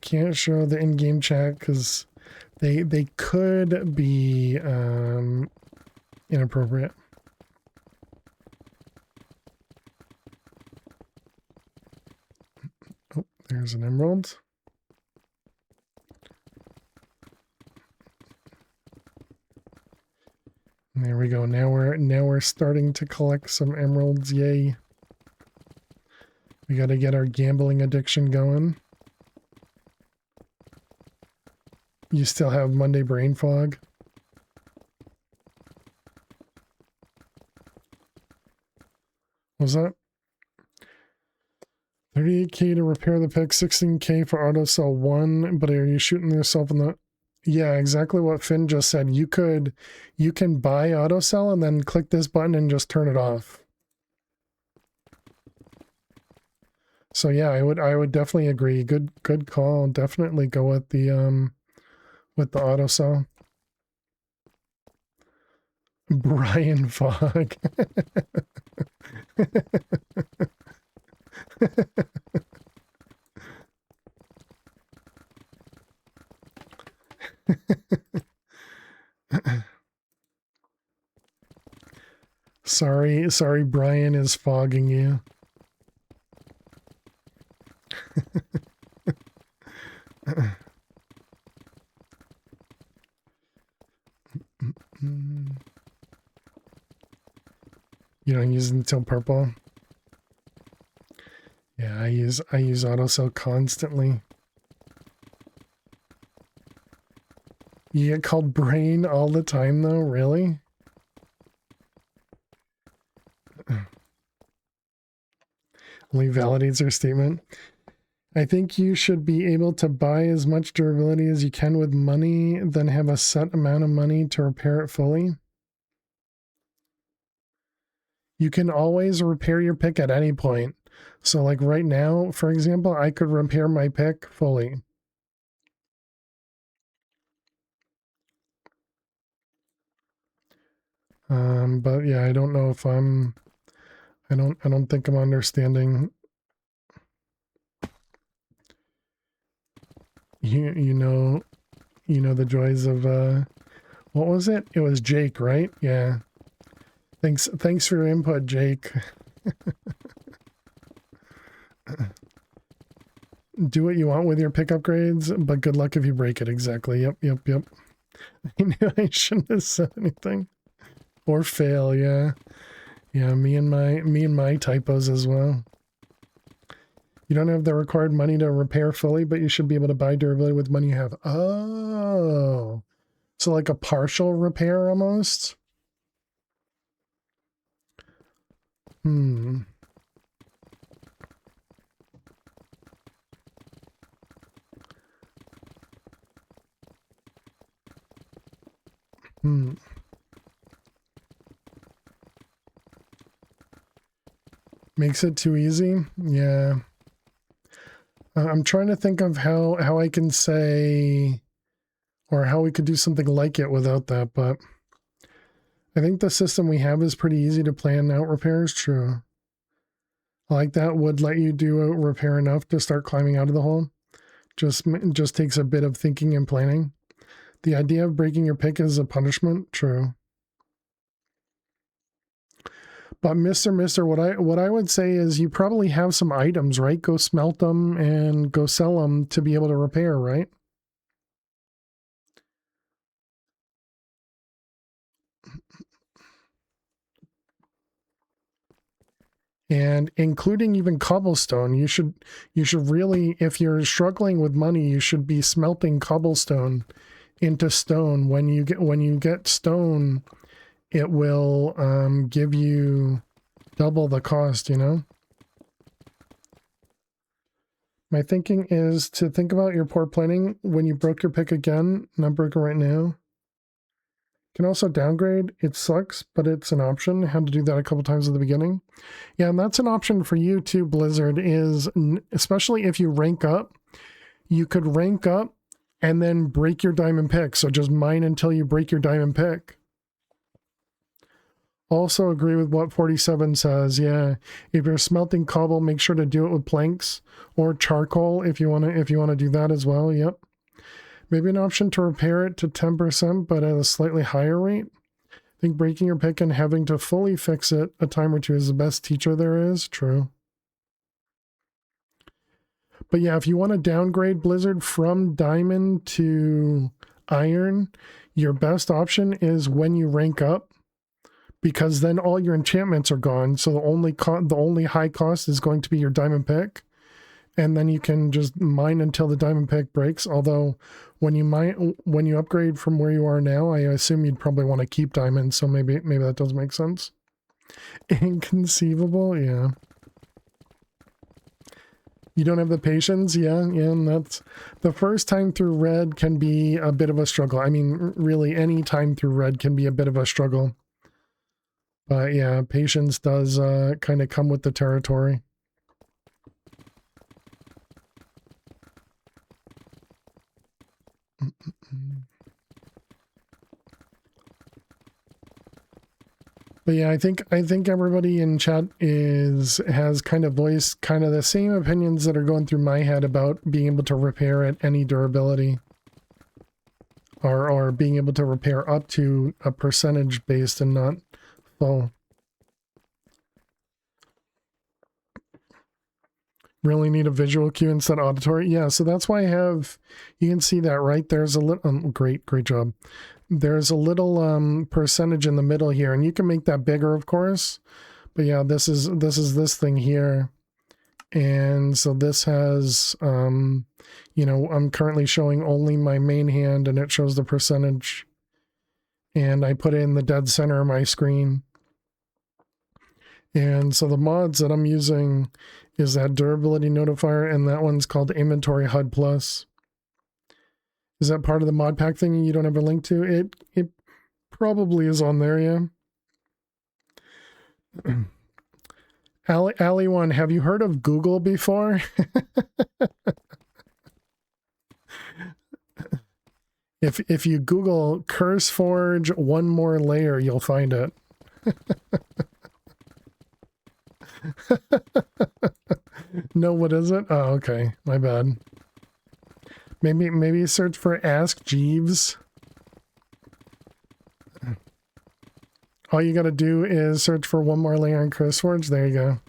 Can't show the in-game chat because they could be inappropriate. Oh, there's an emerald. There we go. Now we're starting to collect some emeralds. Yay. We got to get our gambling addiction going. You still have Monday brain fog? Was that 38K to repair the pick, 16K for auto cell 1, but are you shooting yourself in the... Yeah, exactly what Finn just said. You can buy auto cell and then click this button and just turn it off. So yeah, I would definitely agree. Good call. Definitely go with the auto cell. Brian Fogg. Sorry, Brian is fogging you. You don't use it until purple. Yeah, I use autocell constantly. You get called brain all the time though, really? Only validates her statement. I think you should be able to buy as much durability as you can with money, then have a set amount of money to repair it fully. You can always repair your pick at any point. So like right now, for example, I could repair my pick fully. But yeah, I don't know if I don't think I'm understanding. You know the joys of what was it? It was Jake, right? Yeah. Thanks for your input, Jake. Do what you want with your pick upgrades, but good luck if you break it. Exactly. Yep. I knew I shouldn't have said anything. Or fail, yeah. Yeah, me and my typos as well. You don't have the required money to repair fully, but you should be able to buy durability with money you have. Oh. So like a partial repair almost? Hmm. Makes it too easy? Yeah. I'm trying to think of how I can say, or how we could do something like it without that, but I think the system we have is pretty easy to plan out repairs. True. Like that would let you do a repair enough to start climbing out of the hole. Just takes a bit of thinking and planning. The idea of breaking your pick is a punishment. True. But Mister, what I would say is you probably have some items, right? Go smelt them and go sell them to be able to repair, right? And including even cobblestone, you should really, if you're struggling with money, you should be smelting cobblestone into stone. When you get stone, it will give you double the cost, you know? My thinking is to think about your poor planning when you broke your pick again, not broken right now. Can also downgrade. It sucks, but it's an option. Had to do that a couple times at the beginning. Yeah, and that's an option for you too, Blizzard, is especially if you rank up, you could rank up and then break your diamond pick. So just mine until you break your diamond pick. Also agree with what 47 says. Yeah, if you're smelting cobble, make sure to do it with planks or charcoal if you want to do that as well. Yep. Maybe an option to repair it to 10%, but at a slightly higher rate. I think breaking your pick and having to fully fix it a time or two is the best teacher there is. True. But yeah, if you want to downgrade Blizzard from diamond to iron, your best option is when you rank up, because then all your enchantments are gone. So the only high cost is going to be your diamond pick. And then you can just mine until the diamond pick breaks. Although when you upgrade from where you are now, I assume you'd probably want to keep diamonds. So maybe that does make sense. Inconceivable, yeah. You don't have the patience, yeah, and that's the first time through red can be a bit of a struggle. I mean, really, any time through red can be a bit of a struggle. But yeah, patience does kind of come with the territory. But yeah, I think everybody in chat has kind of voiced kind of the same opinions that are going through my head about being able to repair at any durability, or being able to repair up to a percentage based and not full. Really need a visual cue instead of auditory. Yeah, so that's why I have. You can see that right there's a little. Great job. There's a little percentage in the middle here, and you can make that bigger, of course. But yeah, this is this thing here, and so this has you know, I'm currently showing only my main hand, and it shows the percentage, and I put it in the dead center of my screen. And so the mods that I'm using is that durability notifier, and that one's called Inventory HUD Plus. Is that part of the mod pack thing you don't have a link to? It probably is on there, yeah. Ali one, have you heard of Google before? If you Google CurseForge one more layer, you'll find it. No, what is it? Oh, okay. My bad. Maybe search for Ask Jeeves. All you gotta do is search for one more layer on CurseForge. There you go.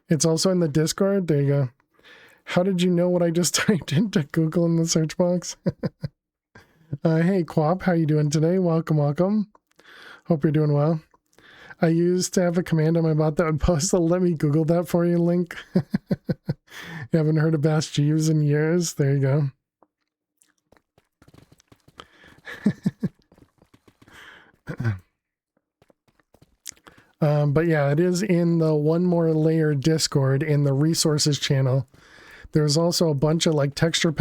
It's also in the Discord. There you go. How did you know what I just typed into Google in the search box? Hey, Quap, how you doing today? Welcome. Hope you're doing well. I used to have a command on my bot that would post a "let me Google that for you" link. You haven't heard of Bash Jeeves in years? There you go. But yeah, it is in the One More Layer Discord in the resources channel. There's also a bunch of like texture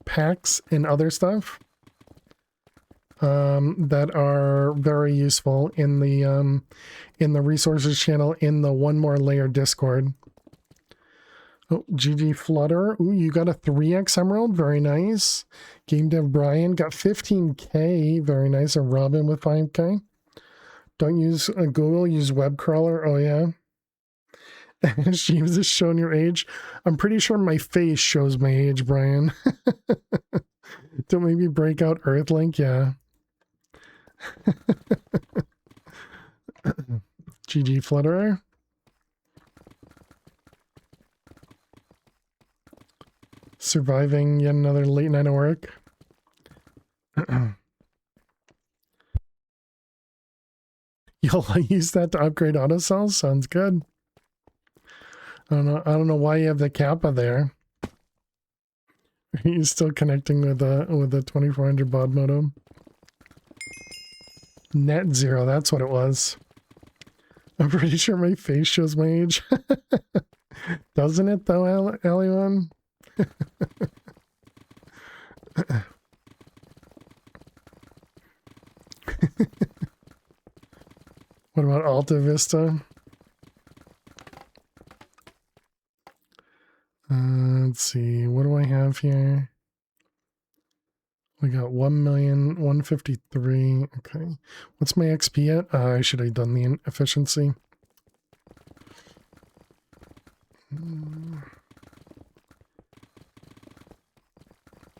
packs and other stuff that are very useful in the resources channel in the One More Layer Discord. Oh, GG Flutter. Ooh, you got a 3x emerald. Very nice. Game Dev Brian got 15k. Very nice. And Robin with 5k. Don't use Google, use web crawler. Oh yeah. She was just showing your age. I'm pretty sure my face shows my age, Brian. Don't maybe break out Earthlink, yeah. GG Flutterer. Surviving yet another late night of work. You'll use that to upgrade auto cells? Sounds good. I don't know why you have the kappa there. Are you still connecting with the 2400 baud modem? Net zero, that's what it was. I'm pretty sure my face shows my age. Doesn't it though, Alion? What about Alta Vista? Let's see, what do I have here? We got 1,153,000. Okay. What's my XP at? I should have done the efficiency.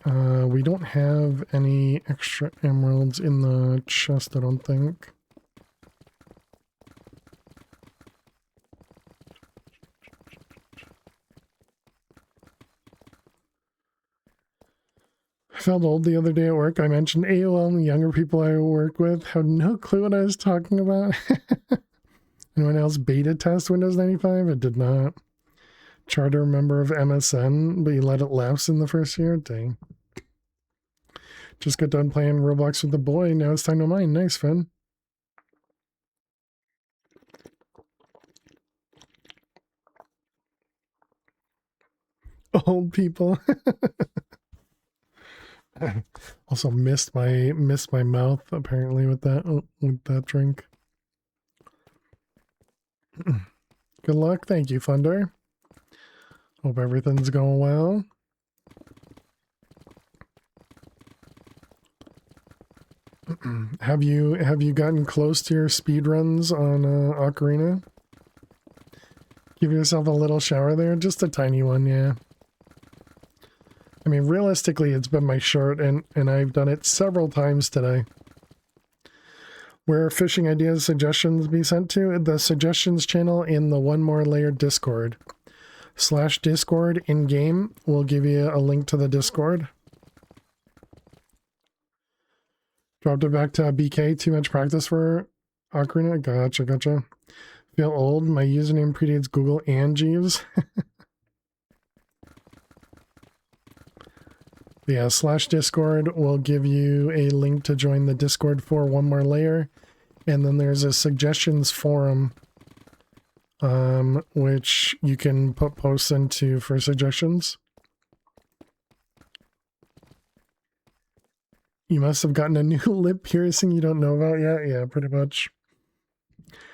We don't have any extra emeralds in the chest, I don't think. I felt old the other day at work. I mentioned AOL and the younger people I work with had no clue what I was talking about. Anyone else beta test Windows 95? It did not. Charter member of MSN, but you let it lapse in the first year? Dang. Just got done playing Roblox with the boy. Now it's time to mine. Nice, Finn. Old people. Also missed my mouth apparently with that drink. Good luck. Thank you, Thunder. Hope everything's going well. Have you gotten close to your speed runs on Ocarina? Give yourself a little shower there, just a tiny one, yeah. I mean, realistically, it's been my shirt, and I've done it several times today. Where fishing ideas suggestions be sent to? The suggestions channel in the One More Layer Discord. /Discord in-game will give you a link to the Discord. Dropped it back to BK, too much practice for Ocarina? Gotcha. Feel old? My username predates Google and Jeeves. Yeah, /Discord will give you a link to join the Discord for One More Layer. And then there's a suggestions forum, which you can put posts into for suggestions. You must have gotten a new lip piercing you don't know about yet. Yeah, pretty much.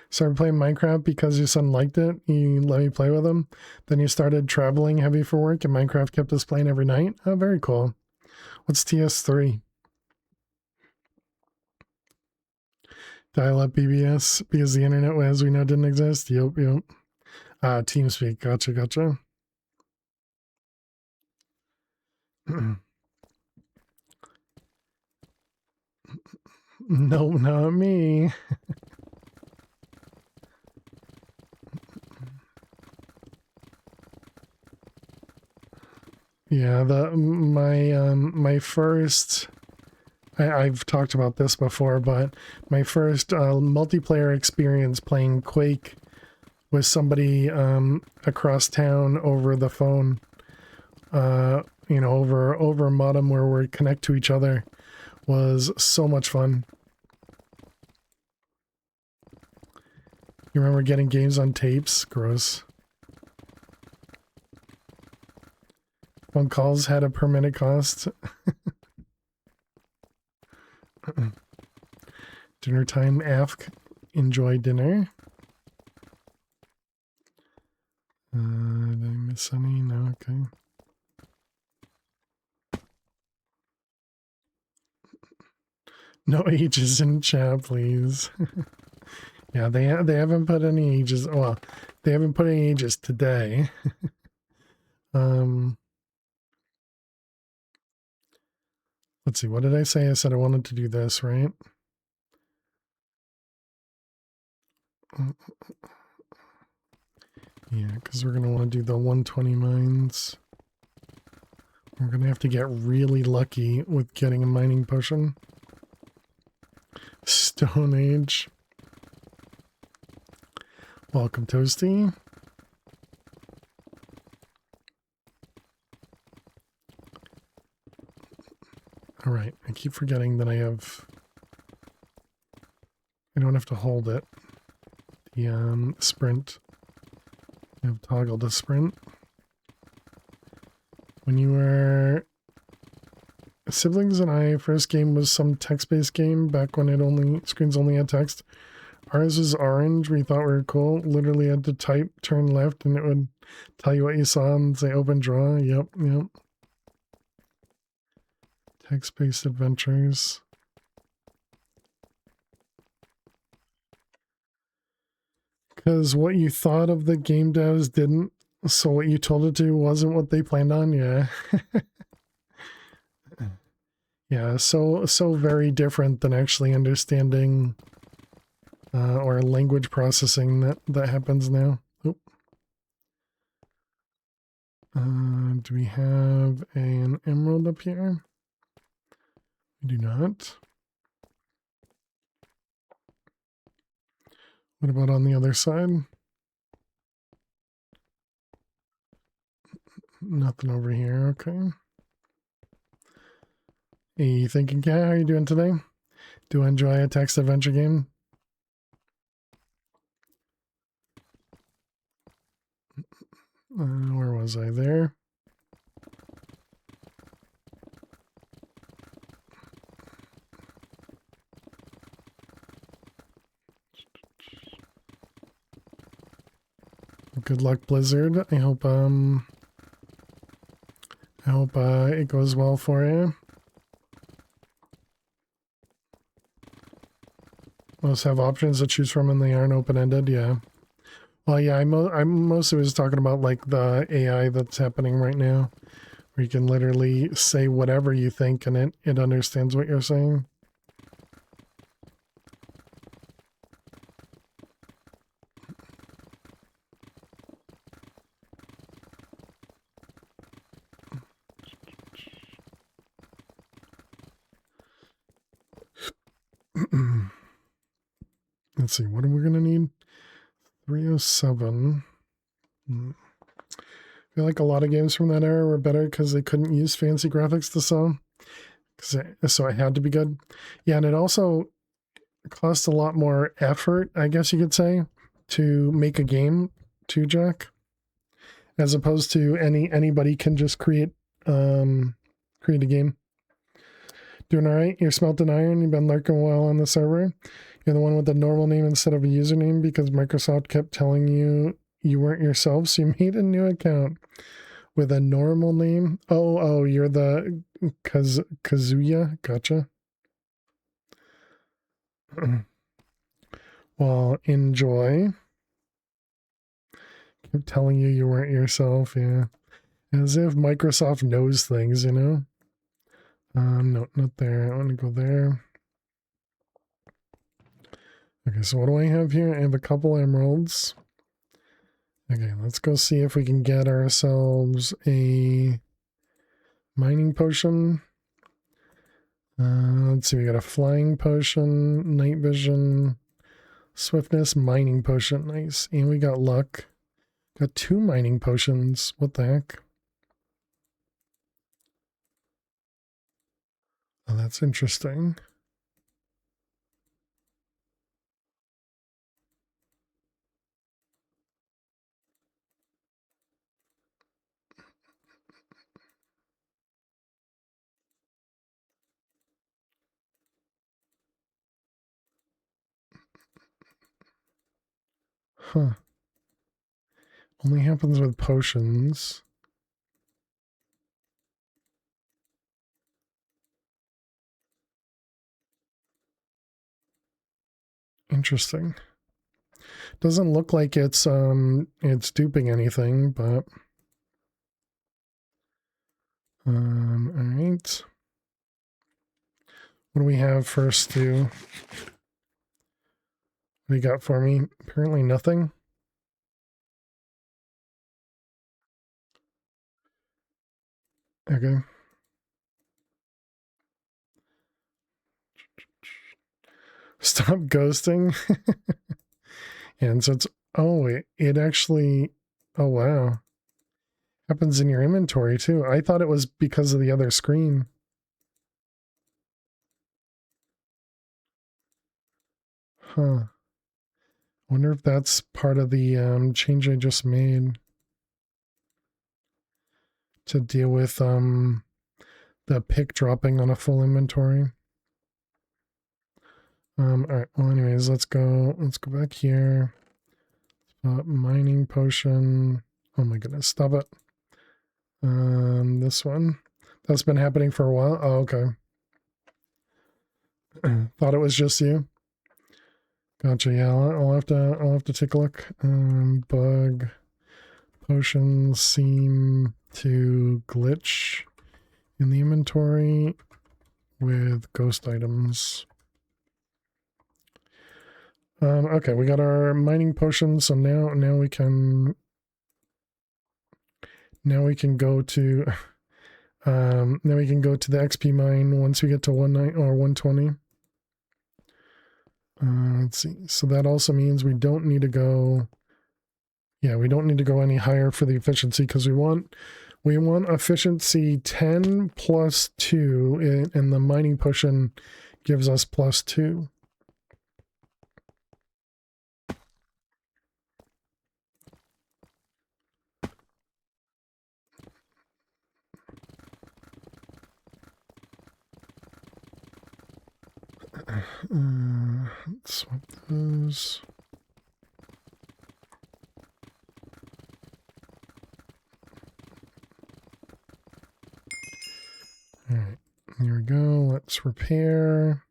Started playing Minecraft because your son liked it. You let me play with him. Then you started traveling heavy for work, and Minecraft kept us playing every night. Oh, very cool. What's TS3? Dial-up BBS, because the internet, as we know, didn't exist. Yep. TeamSpeak. Gotcha. No, not me. Yeah, my first, I've talked about this before, but my first multiplayer experience playing Quake with somebody across town over the phone, over a modem where we connect to each other, was so much fun. You remember getting games on tapes? Gross. Phone calls had a per minute cost. Dinner time, AFK. Enjoy dinner. Did I miss any? No, okay. No ages in chat, please. Yeah, they haven't put any ages. Well, they haven't put any ages today. Let's see. What did I say? I said I wanted to do this, right? Yeah, because we're gonna want to do the 120 mines. We're gonna have to get really lucky with getting a mining potion. Stone Age. Welcome, Toasty. All right, I keep forgetting that I don't have to hold it. The sprint. I have toggle to sprint. When you were siblings and I, first game was some text-based game back when screens only had text. Ours was orange. We thought we were cool. Literally had to type, turn left, and it would tell you what you saw and say open draw. Yep. Text-based adventures. Because what you thought of the game devs didn't, so what you told it to wasn't what they planned on, yeah. Yeah, so very different than actually understanding or language processing that happens now. Oop. Do we have an emerald up here? We do not. What about on the other side? Nothing over here, okay. Hey, you thinking, Kat, how are you doing today? Do you enjoy a text adventure game? Where was I there? Good luck, Blizzard. I hope it goes well for you. Most have options to choose from and they aren't open-ended, yeah. Well, yeah, I mostly was talking about like the AI that's happening right now, where you can literally say whatever you think and it understands what you're saying. Let's see, what are we going to need? 307. I feel like a lot of games from that era were better because they couldn't use fancy graphics to sell. So it had to be good. Yeah, and it also cost a lot more effort, I guess you could say, to make a game too, Jack. As opposed to anybody can just create a game. Doing all right? You're smelting iron. You've been lurking a while on the server. You're the one with the normal name instead of a username because Microsoft kept telling you you weren't yourself, so you made a new account with a normal name. Oh, you're the Kazuya. Gotcha. Well, enjoy. Keep telling you weren't yourself, yeah. As if Microsoft knows things, you know? No, not there. I want to go there. Okay, so what do I have here? I have a couple emeralds. Okay, let's go see if we can get ourselves a mining potion. Let's see, we got a flying potion, night vision, swiftness, mining potion. Nice. And we got luck. Got 2 mining potions. What the heck? Oh, that's interesting. Huh. Only happens with potions. Interesting. Doesn't look like it's duping anything, but all right. What do we have first to what do you got for me? Apparently nothing. Okay. Stop ghosting. And so it's, oh, it actually, oh wow. Happens in your inventory too. I thought it was because of the other screen. Huh. Wonder if that's part of the change I just made to deal with the pick dropping on a full inventory. All right. Well, anyways, let's go back here. Mining potion. Oh my goodness, stop it. This one. That's been happening for a while. Oh, okay. Thought it was just you. Gotcha. Yeah, I'll have to take a look. Bug potions seem to glitch in the inventory with ghost items. Okay, we got our mining potions, so now we can go to now we can go to the XP mine once we get to 19 or 120. Let's see. So that also means we don't need to go. Yeah, we don't need to go any higher for the efficiency because we want efficiency 10 plus 2, and the mining potion gives us plus 2. Let's swap those. Here we go. Let's repair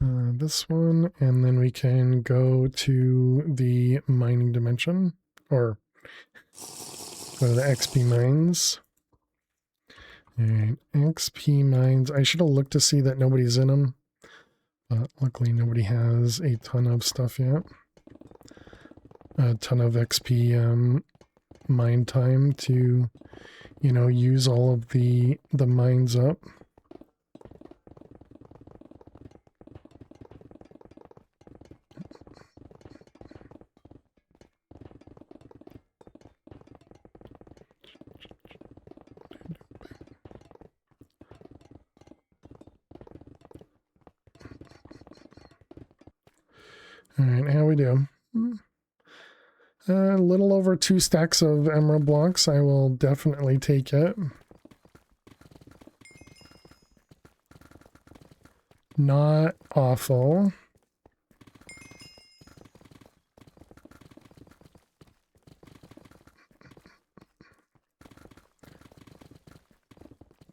this one, and then we can go to the mining dimension, or go to the XP mines. Alright, XP mines. I should have looked to see that nobody's in them, but luckily nobody has a ton of stuff yet. A ton of XP mine time to, you know, use all of the mines up. All right, how we do? A little over 2 stacks of emerald blocks. I will definitely take it. Not awful.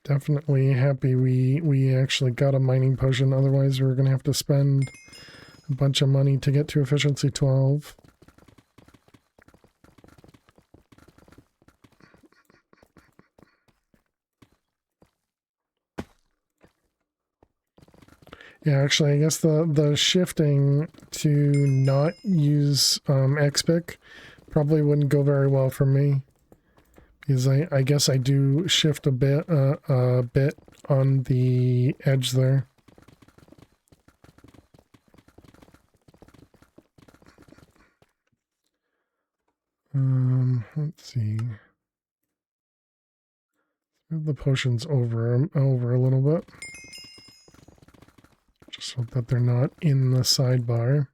Definitely happy we actually got a mining potion. Otherwise, we were going to have to spend a bunch of money to get to efficiency 12. Yeah, actually, I guess the shifting to not use XPIC probably wouldn't go very well for me, because I guess I do shift a bit on the edge there. Let's see. Move the potions over a little bit. Just hope that they're not in the sidebar.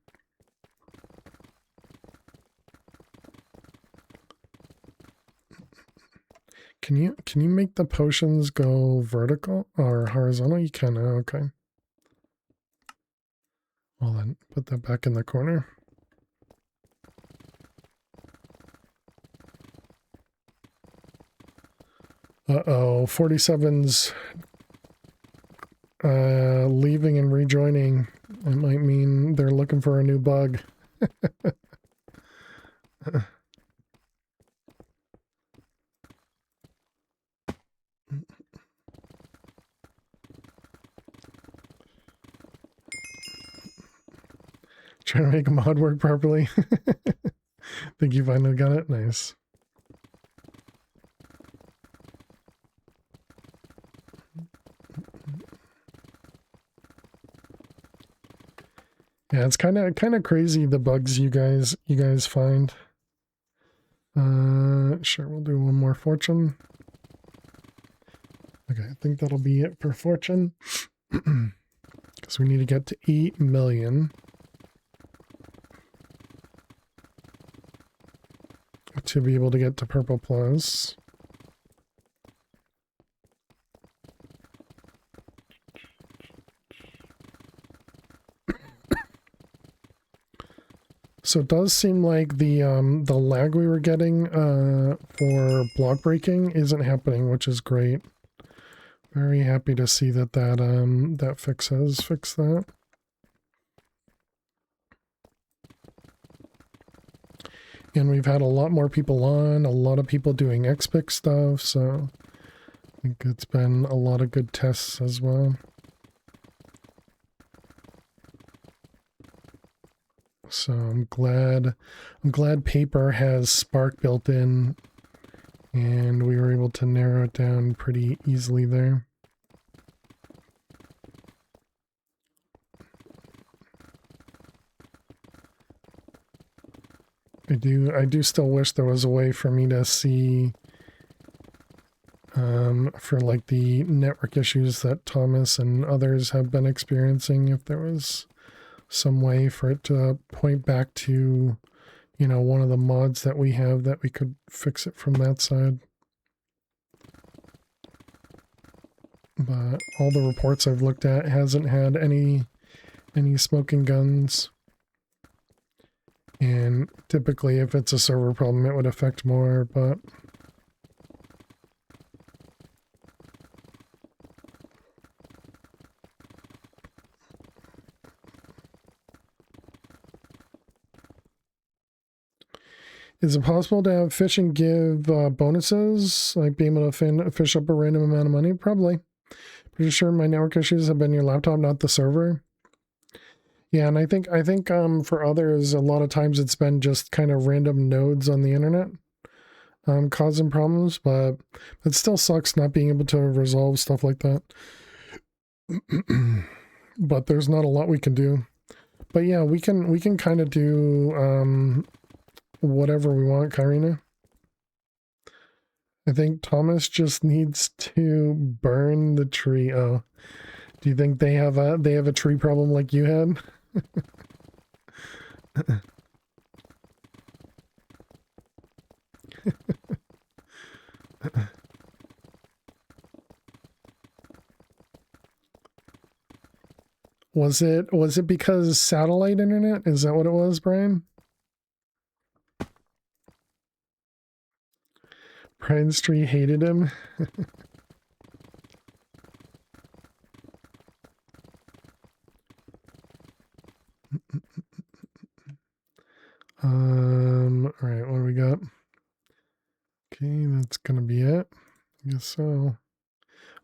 Can you make the potions go vertical or horizontal? You can, okay. Well then, put that back in the corner. Uh-oh, 47's leaving and rejoining. It might mean they're looking for a new bug. Trying to make a mod work properly. Think you finally got it? Nice. Yeah, it's kind of crazy the bugs you guys find. Sure, we'll do one more fortune. Okay, I think that'll be it per fortune. Because we need to get to 8 million to be able to get to Purple Plus. So it does seem like the lag we were getting for block breaking isn't happening, which is great. Very happy to see that that fixed that. And we've had a lot more people on, a lot of people doing XPIC stuff, so I think it's been a lot of good tests as well. So I'm glad paper has Spark built in, and we were able to narrow it down pretty easily there. I do still wish there was a way for me to see for like the network issues that Thomas and others have been experiencing, if there was some way for it to point back to, you know, one of the mods that we have that we could fix it from that side. But all the reports I've looked at hasn't had any smoking guns. And typically if it's a server problem it would affect more, but Is it possible to have fishing give bonuses, like being able to fish up a random amount of money? Probably. Pretty sure my network issues have been your laptop, not the server. Yeah, and I think for others, a lot of times it's been just kind of random nodes on the internet causing problems, but it still sucks not being able to resolve stuff like that. But there's not a lot we can do. But yeah, we can kind of do whatever we want, Karina. I think Thomas just needs to burn the tree. Oh, do you think they have a tree problem like you had? Was it because satellite internet? Is that what it was, Brian? Brian Street hated him. All right, what do we got? Okay, that's gonna be it. I guess so.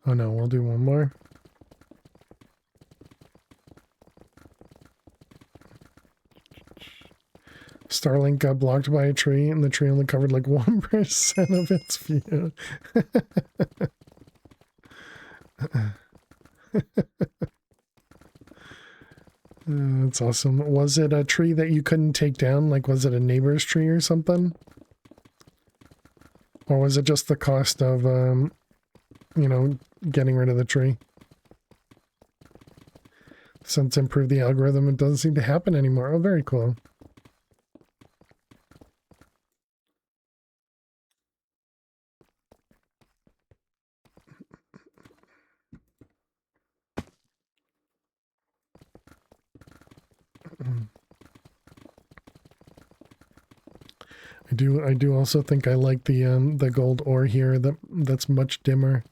Oh no, we'll do one more. Starlink got blocked by a tree, and the tree only covered like 1% of its view. That's awesome. Was it a tree that you couldn't take down? Like, was it a neighbor's tree or something? Or was it just the cost of, getting rid of the tree? Since improved the algorithm, it doesn't seem to happen anymore. Oh, very cool. I do also think I like the gold ore here. That's much dimmer.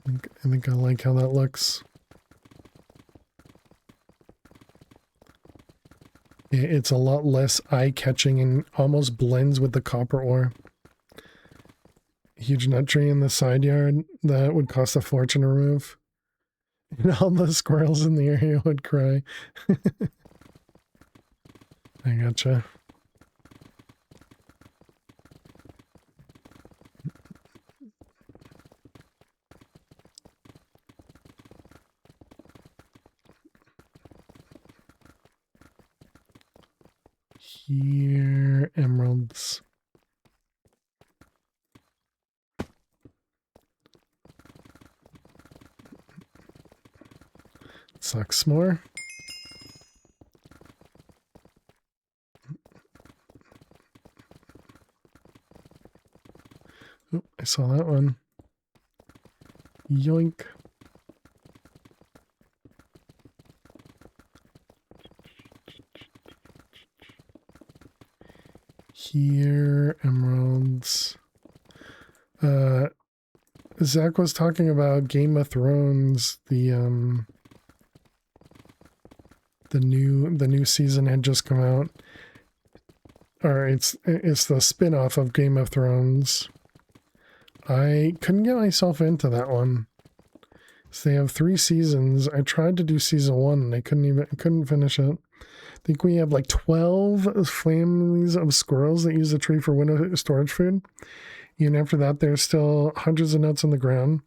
I think I like how that looks. It's a lot less eye-catching and almost blends with the copper ore. Huge nut tree in the side yard that would cost a fortune to remove. And all the squirrels in the area would cry. I gotcha. Here, emeralds. Sucks more. Oh, I saw that one. Yoink. Here, emeralds. Zach was talking about Game of Thrones. The new season had just come out. Or it's the spin-off of Game of Thrones. I couldn't get myself into that one. So they have 3 seasons. I tried to do season 1 and I couldn't finish it. I think we have like 12 families of squirrels that use the tree for winter storage food. Even after that, there's still hundreds of nuts on the ground.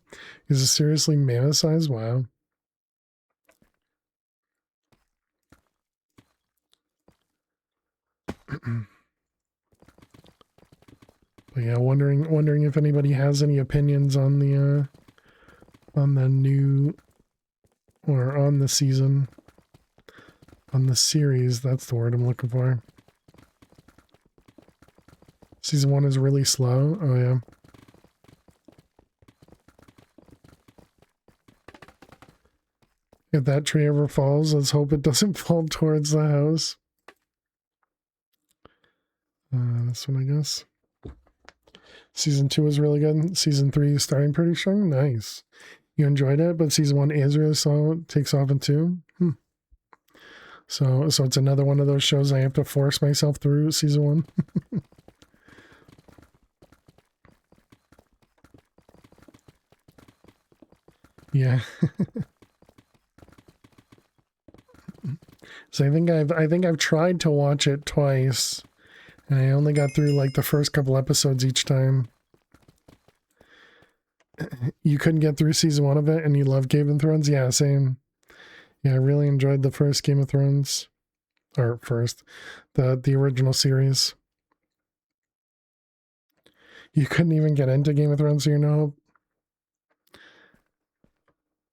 Is it seriously mammoth size? Wow. But yeah, wondering if anybody has any opinions on the new, or on the season, on the series. That's the word I'm looking for. Season 1 is really slow. Oh yeah. If that tree ever falls, let's hope it doesn't fall towards the house. This one, I guess. Season 2 is really good. Season 3 is starting pretty strong. Nice. You enjoyed it, but season 1 is really slow. It takes off in 2. So it's another one of those shows I have to force myself through season 1. Yeah. So I think I've tried to watch it twice, and I only got through like the first couple episodes each time. You couldn't get through season 1 of it, and you love Game of Thrones? Yeah, same. Yeah, I really enjoyed the first Game of Thrones. Or first, the original series. You couldn't even get into Game of Thrones, so you know.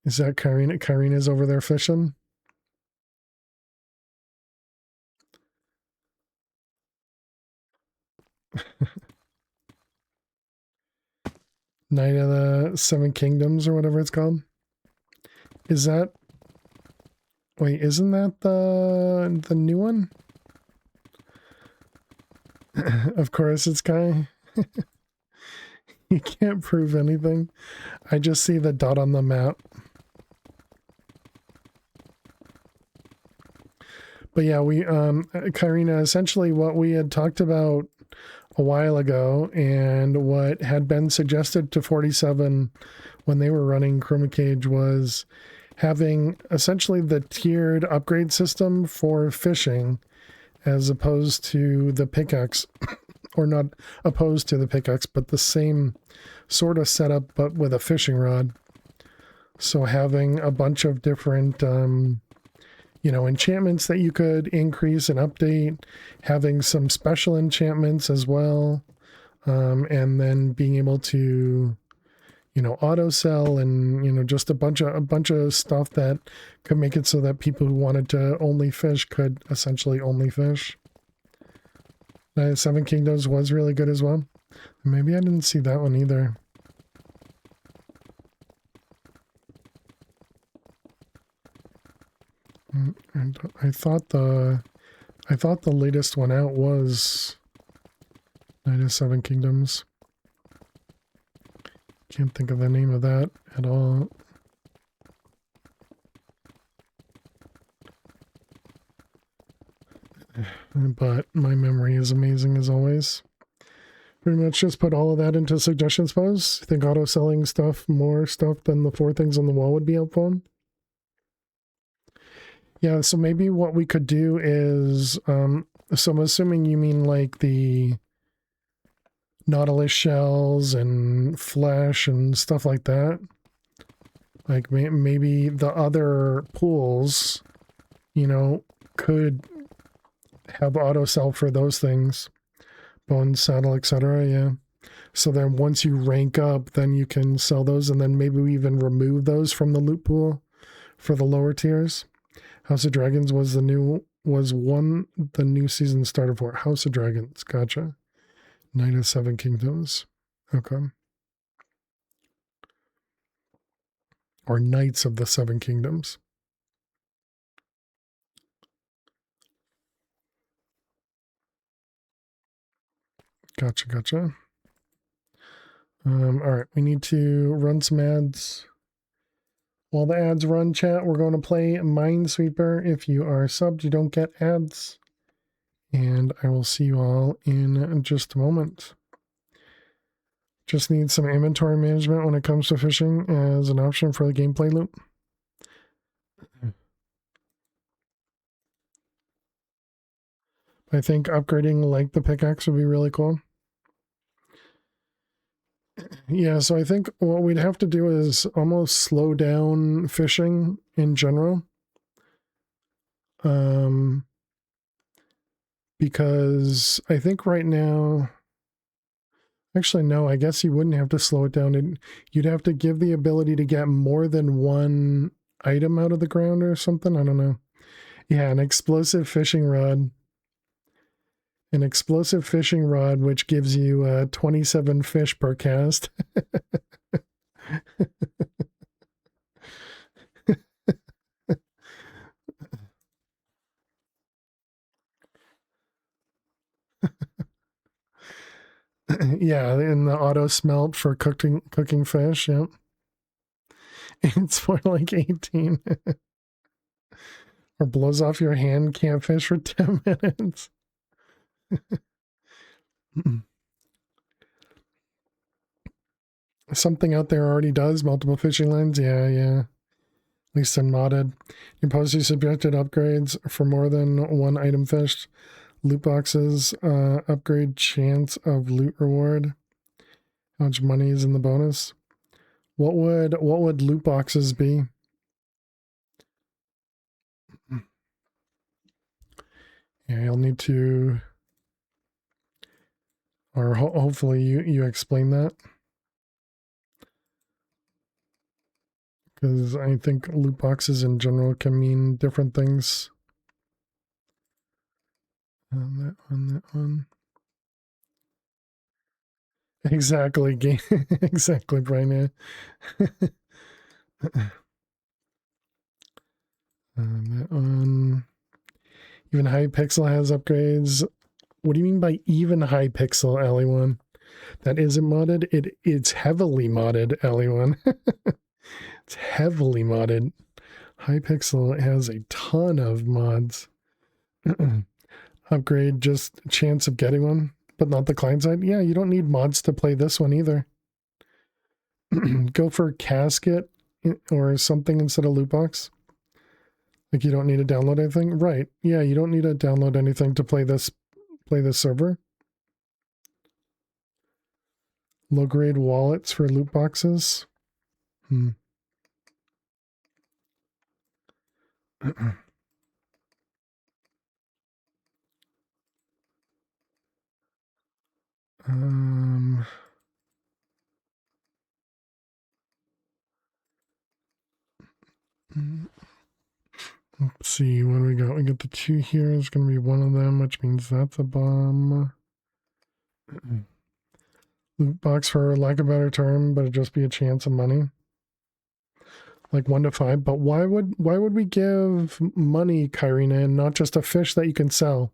Is that Karina? Karina's over there fishing? Night of the Seven Kingdoms or whatever it's called. Is that... Wait, isn't that the new one? Of course it's Kai. You can't prove anything. I just see the dot on the map. But yeah, we Karina, essentially what we had talked about a while ago and what had been suggested to 47 when they were running Chroma Cage was having essentially the tiered upgrade system for fishing as opposed to the pickaxe, or not opposed to the pickaxe, but the same sort of setup but with a fishing rod. So having a bunch of different enchantments that you could increase and update, having some special enchantments as well, and then being able to, auto sell and, just a bunch of stuff that could make it so that people who wanted to only fish could essentially only fish. Seven Kingdoms was really good as well. Maybe I didn't see that one either. And I thought the latest one out was Night of Seven Kingdoms. Can't think of the name of that at all. But my memory is amazing as always. Pretty much just put all of that into suggestions, suppose. I think auto selling stuff, more stuff than the 4 things on the wall would be helpful. Yeah, so maybe what we could do is, so I'm assuming you mean like the Nautilus shells and flesh and stuff like that. Like maybe the other pools, could have auto sell for those things. Bone, saddle, etc. Yeah. So then once you rank up, then you can sell those, and then maybe we even remove those from the loot pool for the lower tiers. House of Dragons was the new season started for. House of Dragons, gotcha. Night of Seven Kingdoms. Okay. Or Knights of the Seven Kingdoms. Gotcha. All right, we need to run some ads. While the ads run, chat, we're going to play Minesweeper. If you are subbed, you don't get ads. And I will see you all in just a moment. Just need some inventory management when it comes to fishing as an option for the gameplay loop. I think upgrading like the pickaxe would be really cool. Yeah, so I think what we'd have to do is almost slow down fishing in general. Because I think right now, actually no, I guess you wouldn't have to slow it down. You'd have to give the ability to get more than one item out of the ground or something. I don't know. Yeah, an explosive fishing rod. An explosive fishing rod, which gives you 27 fish per cast. Yeah, in the auto smelt for cooking fish. Yep. It's for like 18. or blows off your hand, can't fish for 10 minutes. Something out there already does multiple fishing lines. Yeah, yeah. At least they're modded. You post your subjected upgrades for more than one item fished. Loot boxes, upgrade chance of loot reward. How much money is in the bonus? What would loot boxes be? Yeah, you'll need to, or hopefully you explain that, because I think loot boxes in general can mean different things. That one. Exactly, game. Exactly, Brian. Yeah. That one. Even Hypixel has upgrades. What do you mean by even Hypixel, Alley1? That isn't modded? It's heavily modded, Alley1. It's heavily modded. Hypixel has a ton of mods. Upgrade, just chance of getting one, but not the client side. Yeah, you don't need mods to play this one either. Go for casket or something instead of loot box. Like you don't need to download anything, right? Yeah, you don't need to download anything to play this server. Low grade wallets for loot boxes. Let's see, what do we got? We got the 2 here. It's going to be one of them, which means that's a bomb. Loot box, for lack of a better term, but it'd just be a chance of money. Like 1 to 5. But why would we give money, Kyrina, and not just a fish that you can sell?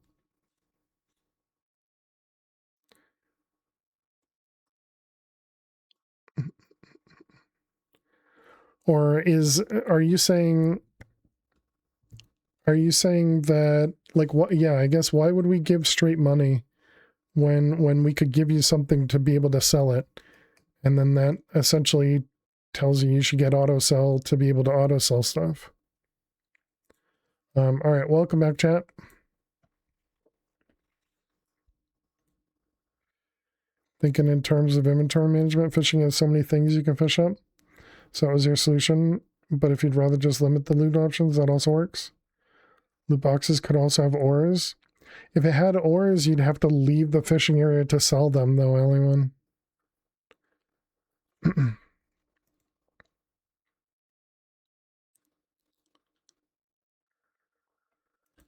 Or are you saying that, like, what? Yeah, I guess, why would we give straight money when we could give you something to be able to sell it? And then that essentially tells you should get auto sell to be able to auto sell stuff. All right, welcome back, chat. Thinking in terms of inventory management, fishing has so many things you can fish up. So that was your solution. But if you'd rather just limit the loot options, that also works. Loot boxes could also have ores. If it had ores, you'd have to leave the fishing area to sell them, though, Alley1.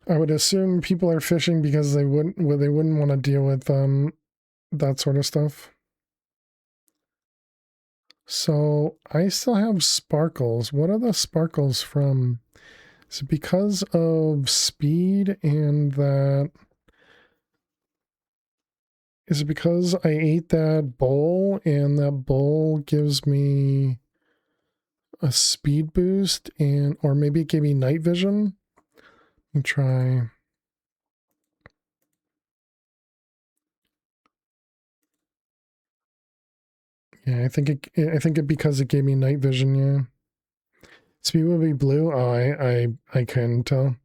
I would assume people are fishing because they wouldn't want to deal with that sort of stuff. So I still have sparkles. What are the sparkles from? Is it because of speed and that? Is it because I ate that bowl and that bowl gives me a speed boost, and or maybe it gave me night vision? Let me try. Yeah, I think it because it gave me night vision, yeah. Speed will be blue. Oh, I couldn't tell.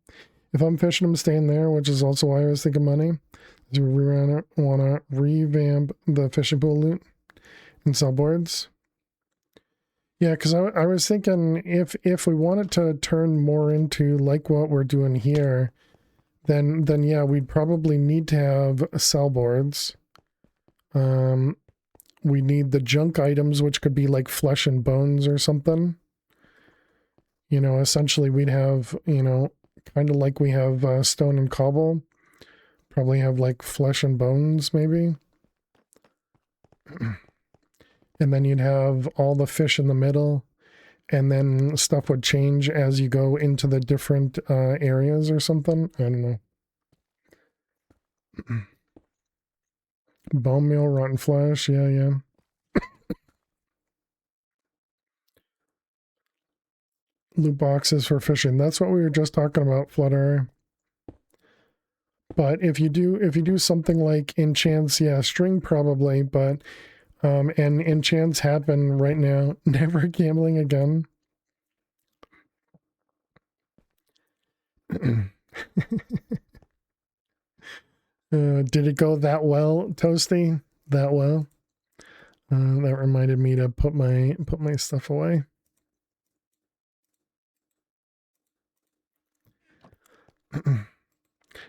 If I'm fishing, I'm staying there, which is also why I was thinking money. Do we want to revamp the fishing pool loot and sell boards? Yeah, because I was thinking if we wanted to turn more into like what we're doing here, then yeah, we'd probably need to have sell boards. We need the junk items, which could be like flesh and bones or something. You know, essentially we'd have, you know, kind of like we have stone and cobble. Probably have like flesh and bones, maybe. And then you'd have all the fish in the middle. And then stuff would change as you go into the different areas or something. I don't know. Bone meal, rotten flesh. Yeah, yeah. loot boxes for fishing. That's what we were just talking about, Flutter. But if you do something like enchants, yeah, string probably, but and enchants happen right now. Never gambling again. Did it go that well, Toasty? That well? That reminded me to put my stuff away.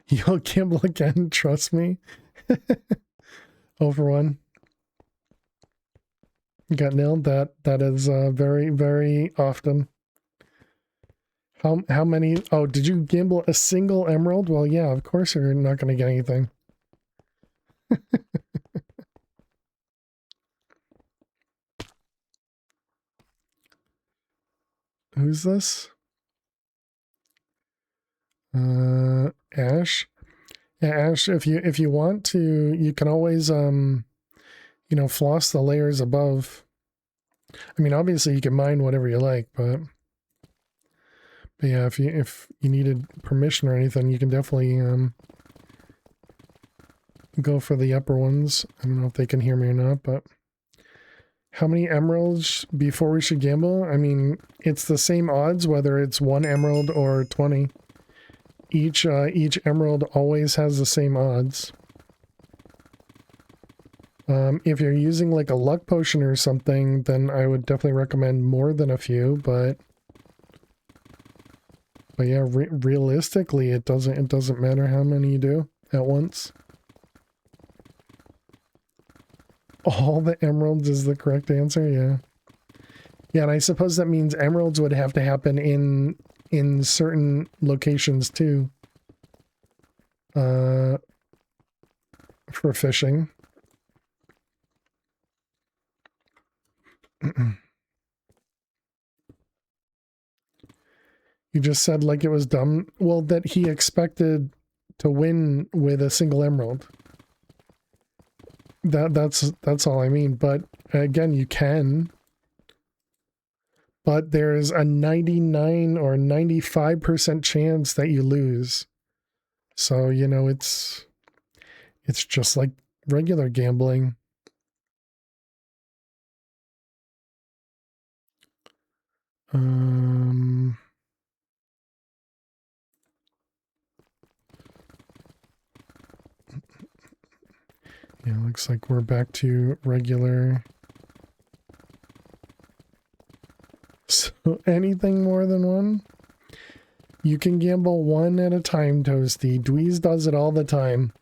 You'll gamble again, trust me. Over one. Got nailed. That is very, very often. How many? Oh, did you gamble a single emerald? Well, yeah, of course you're not going to get anything. Who's this? Ash. Yeah, Ash. If you want to, you can always floss the layers above. I mean, obviously you can mine whatever you like, but yeah, if you needed permission or anything, you can definitely go for the upper ones. I don't know if they can hear me or not, but how many emeralds before we should gamble? I mean, it's the same odds whether it's 1 emerald or 20. Each emerald always has the same odds. If you're using like a luck potion or something, then I would definitely recommend more than a few, but yeah, realistically, it doesn't matter how many you do at once. All the emeralds is the correct answer, yeah. Yeah, and I suppose that means emeralds would have to happen in certain locations too. For fishing. You just said like it was dumb. Well, that he expected to win with a single emerald. That's all I mean. But again, you can. But there's a 99 or 95% chance that you lose. So, you know, it's just like regular gambling. Yeah, looks like we're back to regular. So anything more than one? You can gamble one at a time, Toasty. Dweez does it all the time.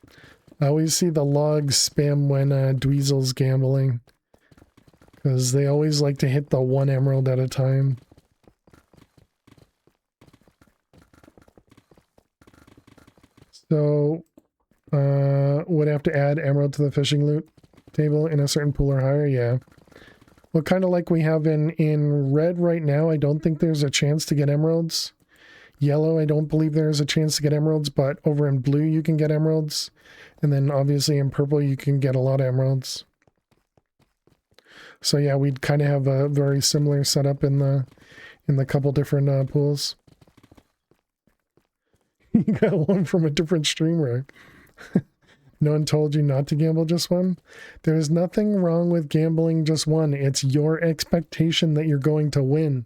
I always see the logs spam when Dweezel's gambling. Because they always like to hit the 1 emerald at a time. So, would have to add emerald to the fishing loot table in a certain pool or higher, yeah. Well, kind of like we have in red right now, I don't think there's a chance to get emeralds. Yellow, I don't believe there's a chance to get emeralds, but over in blue you can get emeralds. And then obviously in purple you can get a lot of emeralds. So yeah, we'd kind of have a very similar setup in the couple different pools. You got one from a different streamer. No one told you not to gamble just one? There's nothing wrong with gambling just one. It's your expectation that you're going to win.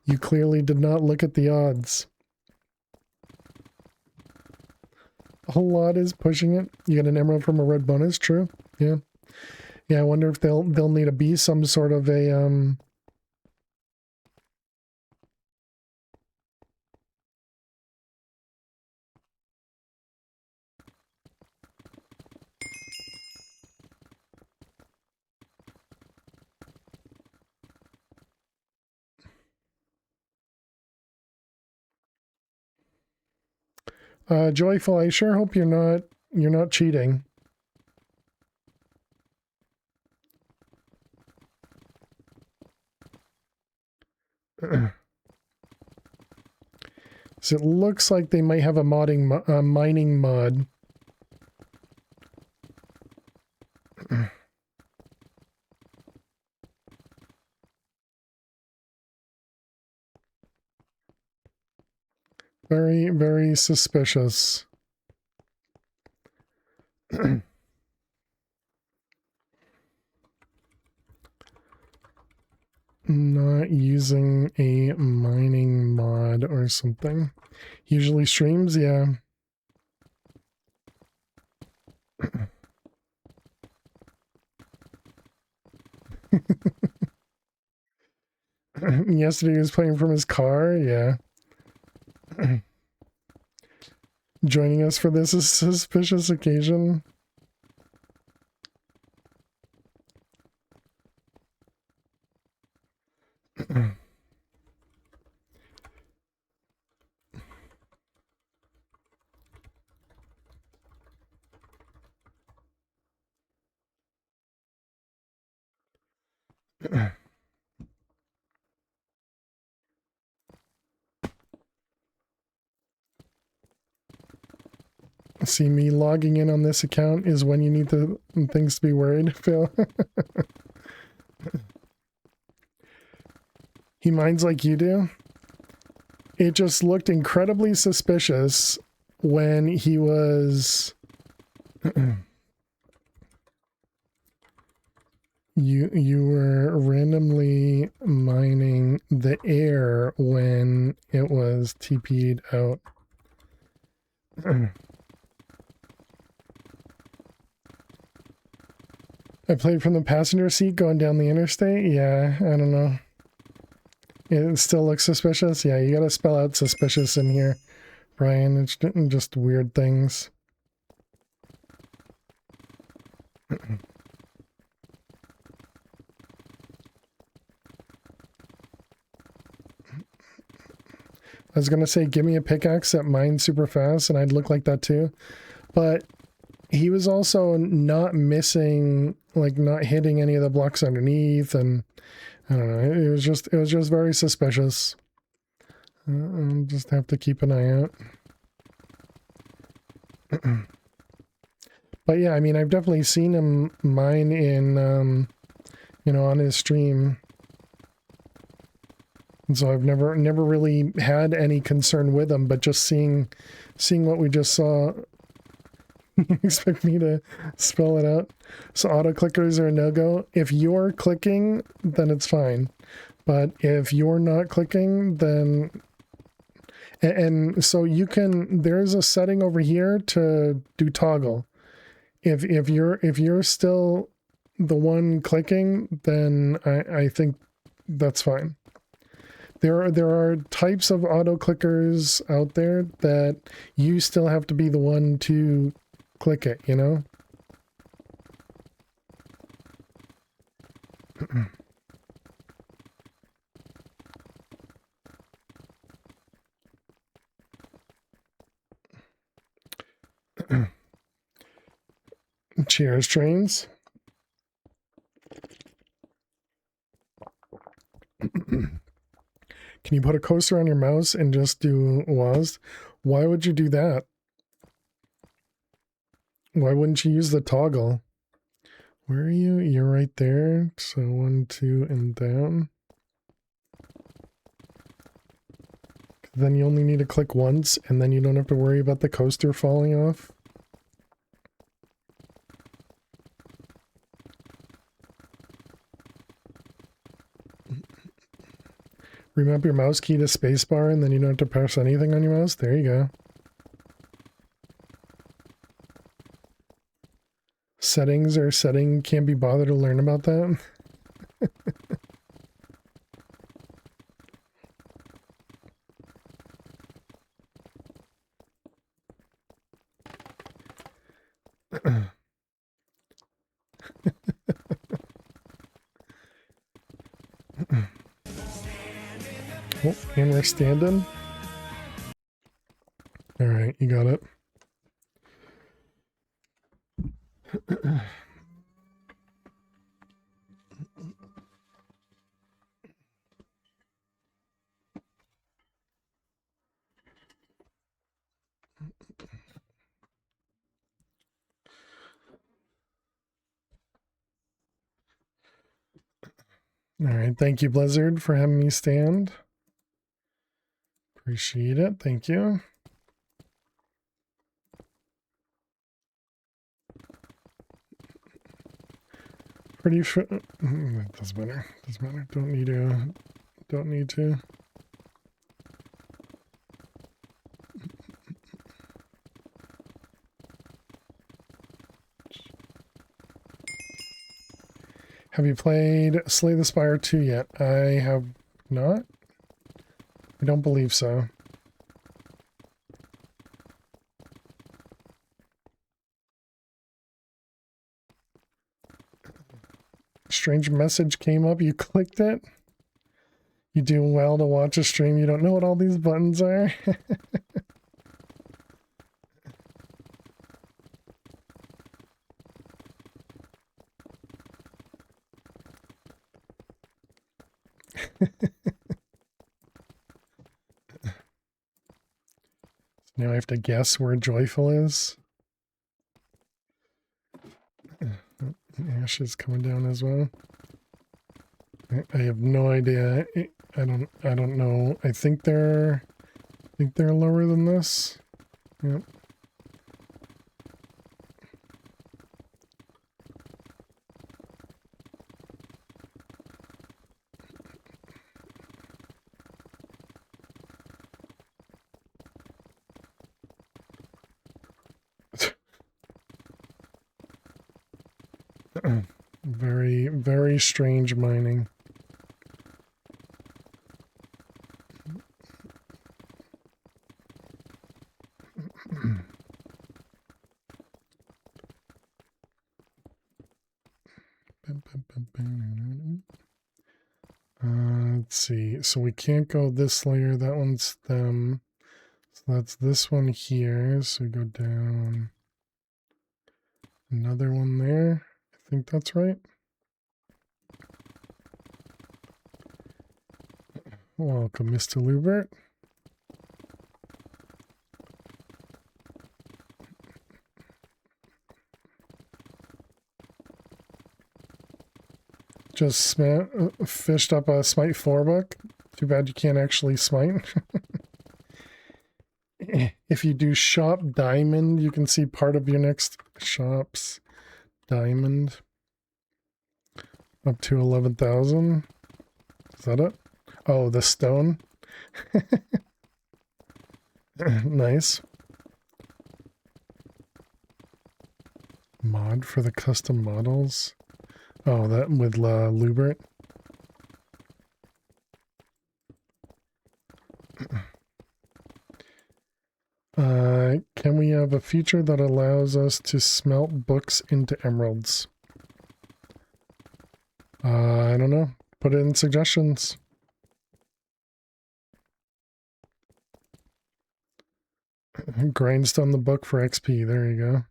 You clearly did not look at the odds. A lot is pushing it. You get an emerald from a red bonus, true? Yeah. Yeah, I wonder if they'll need to be some sort of a Joyful, I sure hope you're not cheating. So it looks like they might have a mining mod. Very, very suspicious. Not using a mining mod or something. Usually streams, yeah. Yesterday he was playing from his car, yeah. Joining us for this suspicious occasion. See, me logging in on this account is when you need things to be worried, Phil. He minds like you do. It just looked incredibly suspicious when he was... You were randomly mining the air when it was TP'd out. I played from the passenger seat going down the interstate. Yeah, I don't know. It still looks suspicious. Yeah, you gotta spell out suspicious in here, Brian. It's just weird things. I was gonna say, give me a pickaxe that mines super fast, and I'd look like that too. But he was also not missing, like not hitting any of the blocks underneath, and I don't know. It was just very suspicious. I'll just have to keep an eye out. But yeah, I mean, I've definitely seen him mine in, you know, on his stream. And so I've never really had any concern with him, but just seeing what we just saw. You expect me to spell it out? So auto clickers are a no-go. If you're clicking, then it's fine. But if you're not clicking, then... And so you can... There's a setting over here to do toggle. If you're still the one clicking, then I think that's fine. There are types of auto clickers out there that you still have to be the one to click it, you know? Cheers, trains. Can you put a coaster on your mouse and just do WASD? Why would you do that? Why wouldn't you use the toggle? Where are you? You're right there. So 1, 2, and down. Then you only need to click once, and then you don't have to worry about the coaster falling off. Remap your mouse key to spacebar, and then you don't have to press anything on your mouse. There you go. Settings or setting, can't be bothered to learn about that. Oh, and we're standing. All right, you got it. All right, thank you, Blizzard, for having me stand. Appreciate it. Thank you. Pretty sure. Doesn't matter. Doesn't matter. Don't need to. Don't need to. Have you played Slay the Spire 2 yet? I have not. I don't believe so. Strange message came up. You clicked it. You do well to watch a stream. You don't know what all these buttons are. Now I have to guess where Joyful is. Ash is coming down as well. I have no idea. I don't know. I think they're lower than this. Yep. Very, very strange mining. Let's see. So we can't go this layer. That one's them. So that's this one here. So we go down. Another one there. I think that's right. Welcome, Mr. Lubert. Just fished up a Smite 4 book. Too bad you can't actually smite. If you do shop diamond, you can see part of your next shop's diamond. Up to 11,000. Is that it? Oh, the stone. Nice. Mod for the custom models. Oh, that with Lubert. Can we have a feature that allows us to smelt books into emeralds? I don't know. Put it in suggestions. Grindstone the book for XP. There you go.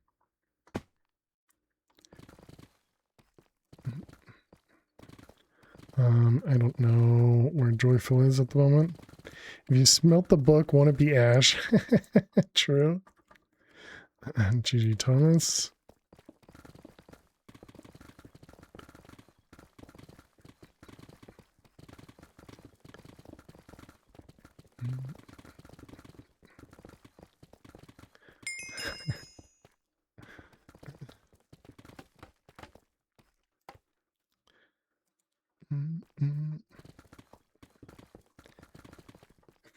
I don't know where Joyful is at the moment. If you smelt the book, won't it be ash? True. GG Thomas.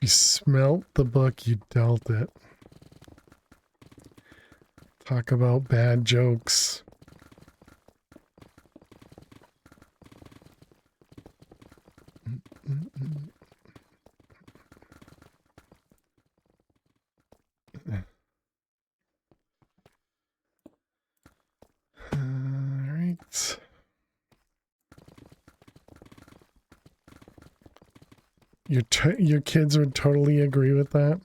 If you smelt the book, you dealt it. Talk about bad jokes. Alright. Your kids would totally agree with that.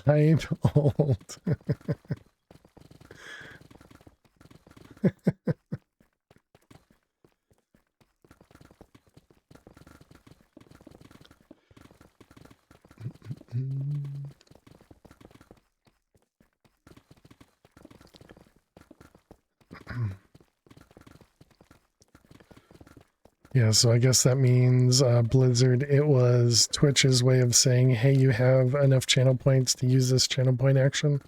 I'm old. Yeah, so I guess that means Blizzard, it was Twitch's way of saying, hey, you have enough channel points to use this channel point action.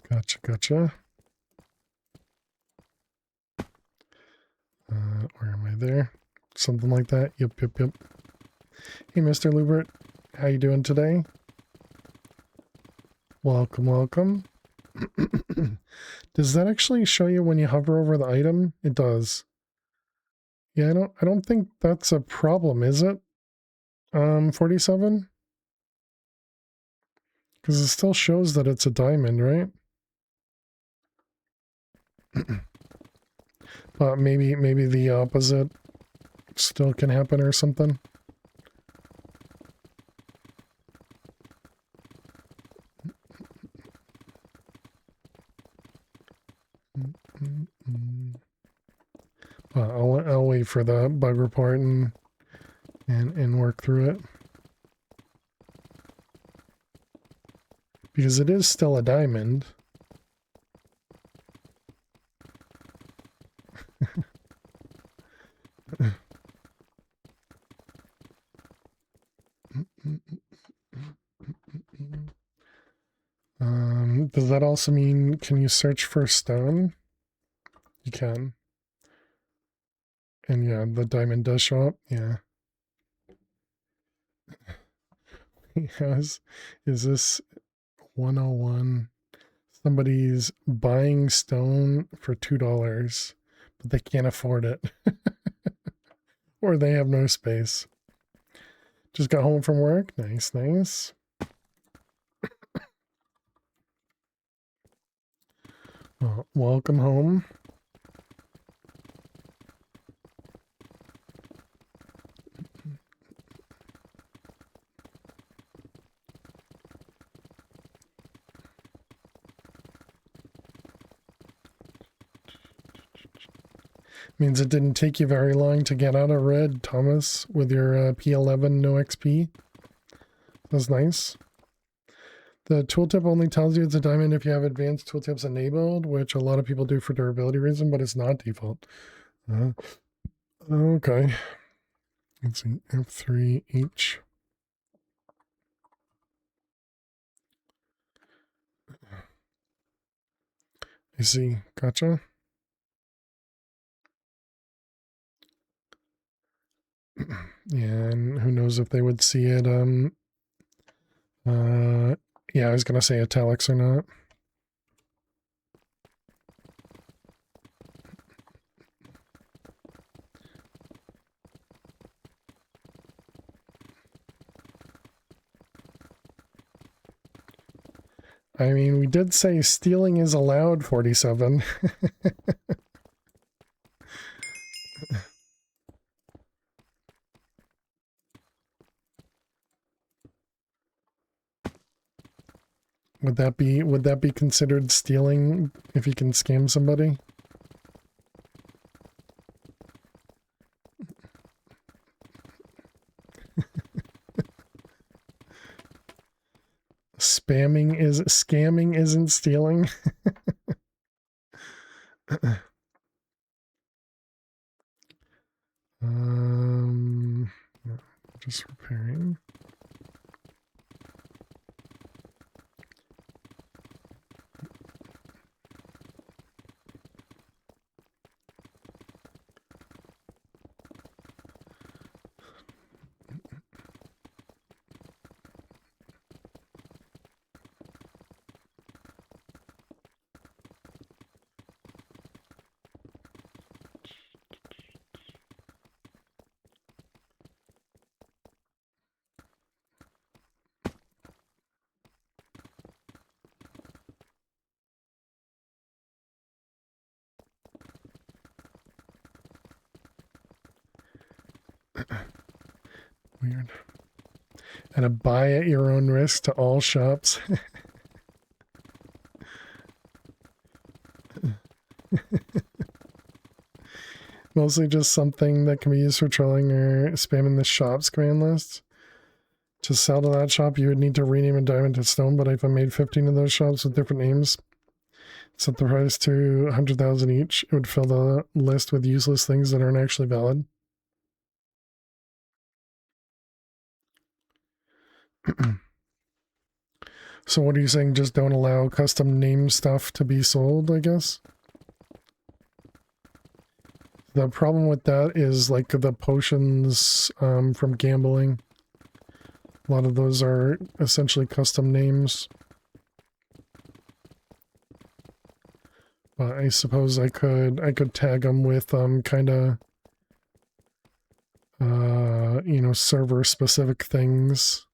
Gotcha, gotcha. Where am I there? Something like that. Yep. Hey, Mr. Lubert, how you doing today? Welcome. Does that actually show you when you hover over the item? It does. Yeah, I don't think that's a problem, is it? 47? Because it still shows that it's a diamond, right? But maybe the opposite still can happen or something. Well, I'll wait for the bug report and work through it. Because it is still a diamond. Does that also mean, can you search for stone? You can. And yeah, the diamond does show up. Yeah. Is this 101? Somebody's buying stone for $2, but they can't afford it. Or they have no space. Just got home from work. Nice. Well, welcome home. Means it didn't take you very long to get out of red, Thomas, with your P11 no XP. That's nice. The tooltip only tells you it's a diamond if you have advanced tooltips enabled, which a lot of people do for durability reason, but it's not default. Okay. Let's see, F3H. I see, gotcha. Yeah, and who knows if they would see it, yeah, I was gonna say italics or not. I mean, we did say stealing is allowed, 47. Would that be considered stealing if you can scam somebody? Scamming isn't stealing. Just repairing. Weird. And a buy at your own risk to all shops. Mostly just something that can be used for trolling or spamming the shop's command list. To sell to that shop, you would need to rename a diamond to stone, but if I made 15 of those shops with different names, Set the price to 100,000 each. It would fill the list with useless things that aren't actually valid. So what are you saying? Just don't allow custom name stuff to be sold, I guess? The problem with that is like the potions from gambling. A lot of those are essentially custom names. I suppose I could tag them with kind of you know, server specific things.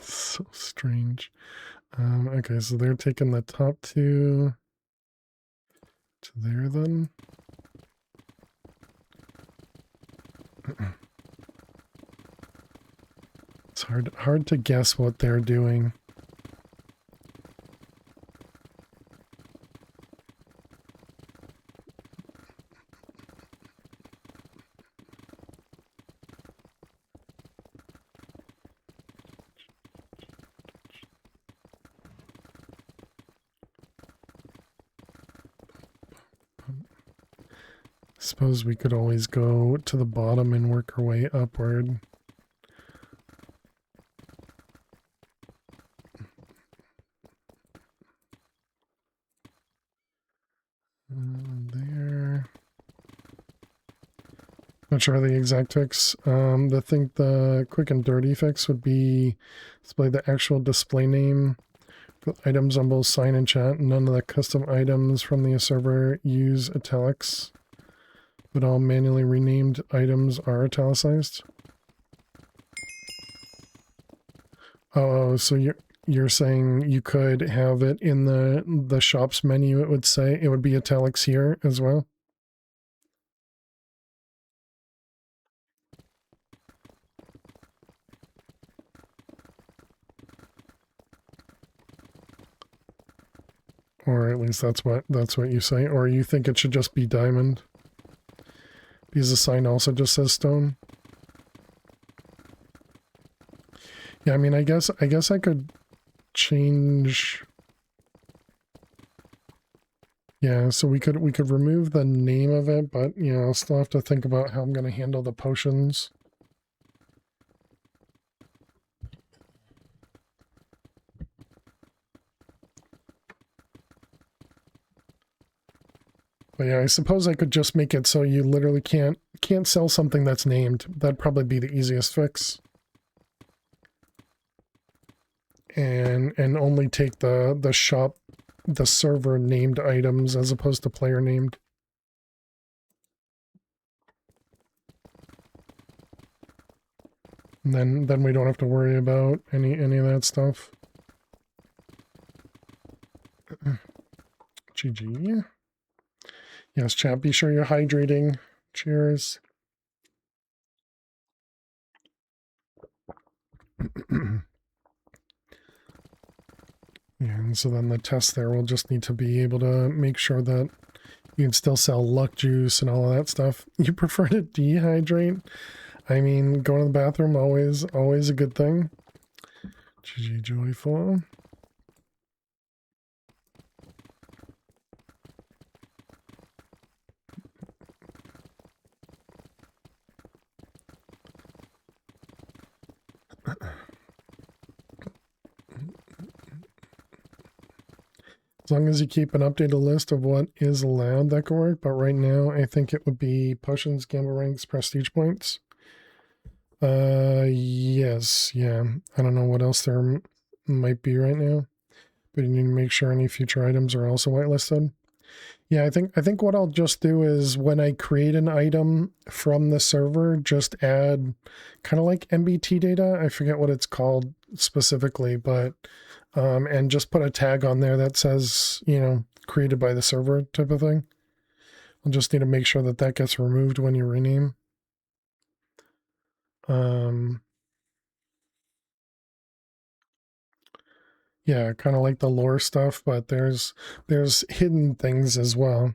So strange. Okay, so they're taking the top two to there then. It's hard to guess what they're doing. Suppose we could always go to the bottom and work our way upward. There. Not sure the exact fix. The quick and dirty fix would be display the actual display name for items on both sign and chat. None of the custom items from the server use italics, but all manually renamed items are italicized. Oh, so you're saying you could have it in the shop's menu, it would say it would be italics here as well? Or at least that's what you say. Or you think it should just be diamond? Because the sign also just says stone. Yeah, I mean, I guess I could change. Yeah, so we could remove the name of it, but you know, I'll still have to think about how I'm going to handle the potions. But yeah, I suppose I could just make it so you literally can't sell something that's named. That'd probably be the easiest fix. And only take the shop, the server named items as opposed to player named. And then we don't have to worry about any of that stuff. GG. Yes, chat, be sure you're hydrating. Cheers. Yeah, and so then the test there will just need to be able to make sure that you can still sell luck juice and all of that stuff. You prefer to dehydrate? I mean, going to the bathroom, always a good thing. GG Joyful. As long as you keep an updated list of what is allowed, that can work. But right now, I think it would be potions, gamble ranks, prestige points. Yes, yeah. I don't know what else there might be right now, but you need to make sure any future items are also whitelisted. Yeah, I think what I'll just do is when I create an item from the server, just add kind of like MBT data. I forget what it's called specifically, but and just put a tag on there that says, you know, created by the server type of thing. I'll just need to make sure that that gets removed when you rename. Yeah, kind of like the lore stuff, but there's hidden things as well.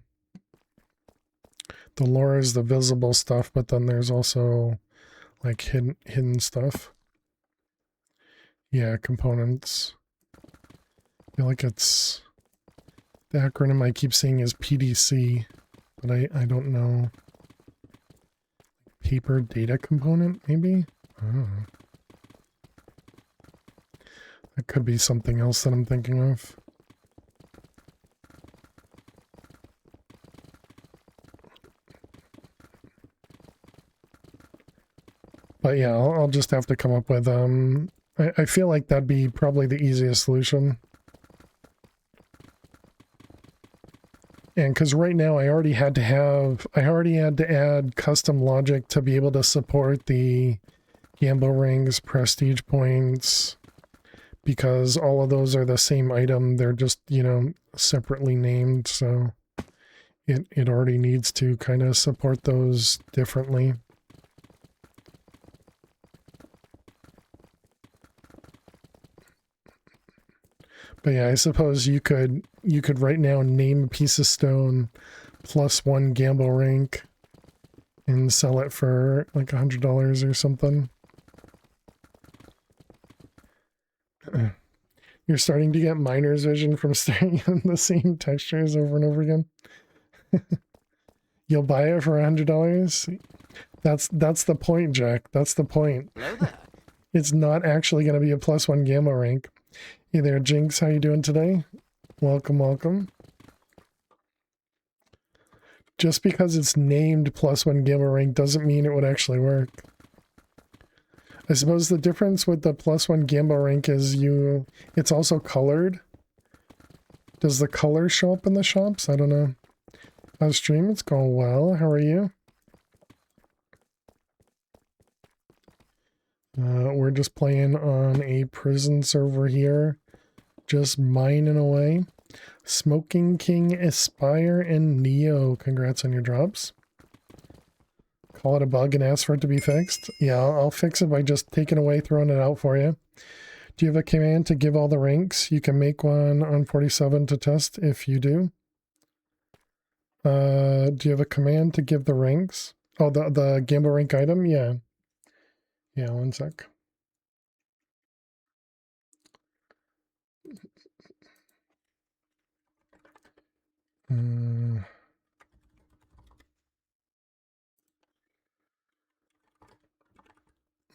The lore is the visible stuff, but then there's also like hidden stuff. Yeah, components. I feel like it's the acronym I keep saying is PDC, but I don't know. Paper data component, maybe? I don't know. That could be something else that I'm thinking of. But yeah, I'll just have to come up with, I feel like that'd be probably the easiest solution. And because right now I already had to add custom logic to be able to support the gamble rings, prestige points, because all of those are the same item. They're just, you know, separately named. So it already needs to kind of support those differently. But yeah, I suppose you could right now name a piece of stone +1 gamble rank and sell it for like $100 or something. You're starting to get miner's vision from staring at the same textures over and over again. You'll buy it for $100? That's the point, Jack. That's the point. Hello there. It's not actually going to be a +1 gamma rank. Hey there, Jinx. How you doing today? Welcome, welcome. Just because it's named +1 gamma rank doesn't mean it would actually work. I suppose the difference with the +1 gamma rank is it's also colored. Does the color show up in the shops? I don't know. How's stream? It's going well. How are you? We're just playing on a prison server here. Just mining away. Smoking King, Aspire, and Neo. Congrats on your drops. Call it a bug and ask for it to be fixed. Yeah, I'll fix it by just taking away, throwing it out for you. Do you have a command to give all the ranks? You can make one on 47 to test if you do. Do you have a command to give the ranks? Oh, the gamble rank item? Yeah. Yeah, one sec.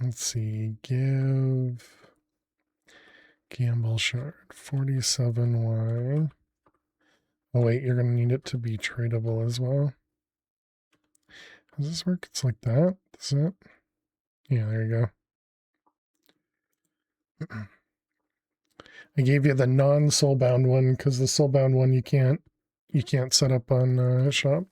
Let's see. Give gamble shard 47Y. Oh wait, you're gonna need it to be tradable as well. How does this work? It's like that. Does it? Yeah, there you go. I gave you the non-soulbound one because the soulbound one you can't set up on shop.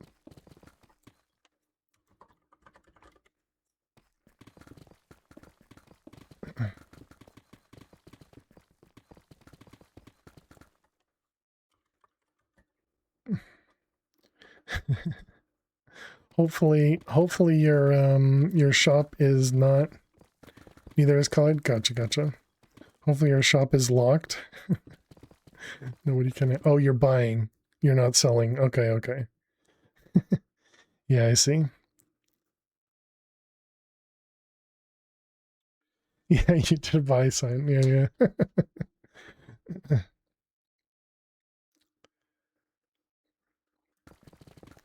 hopefully your shop is not neither is colored. Gotcha. Hopefully your shop is locked. Nobody can. Oh, you're buying. You're not selling. Okay. Yeah, I see. Yeah, you did a buy sign. Yeah.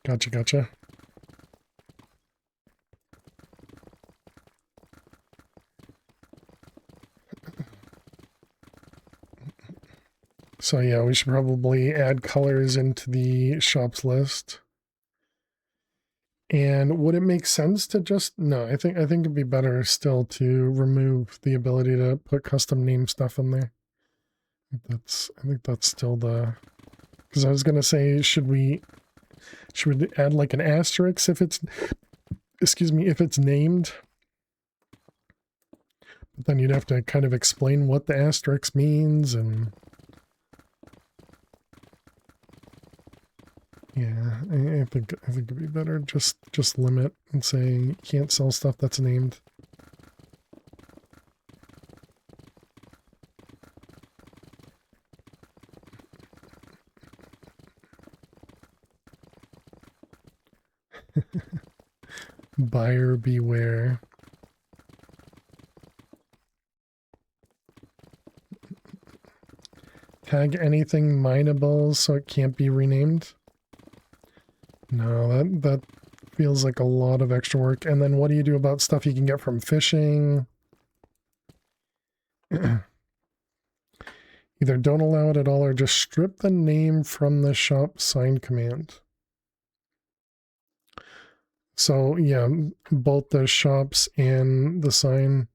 Gotcha. So yeah, we should probably add colors into the shops list. And would it make sense to just no? I think it'd be better still to remove the ability to put custom name stuff in there. I think that's still the, because I was gonna say should we add like an asterisk if it's if it's named, but then you'd have to kind of explain what the asterisk means. And yeah, I think it'd be better just limit and say you can't sell stuff that's named. Buyer beware. Tag anything mineable so it can't be renamed. No, that feels like a lot of extra work. And then what do you do about stuff you can get from fishing? Either don't allow it at all or just strip the name from the shop sign command. So yeah, both the shops and the sign.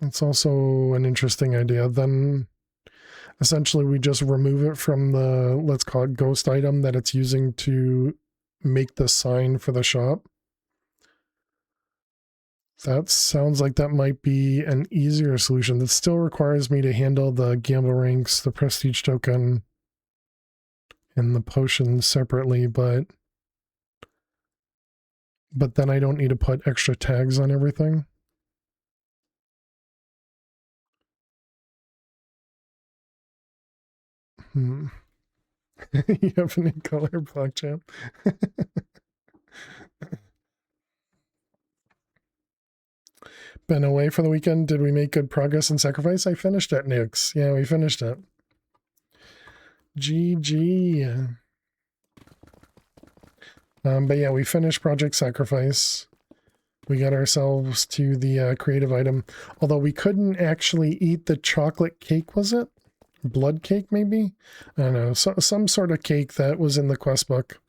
It's also an interesting idea. Then essentially we just remove it from the, let's call it ghost item that it's using to make the sign for the shop. That sounds like that might be an easier solution. That still requires me to handle the gamble ranks, the prestige token, and the potions separately, but then I don't need to put extra tags on everything. You have any color block champ? Been away for the weekend. Did we make good progress in sacrifice? I finished it, Nix. Yeah, we finished it. GG. But yeah, we finished Project Sacrifice. We got ourselves to the creative item. Although we couldn't actually eat the chocolate cake, was it? Blood cake, maybe? I don't know. Some sort of cake that was in the quest book.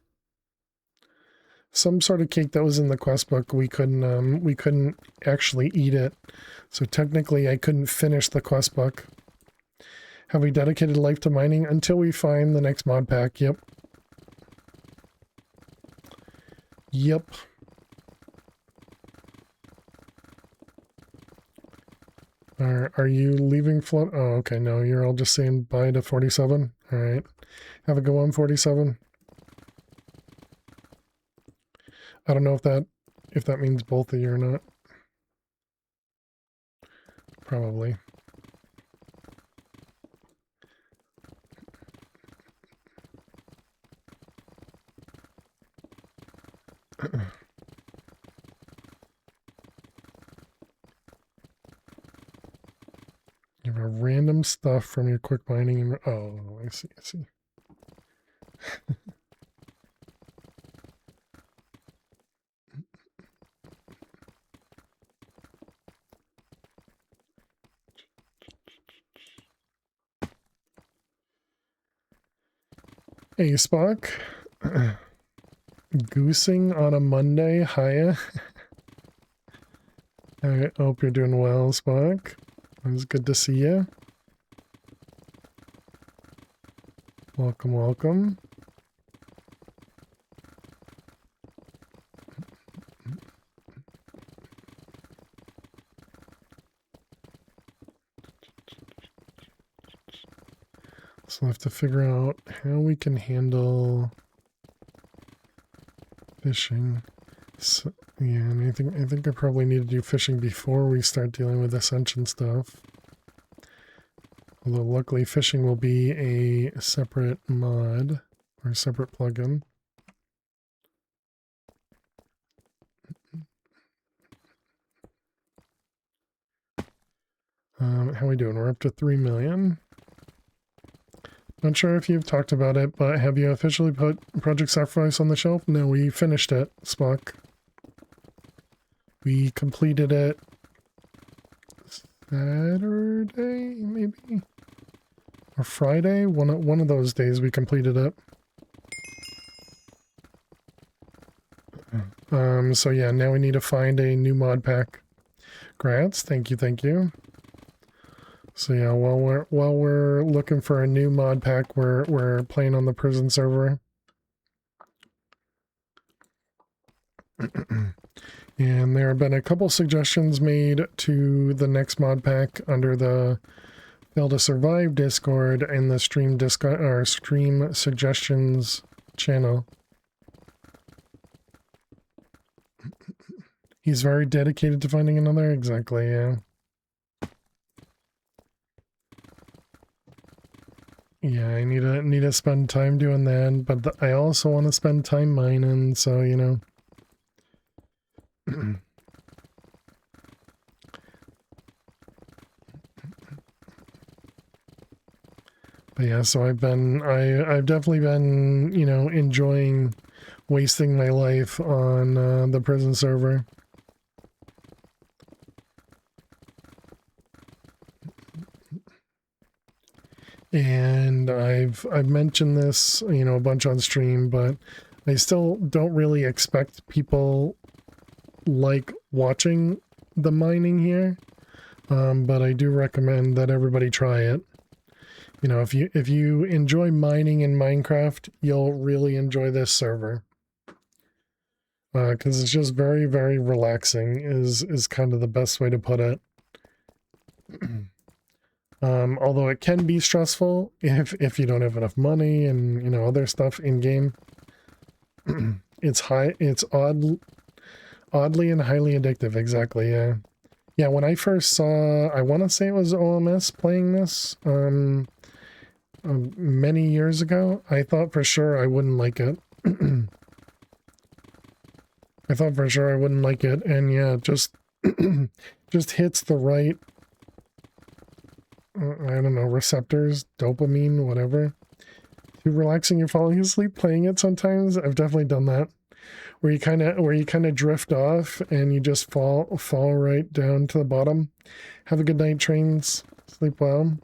Some sort of cake that was in the quest book. We couldn't actually eat it. So technically I couldn't finish the quest book. Have we dedicated life to mining until we find the next mod pack? Yep. Yep. Are you leaving float? Oh, okay. No, you're all just saying bye to 47. All right. Have a go on 47. I don't know if that means both of you or not. Probably. You have a random stuff from your quick mining. Oh, I see. I see. Hey, Spock. Goosing on a Monday. Hiya. I hope you're doing well, Spock. It was good to see you. Welcome, welcome. So we'll have to figure out how we can handle fishing. So, yeah, and I think I probably need to do fishing before we start dealing with ascension stuff. Although luckily fishing will be a separate mod or a separate plugin. How we doing? We're up to 3 million. Not sure if you've talked about it, but have you officially put Project Sacrifice on the shelf? No, we finished it, Spock. We completed it Saturday, maybe? Or Friday? One of those days we completed it. So yeah, now we need to find a new mod pack. Grants, thank you, thank you. So yeah, while we're looking for a new mod pack, we're playing on the prison server. And there have been a couple suggestions made to the next mod pack under the Fail to Survive Discord and the stream suggestions channel. He's very dedicated to finding another. Exactly, yeah. Yeah, I need to spend time doing that, but I also want to spend time mining, so you know. But yeah, so I've definitely been, you know, enjoying wasting my life on the prison server. And I've mentioned this, you know, a bunch on stream, but I still don't really expect people like watching the mining here. But I do recommend that everybody try it. You know, if you enjoy mining in Minecraft, you'll really enjoy this server. Because it's just very, very relaxing is kind of the best way to put it. Although it can be stressful if you don't have enough money and, you know, other stuff in game. It's oddly and highly addictive. Exactly. Yeah. Yeah. When I first saw, I want to say it was OMS playing this, many years ago, I thought for sure I wouldn't like it. I thought for sure I wouldn't like it, and yeah, just just hits the right, I don't know, receptors, dopamine, whatever. Too relaxing, you're falling asleep playing it sometimes. I've definitely done that. Where you kind of drift off and you just fall right down to the bottom. Have a good night, trains. Sleep well.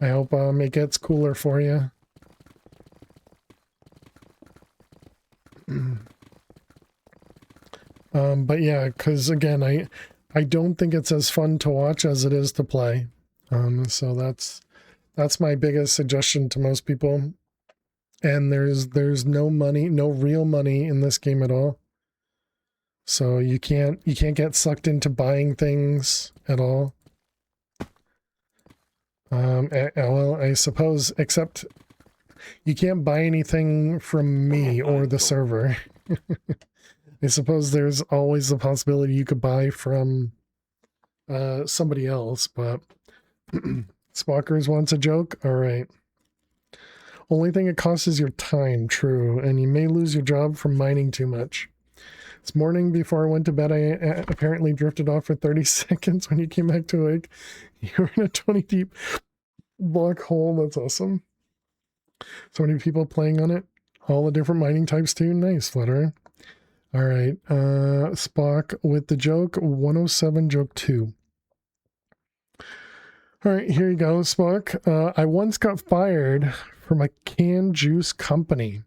I hope it gets cooler for you. But yeah, because again, I don't think it's as fun to watch as it is to play. So that's my biggest suggestion to most people. And there's no money, no real money in this game at all. So you can't get sucked into buying things at all. Well, I suppose, except you can't buy anything from me or the server. I suppose there's always the possibility you could buy from somebody else, but Spockers wants a joke? Alright. Only thing it costs is your time, true, and you may lose your job from mining too much. This morning before I went to bed, I apparently drifted off for 30 seconds. When you came back to wake, you were in a 20 deep black hole. That's awesome. So many people playing on it. All the different mining types too. Nice, Flutterer. All right. Spock with the joke. 107 joke 2. All right, here you go, Spock. I once got fired from a canned juice company.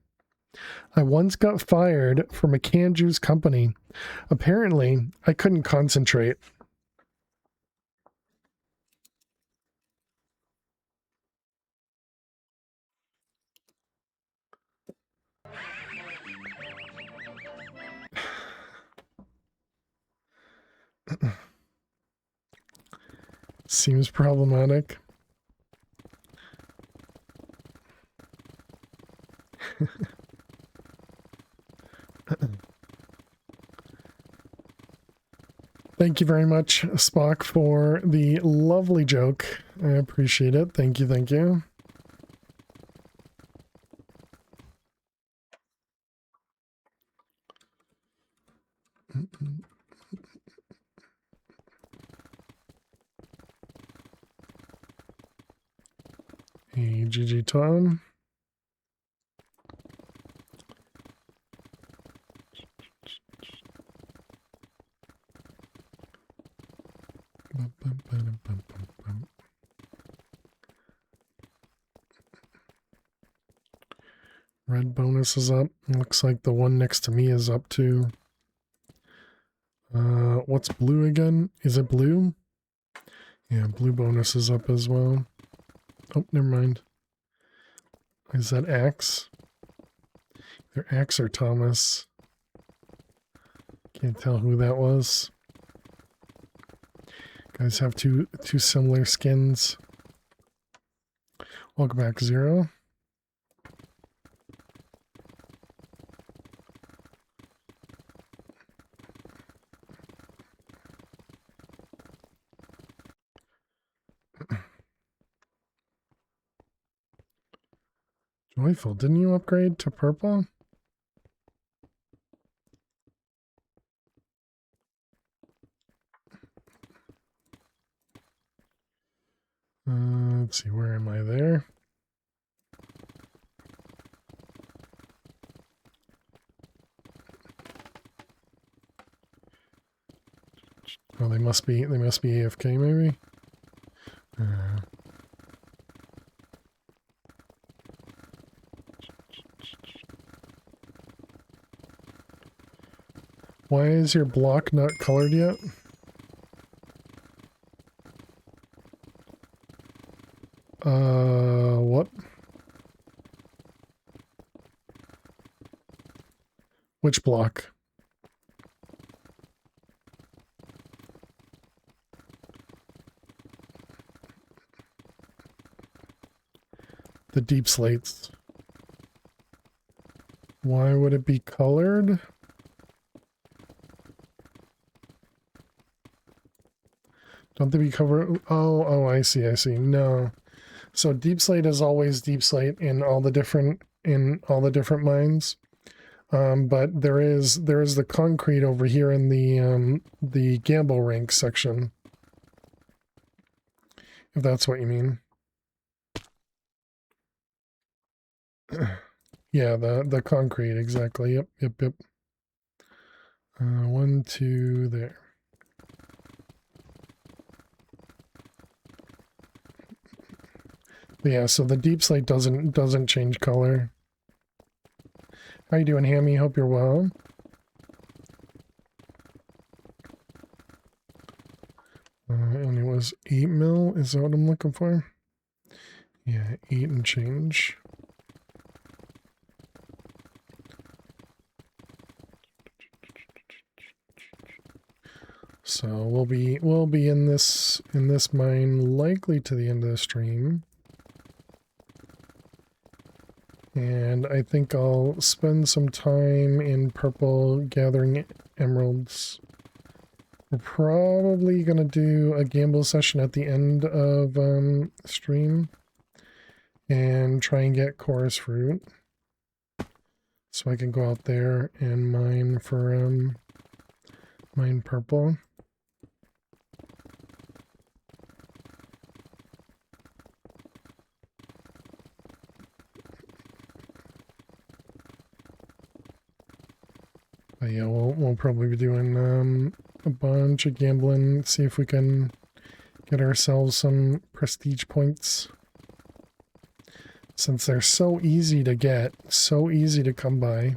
Apparently, I couldn't concentrate. Seems problematic. Thank you very much, Spock, for the lovely joke. I appreciate it. Thank you, thank you. Hey, GG Tom. Red bonus is up. Looks like the one next to me is up too. What's blue again? Is it blue? Yeah, blue bonus is up as well. Oh, never mind. Is that Axe? Either Axe or Thomas. Can't tell who that was. Guys have two similar skins. Welcome back, Zero. Joyful, didn't you upgrade to purple? Let's see, where am I there? Oh, they must be AFK maybe. Why is your block not colored yet? What? Which block? The deep slates. Why would it be colored? Don't they be covered? Oh, I see. No. So deep slate is always deep slate in all the different mines. But there is the concrete over here in the gamble rank section. If that's what you mean. Yeah, the concrete, exactly. Yep. 1, 2, there. But yeah, so the deep slate doesn't change color. How you doing, Hammy? Hope you're well. And it was 8 mil, is that what I'm looking for? Yeah, 8 and change. So we'll be in this mine likely to the end of the stream. And I think I'll spend some time in purple gathering emeralds. We're probably going to do a gamble session at the end of stream and try and get chorus fruit. So I can go out there and mine for mine purple. But yeah, we'll probably be doing a bunch of gambling, see if we can get ourselves some prestige points. Since they're so easy to get, so easy to come by.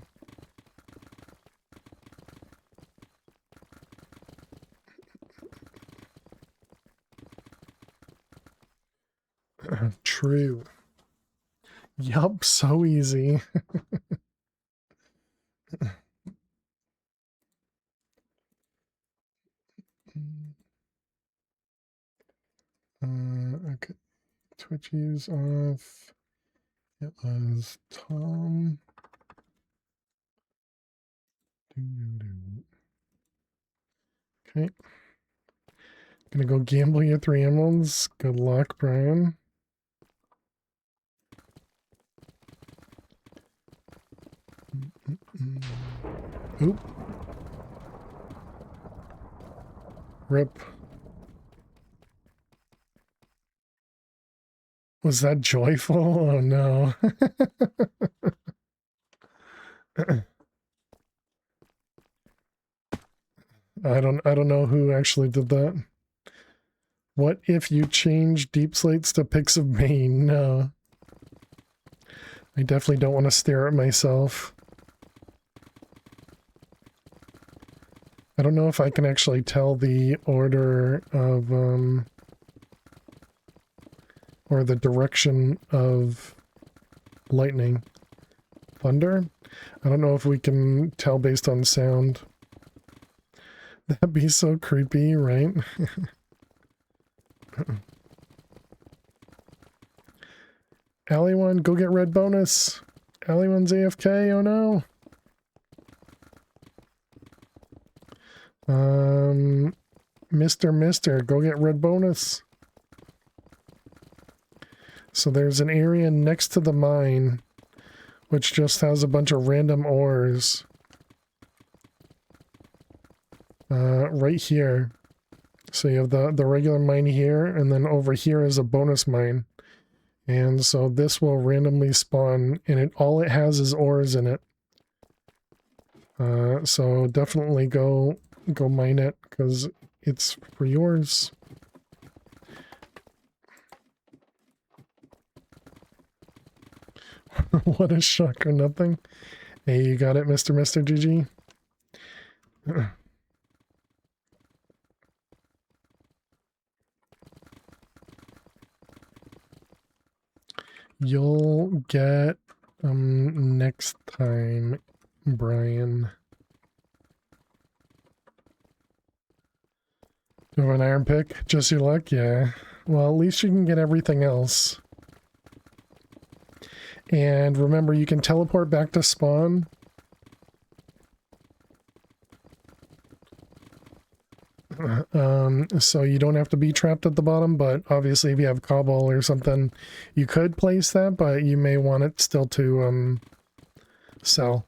True. Yup, so easy. Okay. Twitchy's off. It was Tom. Okay. Gonna go gamble your 3 emeralds. Good luck, Brian. Oop. Rip. Was that joyful? Oh no. I don't know who actually did that. What if you change deep slates to pics of Maine? No. I definitely don't want to stare at myself. I don't know if I can actually tell the order of or the direction of lightning. Thunder? I don't know if we can tell based on sound. That'd be so creepy, right? Alley1, go get red bonus. Alley1's AFK, oh no. Mister, go get red bonus. So there's an area next to the mine which just has a bunch of random ores. Right here. So you have the regular mine here, and then over here is a bonus mine. And so this will randomly spawn, and all it has is ores in it. So definitely go mine it, because it's for yours. What a shock or nothing. Hey, you got it, Mr. GG. You'll get next time, Brian. Do you have an iron pick? Just your luck? Yeah. Well, at least you can get everything else. And remember, you can teleport back to spawn. So you don't have to be trapped at the bottom, but obviously if you have cobble or something, you could place that, but you may want it still to sell.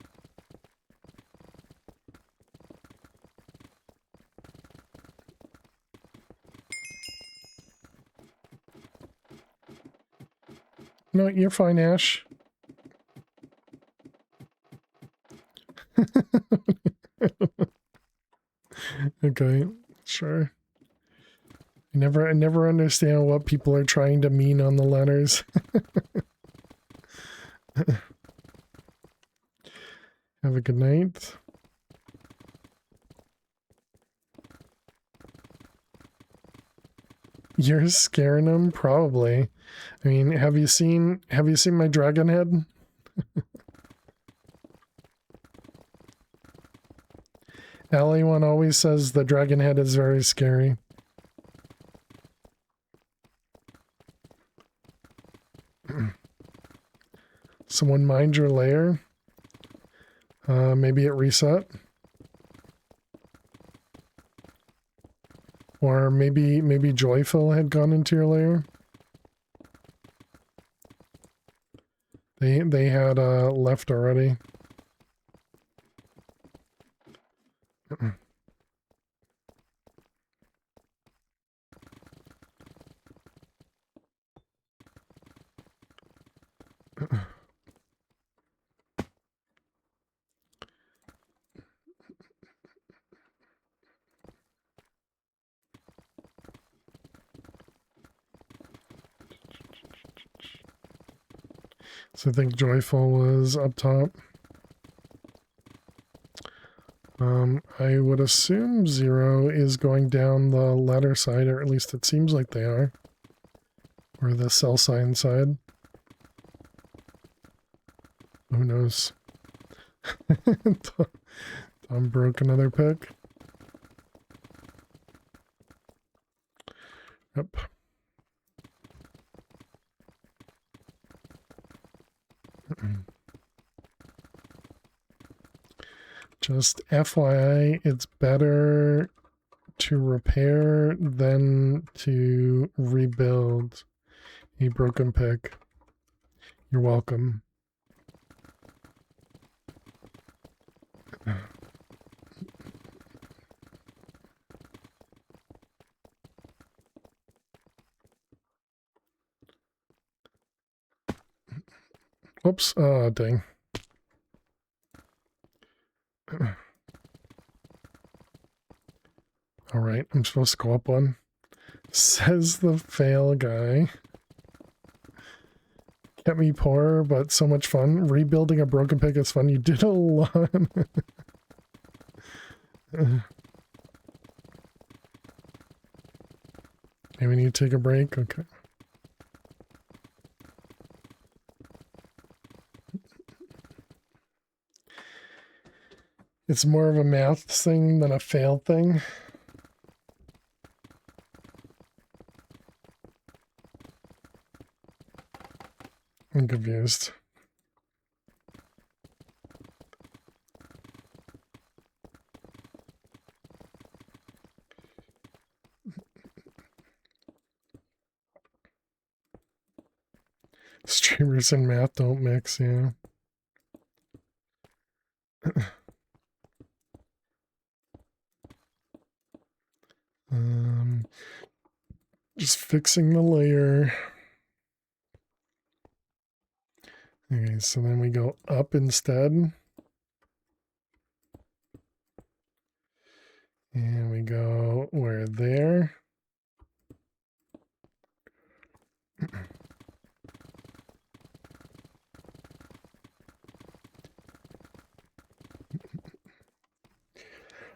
No, you're fine, Ash. Okay, sure. I never understand what people are trying to mean on the letters. Have a good night. You're scaring them? Probably. I mean, have you seen my dragon head? Allie one always says the dragon head is very scary. Someone mind your lair? Maybe it reset? Or maybe Joyful had gone into your lair? They had left already. So I think Joyful was up top. I would assume Zero is going down the ladder side, or at least it seems like they are. Or the cell sign side. Who knows? Tom broke another pick. Yep. Just FYI, it's better to repair than to rebuild a broken pick. You're welcome. Oops, dang. Alright, I'm supposed to go up one. Says the fail guy. Kept me poor, but so much fun. Rebuilding a broken pick is fun. You did a lot. Maybe we need to take a break? Okay. It's more of a math thing than a fail thing. I'm confused. Streamers and math don't mix, yeah. Just fixing the layer. Okay, so then we go up instead. And we go where there.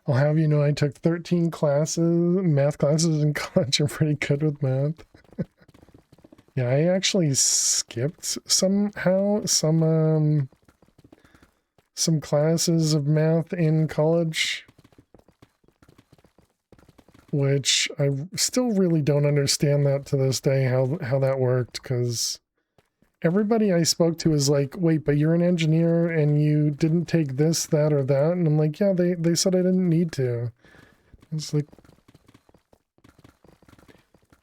I'll have you know I took 13 math classes in college. I'm pretty good with math. Yeah, I actually skipped some classes of math in college, which I still really don't understand that to this day, how that worked, because everybody I spoke to is like, wait, but you're an engineer and you didn't take this, that, or that? And I'm like, yeah, they said I didn't need to. It's like,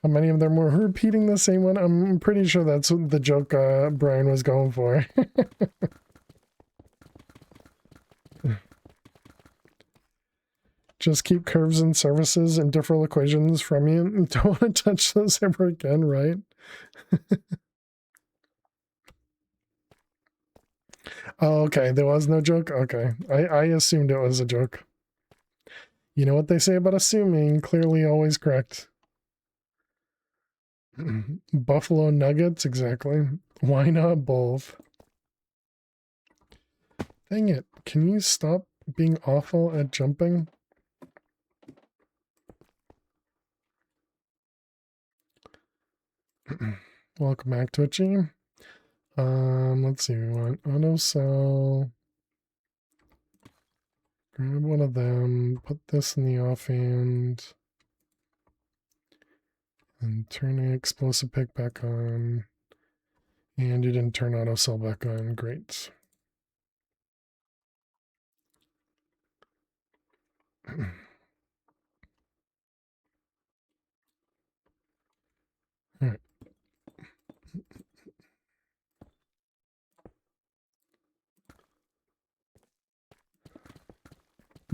how many of them were repeating the same one? I'm pretty sure that's the joke Brian was going for. Just keep curves and surfaces and differential equations from you. Don't want to touch those ever again, right? Oh, okay. There was no joke? Okay. I assumed it was a joke. You know what they say about assuming, clearly always correct. Buffalo nuggets, exactly. Why not both? Dang it. Can you stop being awful at jumping? Welcome back, Twitchy. Let's see, we want auto cell. Grab one of them, put this in the offhand, and turn the explosive pick back on. And you didn't turn auto cell back on. Great. All right.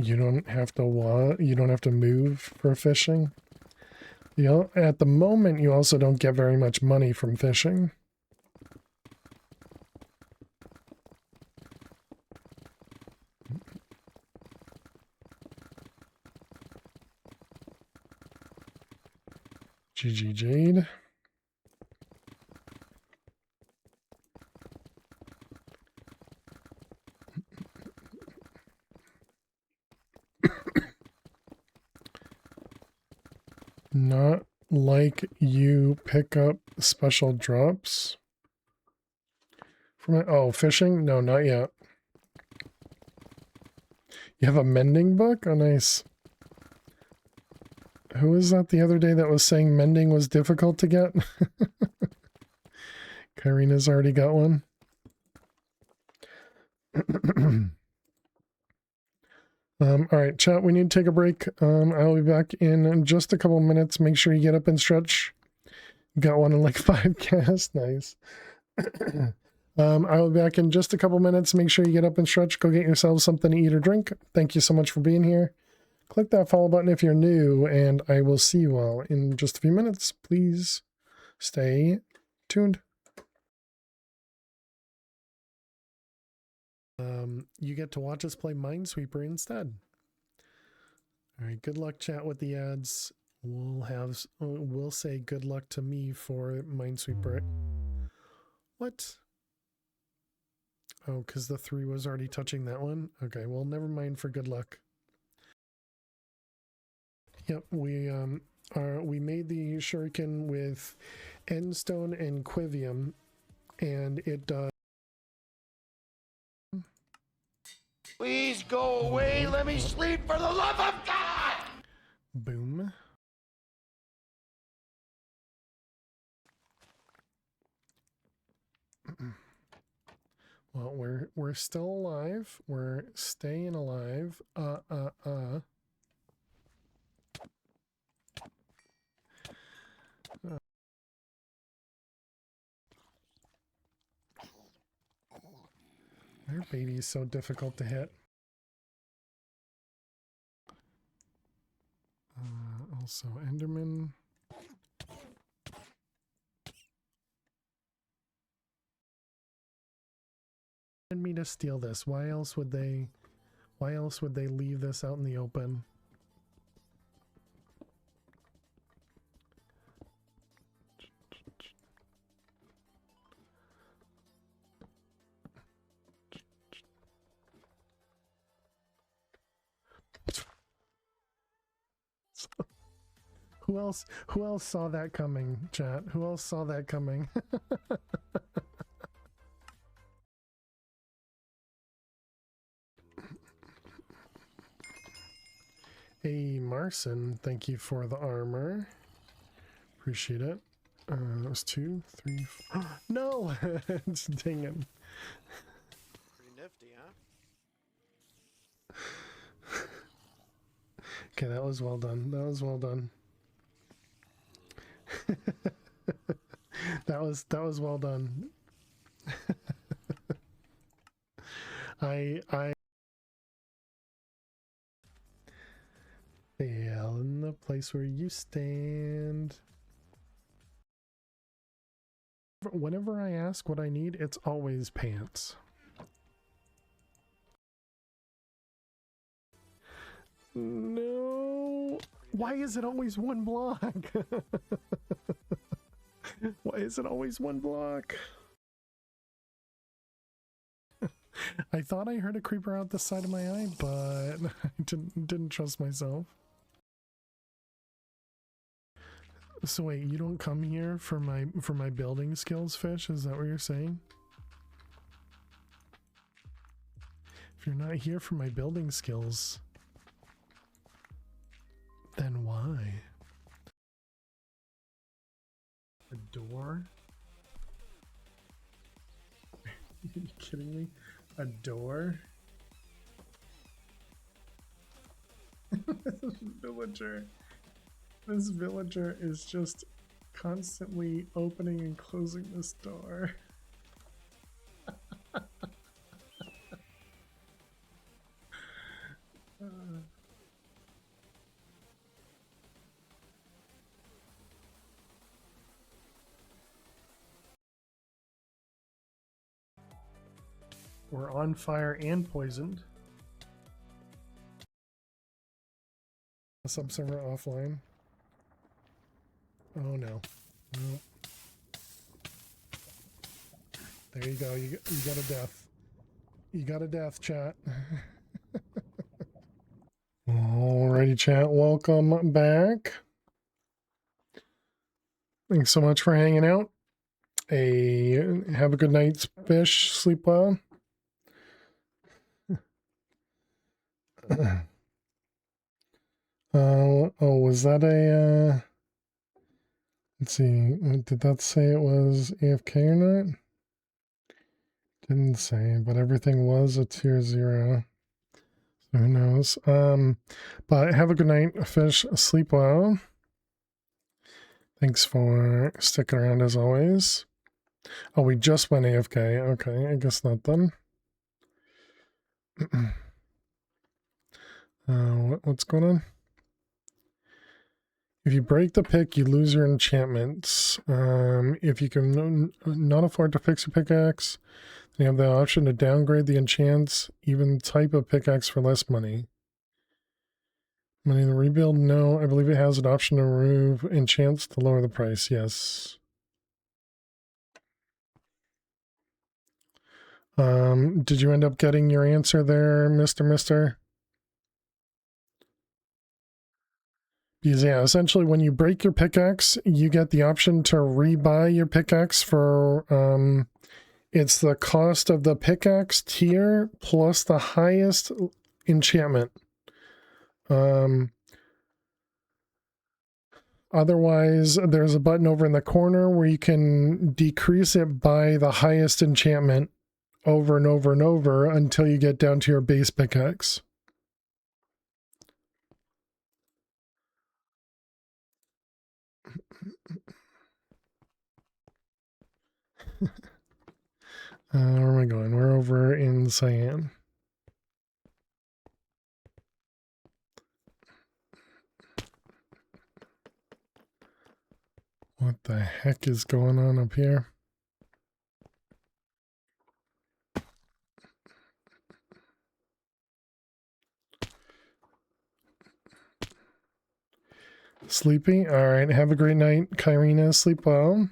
You don't have to you don't have to move for fishing. You know, at the moment, you also don't get very much money from fishing. GG Jade. Not like you pick up special drops from it. Oh, fishing? No, not yet. You have a mending book? Oh, nice. Who was that the other day that was saying mending was difficult to get? Karina's already got one. All right, chat, we need to take a break. I'll be back in just a couple minutes. Make sure you get up and stretch. Got one in like 5 casts. Nice. I will be back in just a couple minutes. Make sure you get up and stretch. Go get yourself something to eat or drink. Thank you so much for being here. Click that follow button if you're new, and I will see you all in just a few minutes. Please stay tuned. You get to watch us play Minesweeper instead. All right, good luck, chat, with the ads. We'll say good luck to me for Minesweeper. What? Oh, because the 3 was already touching that one? Okay, well, never mind for good luck. Yep, we made the shuriken with endstone and quivium, and it does. Please go away. Let me sleep for the love of God. Boom. Well, we're still alive. We're staying alive. Their baby is so difficult to hit. Also, Enderman. wanted me to steal this. Why else would they leave this out in the open? Who else saw that coming, chat? Who else saw that coming? Hey, Marson, thank you for the armor. Appreciate it. That was 2, 3, 4. No! Dang it. Pretty nifty, huh? Okay, that was well done. That was well done. that was well done. I fail in the place where you stand. Whenever I ask what I need, it's always pants. No. Why is it always one block? Why is it always one block? I thought I heard a creeper out the side of my eye, but I didn't trust myself. So wait, you don't come here for my building skills, Fish? Is that what you're saying? If you're not here for my building skills, then why? A door? Are you kidding me? A door? This villager is just constantly opening and closing this door. We're on fire and poisoned. Sub-server offline. Oh no. No. There you go. You got a death. You got a death, chat. Alrighty, chat. Welcome back. Thanks so much for hanging out. Have a good night, Fish. Sleep well. Was that a, let's see, did that say it was AFK or not? Didn't say, but everything was a tier 0. So who knows? But have a good night, Fish. Sleep well. Thanks for sticking around as always. Oh, we just went AFK. Okay, I guess not then. What's going on? If you break the pick, you lose your enchantments. If you can not afford to fix your pickaxe, then you have the option to downgrade the enchants, even type of pickaxe for less money. Money in the rebuild? No, I believe it has an option to remove enchants to lower the price. Yes. Did you end up getting your answer there, Mister? Because yeah, essentially when you break your pickaxe, you get the option to rebuy your pickaxe for, it's the cost of the pickaxe tier plus the highest enchantment. Otherwise, there's a button over in the corner where you can decrease it by the highest enchantment over and over and over until you get down to your base pickaxe. Where am I going? We're over in Cyan. What the heck is going on up here? Sleepy? All right. Have a great night, Kyrena. Sleep well.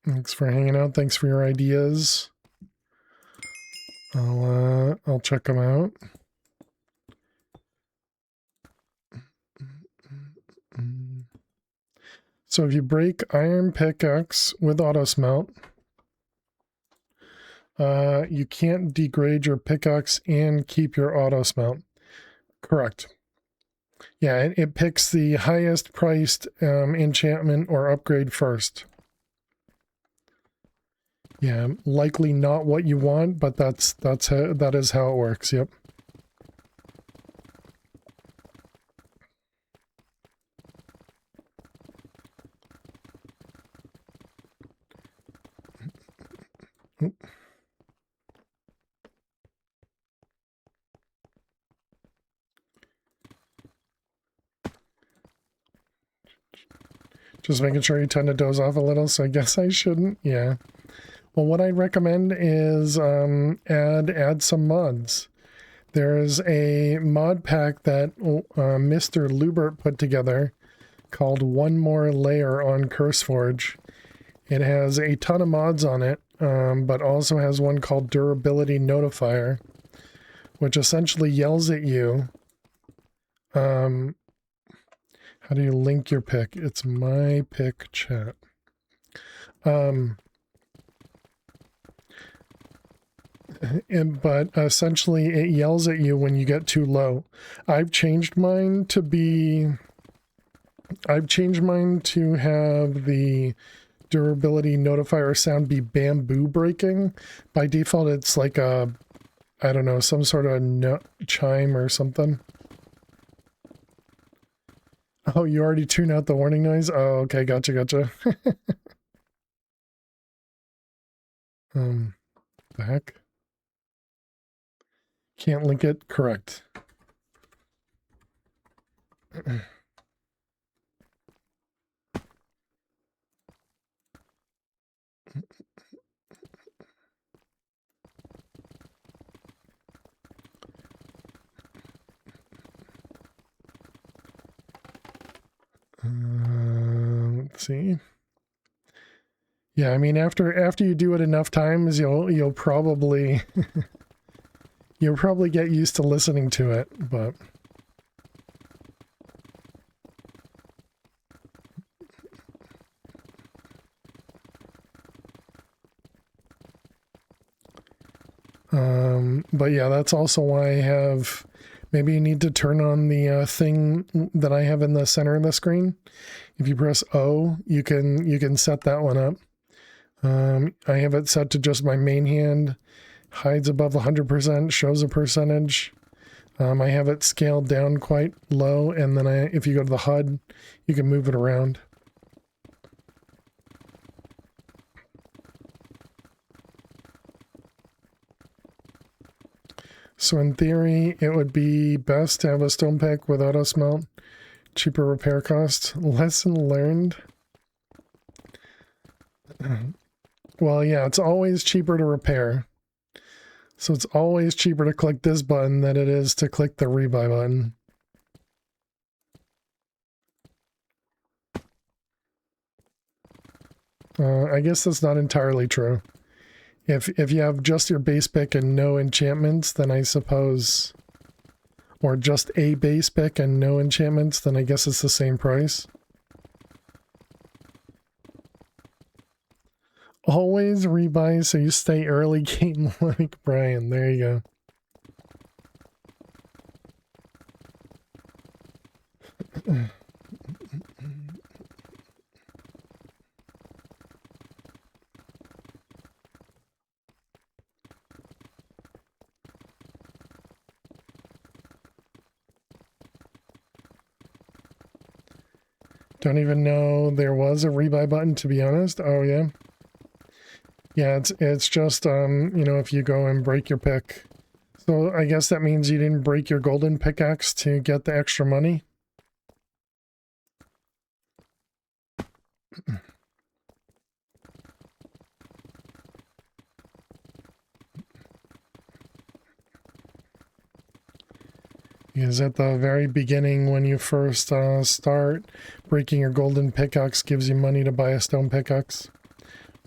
Thanks for hanging out. Thanks for your ideas. I'll check them out. So if you break iron pickaxe with auto smelt, you can't degrade your pickaxe and keep your auto smelt. Correct. Yeah, it picks the highest priced enchantment or upgrade first. Yeah, likely not what you want, but that is how it works. Yep. Oop. Just making sure you tend to doze off a little, so I guess I shouldn't. Yeah. Well, what I'd recommend is add some mods. There's a mod pack that Mr. Lubert put together called One More Layer on CurseForge. It has a ton of mods on it, but also has one called Durability Notifier, which essentially yells at you. How do you link your pick? It's my pick chat. But essentially it yells at you when you get too low. I've changed mine to have the durability notifier sound be bamboo breaking. By default, it's like a, I don't know, some sort of chime or something. Oh, you already tuned out the warning noise? Oh, okay, gotcha. The heck? Can't link it? Correct. Let's see. Yeah, I mean, after you do it enough times, you'll probably you'll probably get used to listening to it, but yeah, that's also why I have, maybe you need to turn on the thing that I have in the center of the screen. If you press O, you can set that one up. I have it set to just my main hand, hides above 100%, shows a percentage. I have it scaled down quite low, and then if you go to the HUD, you can move it around. So in theory, it would be best to have a stone pick with auto smelt, cheaper repair cost. Lesson learned. Well, yeah, it's always cheaper to repair. So it's always cheaper to click this button than it is to click the rebuy button. I guess that's not entirely true. If you have just your base pick and no enchantments, then I suppose, or just a base pick and no enchantments, then I guess it's the same price. Always rebuy so you stay early game like Brian. There you go. Don't even know there was a rebuy button, to be honest. Oh yeah. Yeah, it's just you know, if you go and break your pick. So I guess that means you didn't break your golden pickaxe to get the extra money. Is at the very beginning when you first start, breaking your golden pickaxe gives you money to buy a stone pickaxe.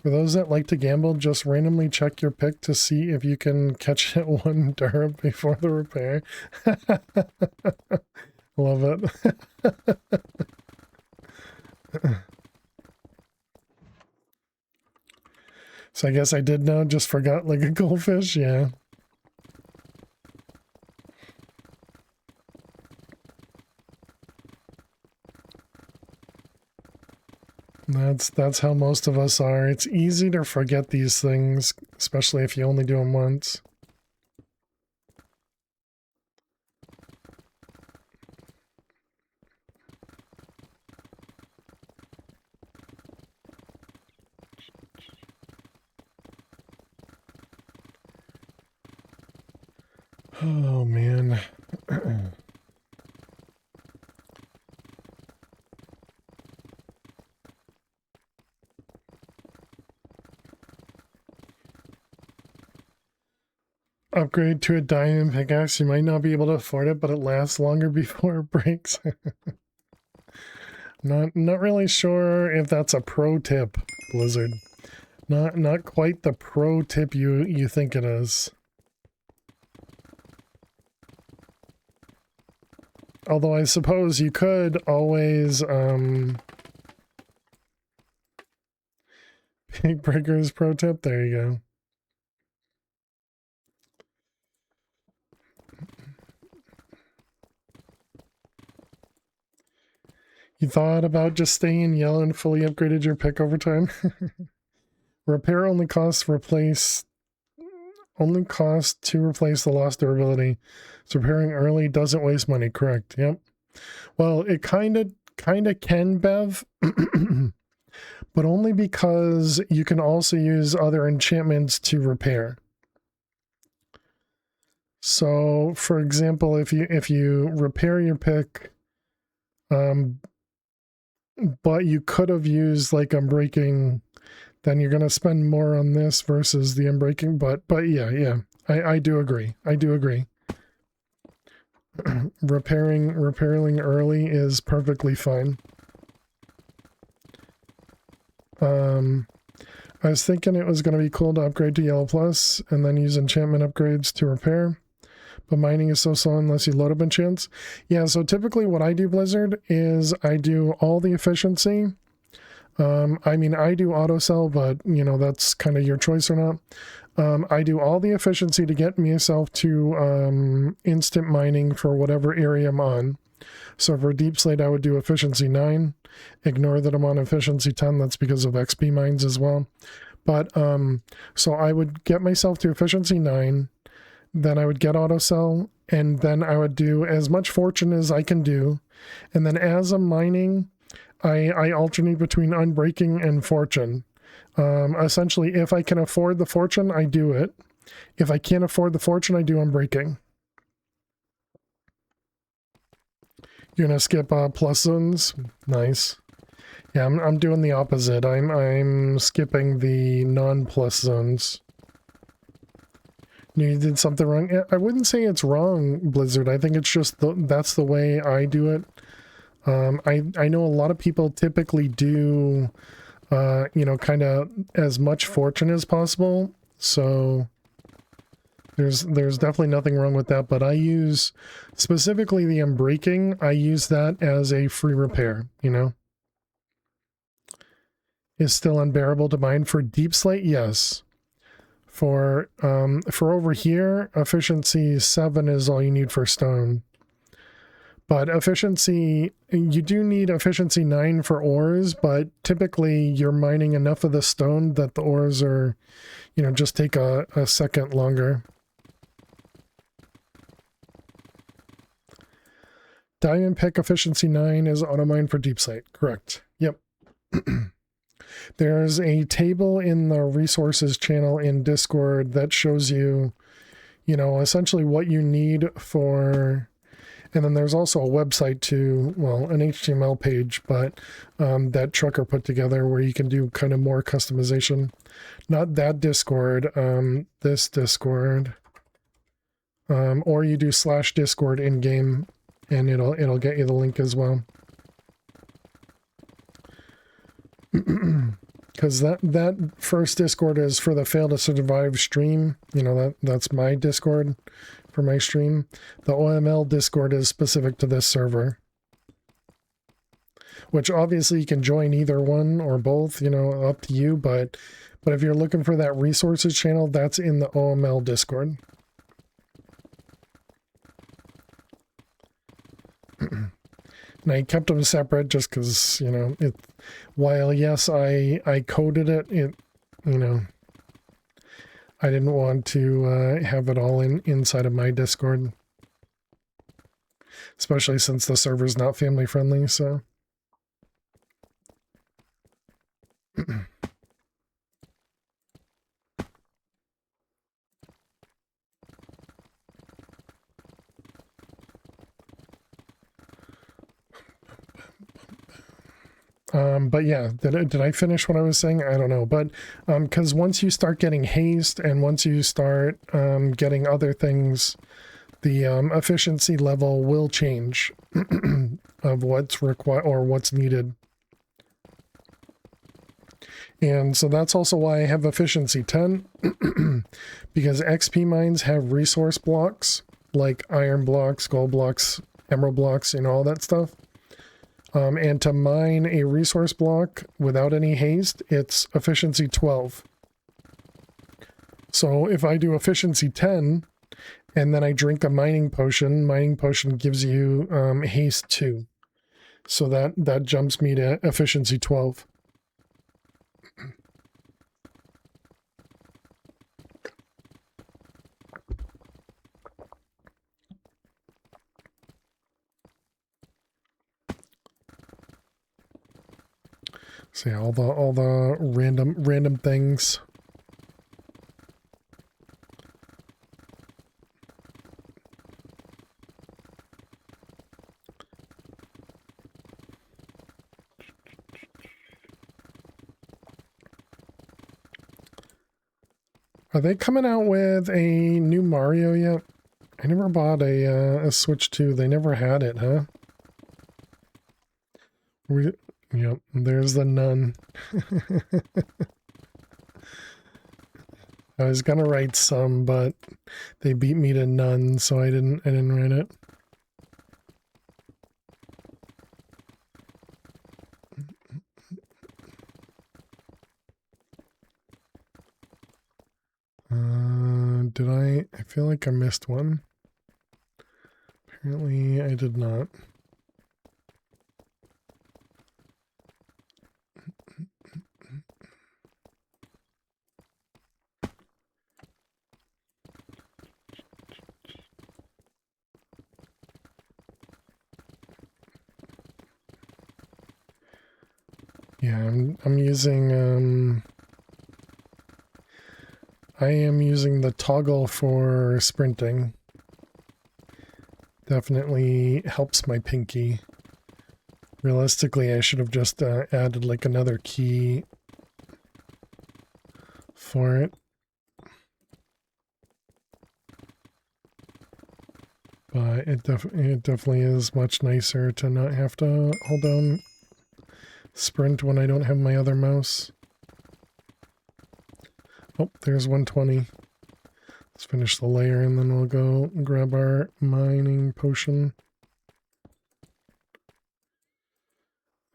For those that like to gamble, just randomly check your pick to see if you can catch it one derp before the repair. Love it. So I guess I did know, just forgot like a goldfish, yeah. That's how most of us are. It's easy to forget these things, especially if you only do them once. Oh man. Upgrade to a diamond pickaxe. You might not be able to afford it, but it lasts longer before it breaks. Not really sure if that's a pro tip, Blizzard. Not quite the pro tip you think it is. Although I suppose you could always Big Breaker's pro tip. There you go. You thought about just staying in yellow and fully upgraded your pick over time? Repair only costs to replace the lost durability. So repairing early doesn't waste money, correct? Yep. Well, it kinda can, Bev. But only because you can also use other enchantments to repair. So for example, if you repair your pick, but you could have used like unbreaking, then you're going to spend more on this versus the unbreaking. But yeah, I do agree. Repairing early is perfectly fine. I was thinking it was going to be cool to upgrade to Yellow Plus and then use enchantment upgrades to repair. But mining is so slow unless you load up enchants. Yeah, so typically what I do, Blizzard, is I do all the efficiency. I mean, I do auto sell, but, you know, that's kind of your choice or not. I do all the efficiency to get myself to instant mining for whatever area I'm on. So for Deep Slate, I would do efficiency 9. Ignore that I'm on efficiency 10. That's because of XP mines as well. But so I would get myself to efficiency 9. Then I would get auto sell, and then I would do as much fortune as I can do. And then as I'm mining, I alternate between unbreaking and fortune. Essentially, if I can afford the fortune, I do it. If I can't afford the fortune, I do unbreaking. You're gonna skip plus zones? Nice. Yeah, I'm doing the opposite. I'm skipping the non-plus zones. You did something wrong. I wouldn't say it's wrong, Blizzard. I think it's just that's the way I do it. I know a lot of people typically do, you know, kind of as much fortune as possible. So there's definitely nothing wrong with that. But I use specifically the unbreaking. I use that as a free repair. You know, is still unbearable to mine for Deep Slate. Yes. For over here, efficiency 7 is all you need for stone. But efficiency, you do need efficiency 9 for ores, but typically you're mining enough of the stone that the ores are, you know, just take a second longer. Diamond pick efficiency 9 is auto mine for Deep Slate. Correct. Yep. There's a table in the resources channel in Discord that shows you, you know, essentially what you need for, and then there's also a website too, well, an HTML page, but that Trucker put together where you can do kind of more customization. Not that Discord, this Discord. or you do /Discord in game, and it'll get you the link as well. Because that first Discord is for the Fail to Survive stream. You know, that's my Discord for my stream. The OML Discord is specific to this server, which obviously you can join either one or both, you know, up to you. But if you're looking for that resources channel, that's in the OML Discord. And I kept them separate just because, you know, while yes, I coded it, you know, I didn't want to have it all inside of my Discord, especially since the server's not family friendly. So but yeah, did I finish what I was saying? I don't know. But because once you start getting haste and once you start getting other things, the efficiency level will change of what's required or what's needed. And so that's also why I have efficiency 10, because XP mines have resource blocks like iron blocks, gold blocks, emerald blocks, and all that stuff. And to mine a resource block without any haste, it's efficiency 12. So if I do efficiency 10 and then I drink a mining potion gives you haste 2. So that jumps me to efficiency 12. So yeah, all the random things. Are they coming out with a new Mario yet? I never bought a Switch 2. They never had it, huh? Yep, there's the nun. I was gonna write some, but they beat me to none, so I didn't write it. Did I feel like I missed one. Apparently I did not. Yeah, I'm using I am using the toggle for sprinting. Definitely helps my pinky. Realistically, I should have just added like another key for it. But it definitely is much nicer to not have to hold down sprint when I don't have my other mouse. Oh, there's 120. Let's finish the layer and then we'll go grab our mining potion.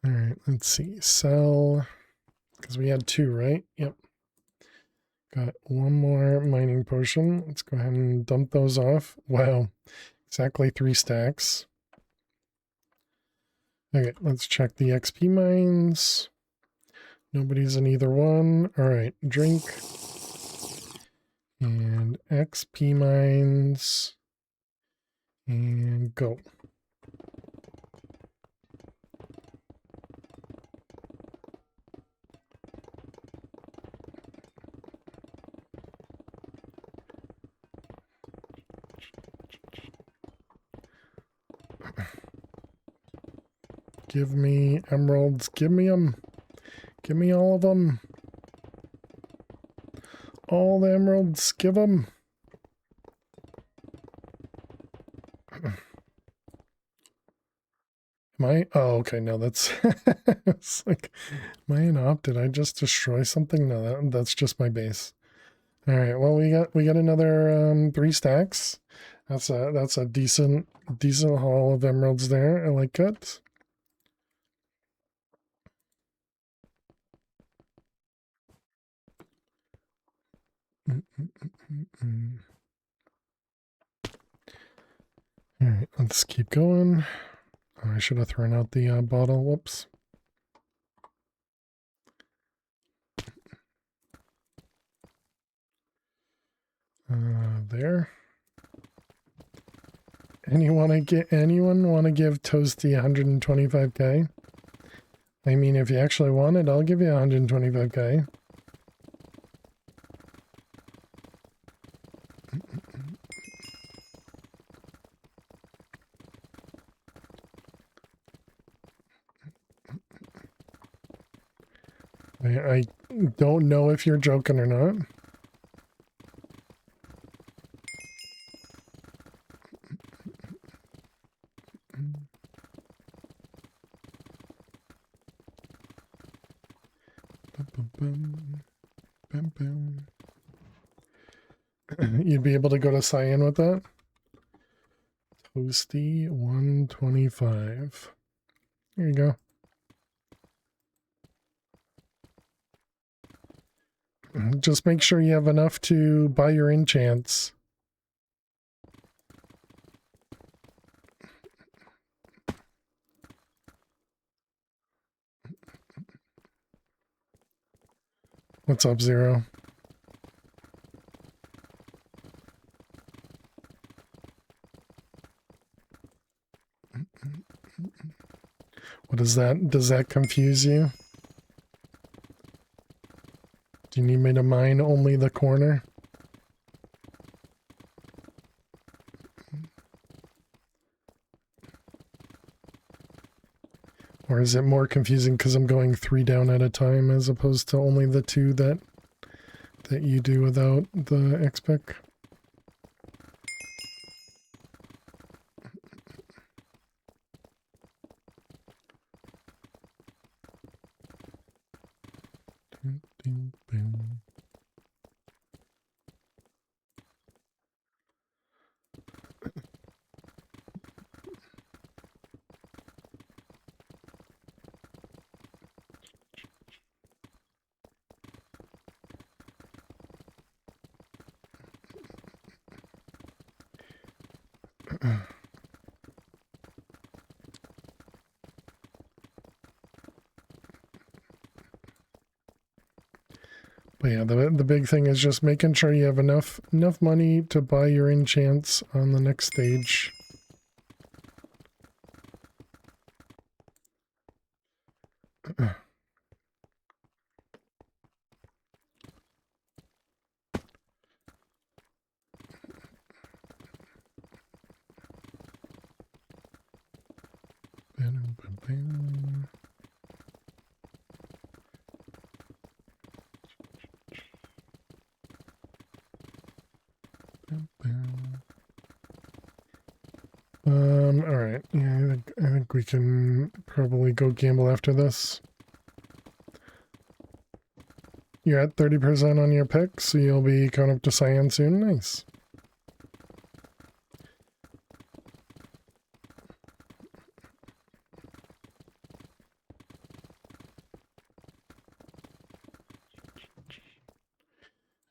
Alright, let's see. Sell. Because we had 2, right? Yep. Got 1 more mining potion. Let's go ahead and dump those off. Wow. Exactly 3 stacks. Okay, let's check the XP mines. Nobody's in either one. Alright, drink. And XP mines. And go. Give me emeralds. Give me them. Give me all of them. All the emeralds. Give them. Am I? Oh, okay. No, that's. It's like, am I in op? Did I just destroy something? No, that's just my base. All right. Well, we got another 3 stacks. That's a decent haul of emeralds there. I like it. All right, let's keep going. Oh, I should have thrown out the bottle. Whoops. There. Anyone want to give Toasty 125k? I mean, if you actually want it, I'll give you 125k. I don't know if you're joking or not. You'd be able to go to Cyan with that? Toasty 125. There you go. Just make sure you have enough to buy your enchants. What's up, Zero? What is that? Does that confuse you? Do you need me to mine only the corner? Or is it more confusing because I'm going 3 down at a time as opposed to only the 2 that you do without the XPIC? But yeah, the big thing is just making sure you have enough money to buy your enchants on the next stage. All right. Yeah, I think we can probably go gamble after this. You're at 30% on your pick, so you'll be coming up to Cyan soon. Nice.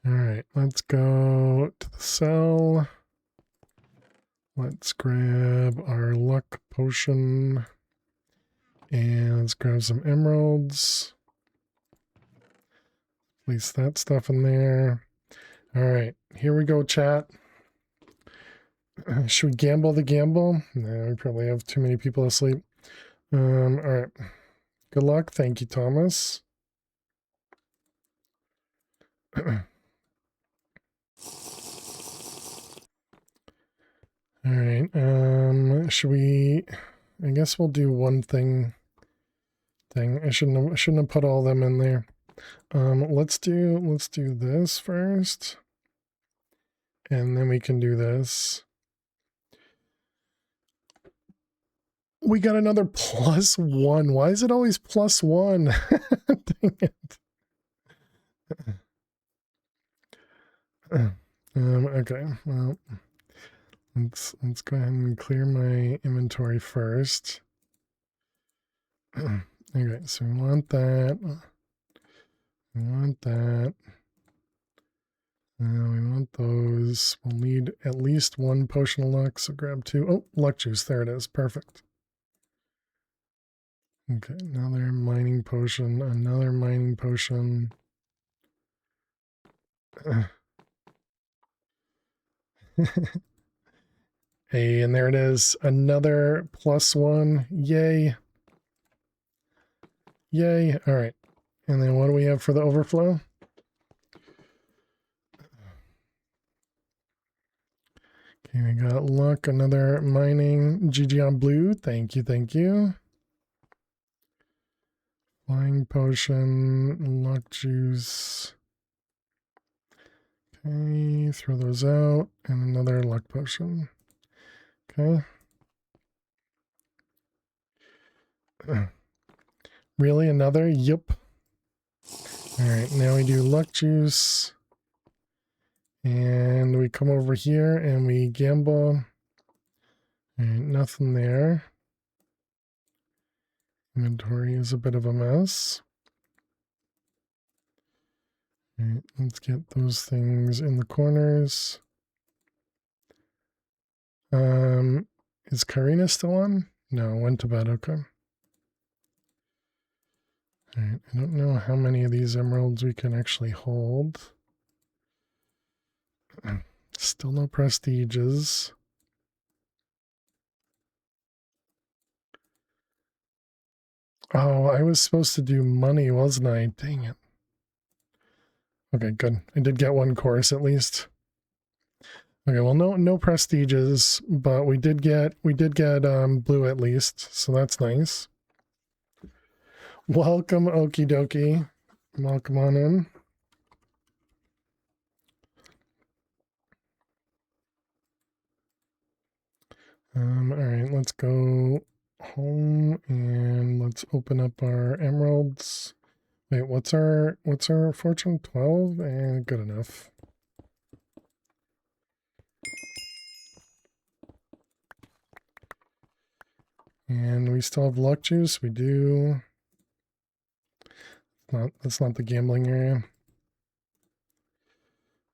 All right, let's go to the cell. Let's grab our luck potion. And let's grab some emeralds. Place that stuff in there. All right, here we go, chat. Should we gamble the gamble? No, we probably have too many people asleep. All right. Good luck. Thank you, Thomas. All right. Should we? I guess we'll do one thing. I shouldn't have put all them in there. Let's do this first, and then we can do this. We got another +1. Why is it always +1? Dang it. Okay, well, let's go ahead and clear my inventory first. Okay, so we want that. We want that. We want those. We'll need at least 1 potion of luck, so grab 2. Oh, luck juice. There it is. Perfect. Okay, another mining potion. Another mining potion. Hey, and there it is. Another +1. Yay. Yay. All right. And then what do we have for the overflow? Okay, we got luck, another mining, GG on blue. Thank you, thank you. Flying potion, luck juice. Okay, throw those out. And another luck potion. Okay. Really? Another? Yup. Alright, now we do luck juice. And we come over here and we gamble. Alright, nothing there. Inventory is a bit of a mess. Alright, let's get those things in the corners. Is Karina still on? No, went to bed, okay. Alright, I don't know how many of these emeralds we can actually hold. Still no prestiges. Oh, I was supposed to do money, wasn't I? Dang it. Okay, good. I did get 1 course at least. Okay, well, no prestiges, but we did get blue at least, so that's nice. Welcome, okie dokie. Welcome on in. All right, let's go home and let's open up our emeralds. Wait, what's our fortune? 12? And good enough. And we still have luck juice. We do. That's not the gambling area.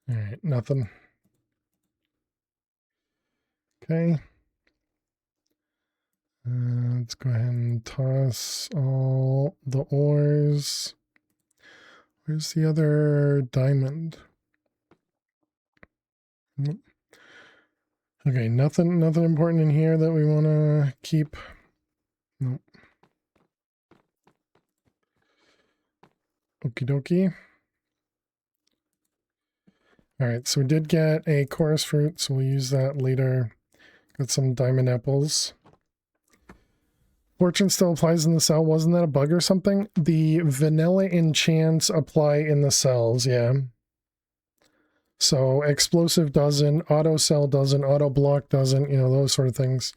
All right, nothing. Okay. Let's go ahead and toss all the ores. Where's the other diamond? Nope. Okay, nothing important in here that we want to keep. Nope. Okie dokie. All right, so we did get a chorus fruit, so we'll use that later. Got some diamond apples. Fortune still applies in the cell. Wasn't that a bug or something? The vanilla enchants apply in the cells, yeah. So explosive doesn't, auto cell doesn't, auto block doesn't, you know, those sort of things.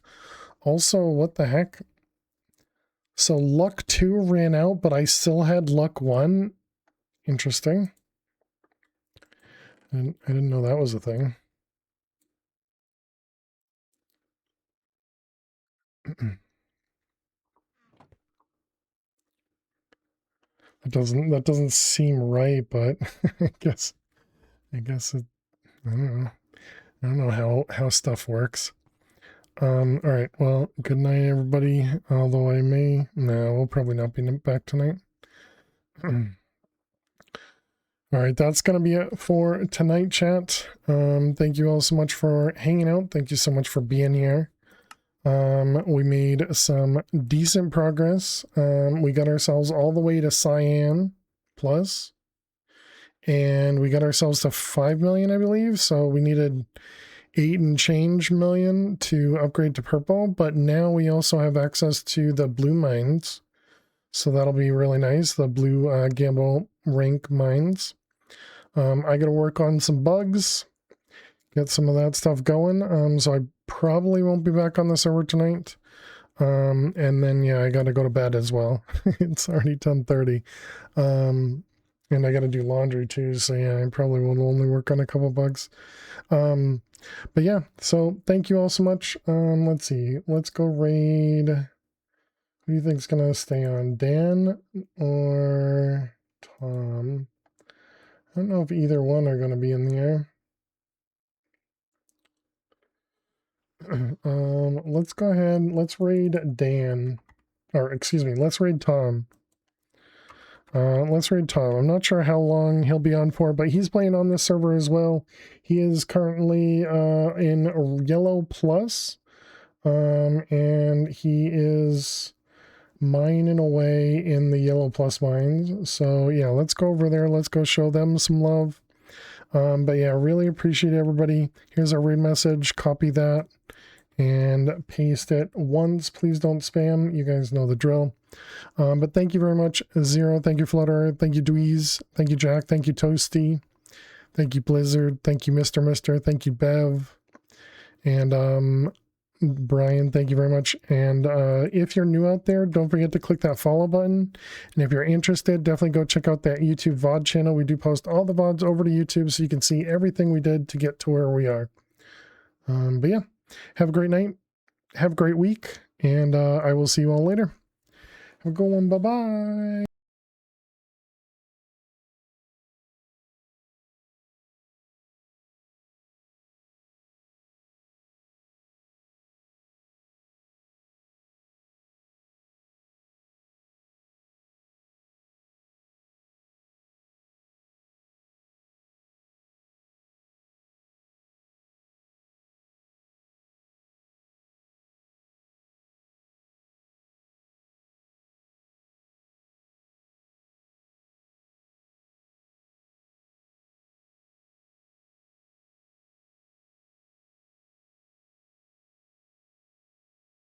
Also, what the heck? So luck 2 ran out, but I still had luck 1. Interesting. I didn't know that was a thing. That doesn't seem right, but I guess it, I don't know how stuff works. All right, well, good night everybody, although we'll probably not be back tonight. All right, that's going to be it for tonight, chat. Thank you all so much for hanging out. Thank you so much for being here. We made some decent progress. We got ourselves all the way to Cyan Plus, and we got ourselves to 5 million, I believe. So we needed 8 and change million to upgrade to purple, but now we also have access to the blue mines. So that'll be really nice. The blue gamble rank mines. I got to work on some bugs, get some of that stuff going. So I probably won't be back on the server tonight. And then, yeah, I got to go to bed as well. It's already 10:30. And I got to do laundry too. So yeah, I probably will only work on a couple bugs. But yeah, so thank you all so much. Let's see. Let's go raid. Who do you think's going to stay on? Dan or Tom? I don't know if either one are going to be in the air. Let's go ahead. Let's raid Dan. Or excuse me, let's raid Tom. Let's raid Tom. I'm not sure how long he'll be on for, but he's playing on this server as well. He is currently in Yellow Plus, and he is mining away in the Yellow Plus mines. So yeah, let's go over there. Let's go show them some love. But yeah, really appreciate everybody. Here's our raid message. Copy that and paste it once. Please don't spam. You guys know the drill. But thank you very much, Zero. Thank you, Flutter. Thank you, Dweez. Thank you, Jack. Thank you, Toasty. Thank you, Blizzard. Thank you, Mr. Mister. Thank you, Bev. And Brian, thank you very much. And if you're new out there, don't forget to click that follow button. And if you're interested, definitely go check out that YouTube VOD channel. We do post all the VODs over to YouTube so you can see everything we did to get to where we are. But yeah, have a great night. Have a great week. And I will see you all later. Have a good one. Bye-bye.